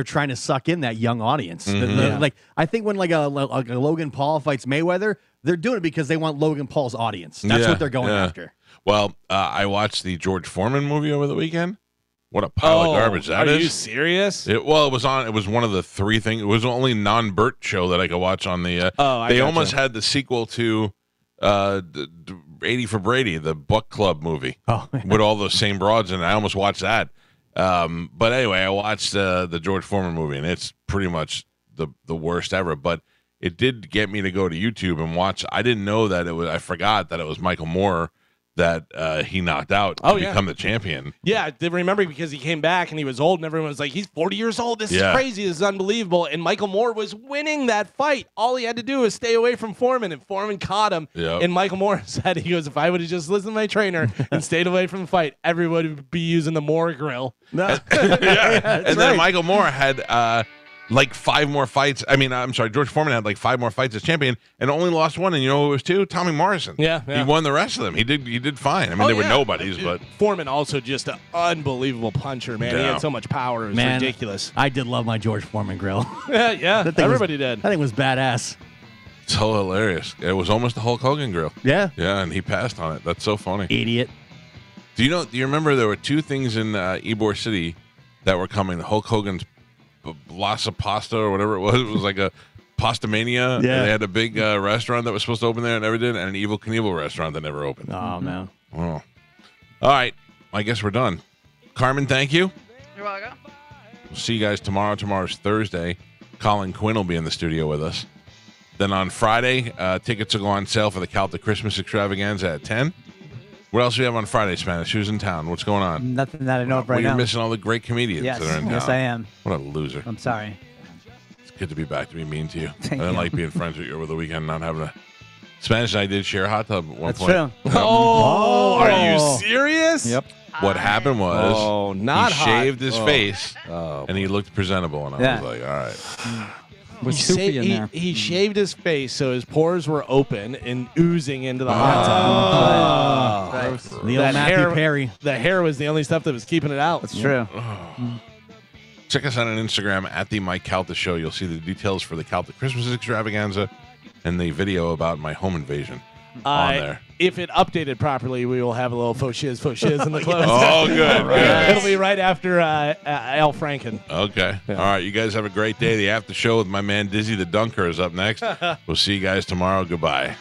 Speaker 3: trying to suck in that young audience. Like, I think when like a Logan Paul fights Mayweather, they're doing it because they want Logan Paul's audience. That's what they're going after.
Speaker 1: Well, I watched the George Foreman movie over the weekend. What a pile of garbage that is.
Speaker 2: Are you serious?
Speaker 1: It was one of the three things. It was the only non-Bert show that I could watch on the they almost had the sequel to 80 for Brady, the Buck Club movie. With all those same broads, and I almost watched that. But anyway, I watched the George Foreman movie, and it's pretty much the worst ever. But it did get me to go to YouTube and watch. I didn't know that it was. I forgot that it was Michael Moore that he knocked out to become the champion.
Speaker 2: Yeah, I remember because he came back and he was old, and everyone was like, he's 40 years old. This is crazy. This is unbelievable. And Michael Moore was winning that fight. All he had to do was stay away from Foreman, and Foreman caught him. Yep. And Michael Moore said, he goes, if I would have just listened to my trainer and stayed away from the fight, everyone would be using the Moore grill.
Speaker 1: No. Then Michael Moore had like 5 more fights. I mean, I'm sorry, George Foreman had like 5 more fights as champion and only lost 1. And you know who it was 2? Tommy Morrison.
Speaker 2: Yeah.
Speaker 1: He won the rest of them. He did fine. I mean, they were nobodies, but
Speaker 2: Foreman also just an unbelievable puncher, man. He had so much power. It was ridiculous.
Speaker 3: I did love my George Foreman grill.
Speaker 2: Yeah. Everybody did.
Speaker 3: That thing was badass.
Speaker 1: So hilarious. It was almost the Hulk Hogan grill.
Speaker 3: Yeah.
Speaker 1: Yeah, and he passed on it. That's so funny.
Speaker 3: Idiot.
Speaker 1: Do you remember there were 2 things in Ybor City that were coming? The Hulk Hogan's Blasa Pasta or whatever it was. It was like a Pasta Mania.
Speaker 3: Yeah.
Speaker 1: They had a big restaurant that was supposed to open there and never did, and an Evel Knievel restaurant that never opened.
Speaker 3: Oh, man.
Speaker 1: Oh. All right. I guess we're done. Carmen, thank you.
Speaker 6: You're welcome.
Speaker 1: We'll see you guys tomorrow. Tomorrow's Thursday. Colin Quinn will be in the studio with us. Then on Friday, tickets will go on sale for the Calta Christmas Extravaganza at 10. What else do we have on Friday, Spanish? Who's in town? What's going on?
Speaker 4: Nothing that I know of right now.
Speaker 1: You're missing all the great comedians that are in town.
Speaker 4: Yes, I am.
Speaker 1: What a loser.
Speaker 4: I'm sorry.
Speaker 1: It's good to be back to be mean to you. I
Speaker 4: Thank
Speaker 1: didn't
Speaker 4: you.
Speaker 1: like being friends with you over the weekend, not having a... Spanish and I did share a hot tub at one
Speaker 4: That's
Speaker 1: point.
Speaker 4: true.
Speaker 2: Oh, are you serious?
Speaker 5: Yep.
Speaker 1: What happened was he shaved his face and he looked presentable, and I was like, all right.
Speaker 5: Was soupy in there.
Speaker 2: He shaved his face so his pores were open and oozing into the hot tub.
Speaker 3: The old Matthew Perry.
Speaker 2: The hair was the only stuff that was keeping it out.
Speaker 4: That's true.
Speaker 1: Check us out on Instagram at the Mike Calta Show. You'll see the details for the Calta Christmas Extravaganza and the video about my home invasion on there.
Speaker 2: If it updated properly, we will have a little faux shiz in the clothes.
Speaker 1: Oh, good. Good.
Speaker 2: It'll be right after Al Franken.
Speaker 1: Okay. Yeah. All right. You guys have a great day. The after show with my man Dizzy the Dunker is up next. We'll see you guys tomorrow. Goodbye.